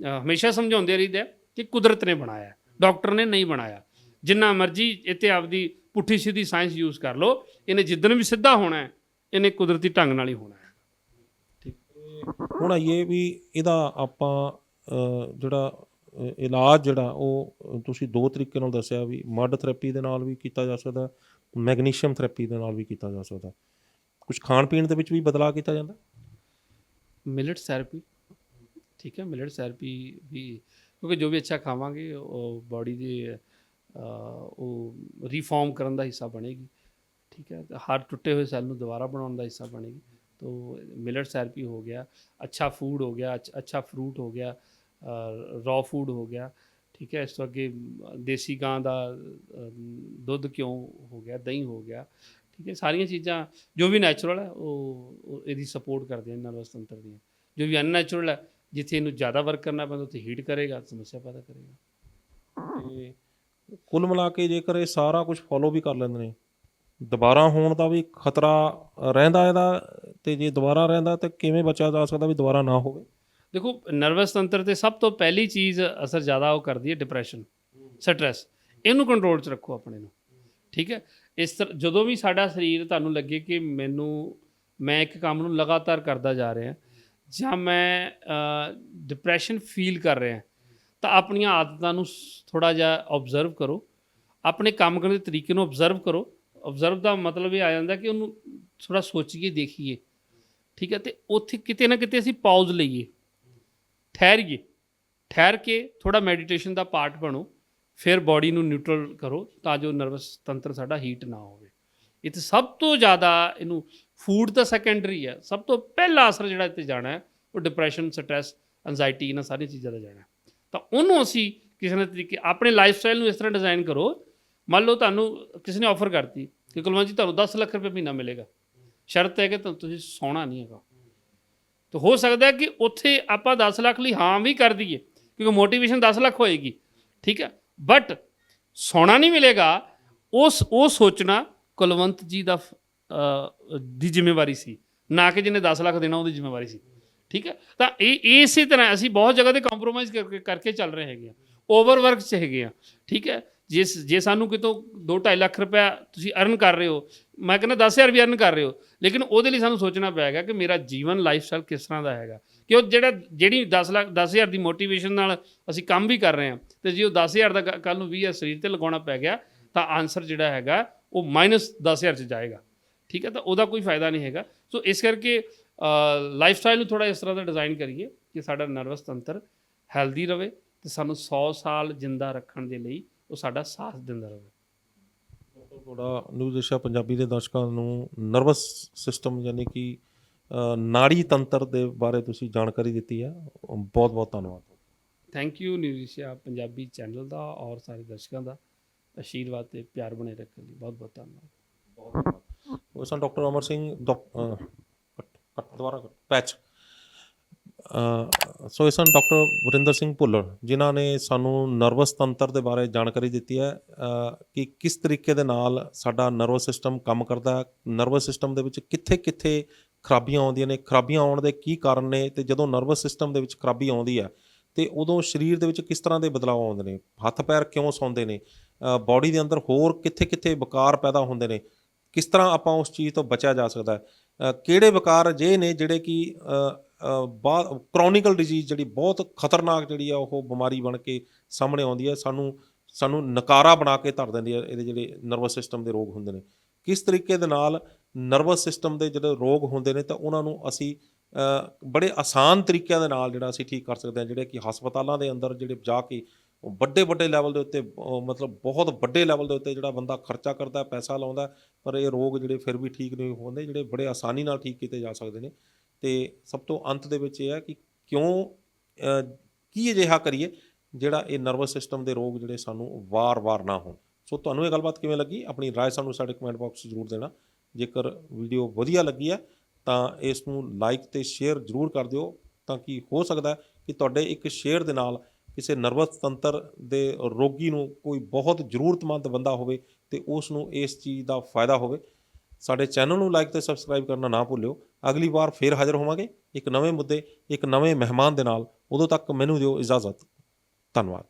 ਹਮੇਸ਼ਾ ਸਮਝਾਉਂਦੇ ਰਹੀਦਾ ਕਿ ਕੁਦਰਤ ਨੇ ਬਣਾਇਆ, ਡਾਕਟਰ ਨੇ ਨਹੀਂ ਬਣਾਇਆ। ਜਿੰਨਾ ਮਰਜ਼ੀ ਇੱਥੇ ਆਪਦੀ ਪੁੱਠੀ ਸਿੱਧੀ ਸਾਇੰਸ ਯੂਜ਼ ਕਰ ਲਓ, ਇਹਨੇ ਜਿੱਦਣ ਵੀ ਸਿੱਧਾ ਹੋਣਾ ਹੈ, ਇਹਨੇ ਕੁਦਰਤੀ ਢੰਗ ਨਾਲ ਹੀ ਹੋਣਾ ਹੈ। ਹੁਣ ਆਈਏ ਵੀ ਇਹਦਾ ਆਪਾਂ ਜਿਹੜਾ ਇਲਾਜ ਜਿਹੜਾ ਉਹ ਤੁਸੀਂ ਦੋ ਤਰੀਕੇ ਨਾਲ ਦੱਸਿਆ ਵੀ ਮੱਡ ਥੈਰੇਪੀ ਦੇ ਨਾਲ ਵੀ ਕੀਤਾ ਜਾ ਸਕਦਾ, ਮੈਗਨੀਸ਼ੀਅਮ ਥੈਰੇਪੀ ਦੇ ਨਾਲ ਵੀ ਕੀਤਾ ਜਾ ਸਕਦਾ। ਕੁਝ ਖਾਣ ਪੀਣ ਦੇ ਵਿੱਚ ਵੀ ਬਦਲਾਅ ਕੀਤਾ ਜਾਂਦਾ। ਮਿਲਟਸ ਥੈਰੇਪੀ, ਠੀਕ ਹੈ। ਮਿਲਟਸ ਥੈਰੇਪੀ ਵੀ, ਕਿਉਂਕਿ ਜੋ ਵੀ ਅੱਛਾ ਖਾਵਾਂਗੇ ਉਹ ਬਾਡੀ ਦੇ ਉਹ ਰੀਫਾਰਮ ਕਰਨ ਦਾ ਹਿੱਸਾ ਬਣੇਗੀ, ਠੀਕ ਹੈ। ਹਰ ਟੁੱਟੇ ਹੋਏ ਸੈੱਲ ਨੂੰ ਦੁਬਾਰਾ ਬਣਾਉਣ ਦਾ ਹਿੱਸਾ ਬਣੇਗੀ। ਤੋ ਮਿਲਟਸ ਥੈਰੇਪੀ ਹੋ ਗਿਆ, ਅੱਛਾ ਫੂਡ ਹੋ ਗਿਆ, ਅੱਛਾ ਫਰੂਟ ਹੋ ਗਿਆ, ਰॉ ਫੂਡ ਹੋ ਗਿਆ, ਠੀਕ ਹੈ। ਇਸ ਤੋਂ ਅੱਗੇ ਦੇਸੀ ਗਾਂ ਦਾ ਦੁੱਧ ਘਿਓ ਹੋ ਗਿਆ, ਦਹੀਂ ਹੋ ਗਿਆ, ਠੀਕ ਹੈ। ਸਾਰੀਆਂ ਚੀਜ਼ਾਂ ਜੋ ਵੀ ਨੈਚੁਰਲ ਹੈ ਉਹ ਇਹਦੀ ਸਪੋਰਟ ਕਰਦੀਆਂ ਨਰਵਸ ਤੰਤਰ ਦੀਆਂ। ਜੋ ਵੀ ਅਨਨੈਚੁਰਲ ਹੈ, ਜਿੱਥੇ ਇਹਨੂੰ ਜ਼ਿਆਦਾ ਵਰਕ ਕਰਨਾ ਪੈਂਦਾ ਉੱਥੇ ਹੀਟ ਕਰੇਗਾ, ਸਮੱਸਿਆ ਪੈਦਾ ਕਰੇਗਾ। ਤੇ ਕੁੱਲ ਮਿਲਾ ਕੇ ਜੇਕਰ ਇਹ ਸਾਰਾ ਕੁਝ ਫੋਲੋ ਵੀ ਕਰ ਲੈਂਦੇ ਨੇ, ਦੁਬਾਰਾ ਹੋਣ ਦਾ ਵੀ ਖਤਰਾ ਰਹਿੰਦਾ ਇਹਦਾ, ਤੇ ਜੇ ਦੁਬਾਰਾ ਰਹਿੰਦਾ ਤਾਂ ਕਿਵੇਂ ਬਚਿਆ ਜਾ ਸਕਦਾ ਵੀ ਦੁਬਾਰਾ ਨਾ ਹੋਵੇ। ਦੇਖੋ, ਨਰਵਸ ਤੰਤਰ 'ਤੇ ਸਭ ਤੋਂ ਪਹਿਲੀ ਚੀਜ਼ ਅਸਰ ਜ਼ਿਆਦਾ ਉਹ ਕਰਦੀ ਹੈ ਡਿਪਰੈਸ਼ਨ, ਸਟ੍ਰੈਸ। ਇਹਨੂੰ ਕੰਟਰੋਲ 'ਚ ਰੱਖੋ ਆਪਣੇ ਨੂੰ, ਠੀਕ ਹੈ। ਇਸ ਤਰ੍ਹਾਂ ਜਦੋਂ ਵੀ ਸਾਡਾ ਸਰੀਰ ਤੁਹਾਨੂੰ ਲੱਗੇ ਕਿ ਮੈਂ ਇੱਕ ਕੰਮ ਨੂੰ ਲਗਾਤਾਰ ਕਰਦਾ ਜਾ ਰਿਹਾ ਜਾਂ ਮੈਂ ਡਿਪਰੈਸ਼ਨ ਫੀਲ ਕਰ ਰਿਹਾ, ਤਾਂ ਆਪਣੀਆਂ ਆਦਤਾਂ ਨੂੰ ਥੋੜ੍ਹਾ ਜਿਹਾ ਓਬਜ਼ਰਵ ਕਰੋ, ਆਪਣੇ ਕੰਮ ਕਰਨ ਦੇ ਤਰੀਕੇ ਨੂੰ ਓਬਜ਼ਰਵ ਕਰੋ। ਓਬਜ਼ਰਵ ਦਾ ਮਤਲਬ ਇਹ ਆ ਜਾਂਦਾ ਕਿ ਉਹਨੂੰ ਥੋੜ੍ਹਾ ਸੋਚੀਏ, ਦੇਖੀਏ, ਠੀਕ ਹੈ। ਅਤੇ ਉੱਥੇ ਕਿਤੇ ਨਾ ਕਿਤੇ ਅਸੀਂ ਪਾਊਜ਼ ਲਈਏ, ਠਹਿਰੀਏ, ਠਹਿਰ ਕੇ ਥੋੜ੍ਹਾ ਮੈਡੀਟੇਸ਼ਨ ਦਾ ਪਾਰਟ ਬਣੋ, ਫਿਰ ਬਾਡੀ ਨੂੰ ਨਿਊਟਰਲ ਕਰੋ ਤਾਂ ਜੋ ਨਰਵਸ ਤੰਤਰ ਸਾਡਾ ਹੀਟ ਨਾ ਹੋਵੇ। ਇਹ 'ਤੇ ਸਭ ਤੋਂ ਜ਼ਿਆਦਾ ਇਹਨੂੰ ਫੂਡ ਤਾਂ ਸੈਕੰਡਰੀ ਹੈ, ਸਭ ਤੋਂ ਪਹਿਲਾ ਅਸਰ ਜਿਹੜਾ ਇੱਥੇ ਜਾਣਾ ਹੈ ਉਹ ਡਿਪਰੈਸ਼ਨ, ਸਟ੍ਰੈਸ, ਐਨਜ਼ਾਈਟੀ, ਇਹਨਾਂ ਸਾਰੀਆਂ ਚੀਜ਼ਾਂ ਦਾ ਜਾਣਾ। ਤਾਂ ਉਹਨੂੰ ਅਸੀਂ ਕਿਸੇ ਨਾ ਤਰੀਕੇ ਆਪਣੇ ਲਾਈਫ ਸਟਾਈਲ ਨੂੰ ਇਸ ਤਰ੍ਹਾਂ ਡਿਜ਼ਾਈਨ ਕਰੋ। ਮੰਨ ਲਓ ਤੁਹਾਨੂੰ ਕਿਸੇ ਨੇ ਆਫਰ ਕਰਤੀ ਕਿ ਕੁਲਵੰਤ ਜੀ ਤੁਹਾਨੂੰ 10 ਲੱਖ ਰੁਪਏ ਮਹੀਨਾ ਮਿਲੇਗਾ, ਸ਼ਰਤ ਹੈ ਕਿ ਤੁਸੀਂ ਸੌਣਾ ਨਹੀਂ ਹੈਗਾ। ਤਾਂ ਹੋ ਸਕਦਾ ਕਿ ਉੱਥੇ ਆਪਾਂ 10 ਲੱਖ ਲਈ ਹਾਂ ਵੀ ਕਰ ਦਈਏ ਕਿਉਂਕਿ ਮੋਟੀਵੇਸ਼ਨ 10 ਲੱਖ ਹੋਏਗੀ, ਠੀਕ ਹੈ। ਬਟ ਸੌਣਾ ਨਹੀਂ ਮਿਲੇਗਾ, ਉਹ ਸੋਚਣਾ ਕੁਲਵੰਤ ਜੀ ਦੀ ਜ਼ਿੰਮੇਵਾਰੀ ਸੀ, ਨਾ ਕਿ ਜਿਹਨੇ 10 ਲੱਖ ਦੇਣਾ ਉਹਦੀ ਜ਼ਿੰਮੇਵਾਰੀ ਸੀ, ਠੀਕ ਹੈ। ਤਾਂ ਇਸੇ ਤਰ੍ਹਾਂ ਅਸੀਂ ਬਹੁਤ ਜਗ੍ਹਾ 'ਤੇ ਕੰਪਰੋਮਾਈਜ਼ ਕਰਕੇ ਚੱਲ ਰਹੇ ਹੈਗੇ ਹਾਂ, ਓਵਰਵਰਕ 'ਚ ਹੈਗੇ ਹਾਂ, ਠੀਕ ਹੈ। ਜੇ ਸਾਨੂੰ ਕਿਤੋਂ 2-2.5 ਲੱਖ ਰੁਪਇਆ ਤੁਸੀਂ ਅਰਨ ਕਰ ਰਹੇ ਹੋ, ਮੈਂ ਕਹਿੰਦਾ 10,000 ਵੀ ਅਰਨ ਕਰ ਰਹੇ ਹੋ, ਲੇਕਿਨ ਉਹਦੇ ਲਈ ਸਾਨੂੰ ਸੋਚਣਾ ਪਏਗਾ ਕਿ ਮੇਰਾ ਜੀਵਨ ਲਾਈਫ ਸਟਾਈਲ ਕਿਸ ਤਰ੍ਹਾਂ ਦਾ ਹੈਗਾ। ਕਿ ਉਹ ਜਿਹੜੀ 10,000 ਦੀ ਮੋਟੀਵੇਸ਼ਨ ਨਾਲ ਅਸੀਂ ਕੰਮ ਵੀ ਕਰ ਰਹੇ ਹਾਂ, ਅਤੇ ਜੇ ਉਹ 10,000 ਦਾ ਕੱਲ੍ਹ ਨੂੰ 20,000 ਸਰੀਰ 'ਤੇ ਲਗਾਉਣਾ ਪੈ ਗਿਆ ਤਾਂ ਆਨਸਰ ਜਿਹੜਾ ਹੈਗਾ ਉਹ -10,000 'ਚ ਜਾਏਗਾ, ਠੀਕ ਹੈ। ਤਾਂ ਉਹਦਾ ਕੋਈ ਫਾਇਦਾ ਨਹੀਂ ਹੈਗਾ। ਸੋ ਇਸ ਕਰਕੇ ਲਾਈਫ ਸਟਾਈਲ ਨੂੰ ਥੋੜ੍ਹਾ ਇਸ ਤਰ੍ਹਾਂ ਦਾ ਡਿਜ਼ਾਈਨ ਕਰੀਏ ਕਿ ਸਾਡਾ ਨਰਵਸ ਤੰਤਰ ਹੈਲਦੀ ਰਹੇ ਅਤੇ ਸਾਨੂੰ 100 ਸਾਲ ਜਿੰਦਾ ਰੱਖਣ ਦੇ ਲਈ ਉਹ ਸਾਡਾ ਸਾਥ ਦਿੰਦਾ ਰਹੇ। ਤੁਹਾਡਾ ਨਿਊਜ਼ ਏਸ਼ੀਆ ਪੰਜਾਬੀ ਦੇ ਦਰਸ਼ਕਾਂ ਨੂੰ ਨਰਵਸ ਸਿਸਟਮ ਯਾਨੀ ਕਿ ਨਾੜੀ ਤੰਤਰ ਦੇ ਬਾਰੇ ਤੁਸੀਂ ਜਾਣਕਾਰੀ ਦਿੱਤੀ ਹੈ, ਬਹੁਤ ਬਹੁਤ ਧੰਨਵਾਦ। Thank you News Asia Punjabi channel ਦਾ ਔਰ ਸਾਰੇ ਦਰਸ਼ਕਾਂ ਦਾ ਆਸ਼ੀਰਵਾਦ ਤੇ ਪਿਆਰ ਬਣੇ ਰੱਖਣ ਲਈ ਬਹੁਤ ਬਹੁਤ ਧੰਨਵਾਦ। ਉਹ ਸਨ ਡਾਕਟਰ ਅਮਰ ਸਿੰਘ ਦੁਬਾਰਾ ਪੈਚ। ਸੋ ਇਹ ਸਨ ਡਾਕਟਰ ਵਰਿੰਦਰ ਸਿੰਘ ਭੁੱਲਰ, ਜਿਨ੍ਹਾਂ ਨੇ ਸਾਨੂੰ ਨਰਵਸ ਤੰਤਰ ਦੇ ਬਾਰੇ ਜਾਣਕਾਰੀ ਦਿੱਤੀ ਹੈ ਕਿ ਕਿਸ ਤਰੀਕੇ ਦੇ ਨਾਲ ਸਾਡਾ ਨਰਵਸ ਸਿਸਟਮ ਕੰਮ ਕਰਦਾ ਹੈ, ਨਰਵਸ ਸਿਸਟਮ ਦੇ ਵਿੱਚ ਕਿੱਥੇ ਕਿੱਥੇ ਖਰਾਬੀਆਂ ਆਉਂਦੀਆਂ ਨੇ, ਖਰਾਬੀਆਂ ਆਉਣ ਦੇ ਕੀ ਕਾਰਨ ਨੇ, ਅਤੇ ਜਦੋਂ ਨਰਵਸ ਸਿਸਟਮ ਦੇ ਵਿੱਚ ਖਰਾਬੀ ਆਉਂਦੀ ਹੈ ਅਤੇ ਉਦੋਂ ਸਰੀਰ ਦੇ ਵਿੱਚ ਕਿਸ ਤਰ੍ਹਾਂ ਦੇ ਬਦਲਾਅ ਆਉਂਦੇ ਨੇ, ਹੱਥ ਪੈਰ ਕਿਉਂ ਸੌਂਦੇ ਨੇ, ਬਾਡੀ ਦੇ ਅੰਦਰ ਹੋਰ ਕਿੱਥੇ ਕਿੱਥੇ ਵਿਕਾਰ ਪੈਦਾ ਹੁੰਦੇ ਨੇ, ਕਿਸ ਤਰ੍ਹਾਂ ਆਪਾਂ ਉਸ ਚੀਜ਼ ਤੋਂ ਬਚਿਆ ਜਾ ਸਕਦਾ ਹੈ, ਕਿਹੜੇ ਵਿਕਾਰ ਅਜਿਹੇ ਨੇ ਜਿਹੜੇ ਕਿ ਬਾਅਦ ਕਰੋਨਿਕਲ ਡਿਜ਼ੀਜ਼ ਜਿਹੜੀ ਬਹੁਤ ਖਤਰਨਾਕ ਜਿਹੜੀ ਆ ਉਹ ਬਿਮਾਰੀ ਬਣ ਕੇ ਸਾਹਮਣੇ ਆਉਂਦੀ ਹੈ, ਸਾਨੂੰ ਨਕਾਰਾ ਬਣਾ ਕੇ ਧਰ ਦਿੰਦੀ ਹੈ। ਇਹਦੇ ਜਿਹੜੇ ਨਰਵਸ ਸਿਸਟਮ ਦੇ ਰੋਗ ਹੁੰਦੇ ਨੇ, ਕਿਸ ਤਰੀਕੇ ਦੇ ਨਾਲ ਨਰਵਸ ਸਿਸਟਮ ਦੇ ਜਿਹੜੇ ਰੋਗ ਹੁੰਦੇ ਨੇ ਤਾਂ ਉਹਨਾਂ ਨੂੰ ਅਸੀਂ ਬੜੇ ਆਸਾਨ ਤਰੀਕਿਆਂ ਦੇ ਨਾਲ ਜਿਹੜਾ ਅਸੀਂ ਠੀਕ ਕਰ ਸਕਦੇ ਹਾਂ, ਜਿਹੜੇ ਕਿ ਹਸਪਤਾਲਾਂ ਦੇ ਅੰਦਰ ਜਿਹੜੇ ਜਾ ਕੇ ਵੱਡੇ ਵੱਡੇ ਲੈਵਲ ਦੇ ਉੱਤੇ ਮਤਲਬ ਬਹੁਤ ਵੱਡੇ ਲੈਵਲ ਦੇ ਉੱਤੇ ਜਿਹੜਾ ਬੰਦਾ ਖਰਚਾ ਕਰਦਾ, ਪੈਸਾ ਲਾਉਂਦਾ, ਪਰ ਇਹ ਰੋਗ ਜਿਹੜੇ ਫਿਰ ਵੀ ਠੀਕ ਨਹੀਂ ਹੁੰਦੇ, ਜਿਹੜੇ ਬੜੇ ਆਸਾਨੀ ਨਾਲ ਠੀਕ ਕੀਤੇ ਜਾ ਸਕਦੇ ਨੇ। ਅਤੇ ਸਭ ਤੋਂ ਅੰਤ ਦੇ ਵਿੱਚ ਇਹ ਹੈ ਕਿ ਕੀ ਅਜਿਹਾ ਕਰੀਏ ਜਿਹੜਾ ਇਹ ਨਰਵਸ ਸਿਸਟਮ ਦੇ ਰੋਗ ਜਿਹੜੇ ਸਾਨੂੰ ਵਾਰ-ਵਾਰ ਨਾ ਹੋਣ। ਸੋ ਤੁਹਾਨੂੰ ਇਹ ਗੱਲਬਾਤ ਕਿਵੇਂ ਲੱਗੀ, ਆਪਣੀ ਰਾਏ ਸਾਨੂੰ ਸਾਡੇ ਕਮੈਂਟ ਬਾਕਸ 'ਚ ਜ਼ਰੂਰ ਦੇਣਾ। ਜੇਕਰ ਵੀਡੀਓ ਵਧੀਆ ਲੱਗੀ ਹੈ ਤਾਂ ਇਸ ਨੂੰ ਲਾਈਕ ਅਤੇ ਸ਼ੇਅਰ ਜ਼ਰੂਰ ਕਰ ਦਿਓ, ਤਾਂ ਕਿ ਹੋ ਸਕਦਾ ਕਿ ਤੁਹਾਡੇ ਇੱਕ ਸ਼ੇਅਰ ਦੇ ਨਾਲ ਕਿਸੇ ਨਰਵਸ ਤੰਤਰ ਦੇ ਰੋਗੀ ਨੂੰ ਕੋਈ ਬਹੁਤ ਜ਼ਰੂਰਤਮੰਦ ਬੰਦਾ ਹੋਵੇ ਅਤੇ ਉਸ ਨੂੰ ਇਸ ਚੀਜ਼ ਦਾ ਫਾਇਦਾ ਹੋਵੇ। ਸਾਡੇ ਚੈਨਲ ਨੂੰ ਲਾਈਕ ਅਤੇ ਸਬਸਕ੍ਰਾਈਬ ਕਰਨਾ ਨਾ ਭੁੱਲਿਓ। ਅਗਲੀ ਵਾਰ ਫੇਰ ਹਾਜ਼ਰ ਹੋਵਾਂਗੇ ਇੱਕ ਨਵੇਂ ਮੁੱਦੇ, ਇੱਕ ਨਵੇਂ ਮਹਿਮਾਨ ਦੇ ਨਾਲ। ਉਦੋਂ ਤੱਕ ਮੈਨੂੰ ਦਿਓ ਇਜਾਜ਼ਤ। ਧੰਨਵਾਦ।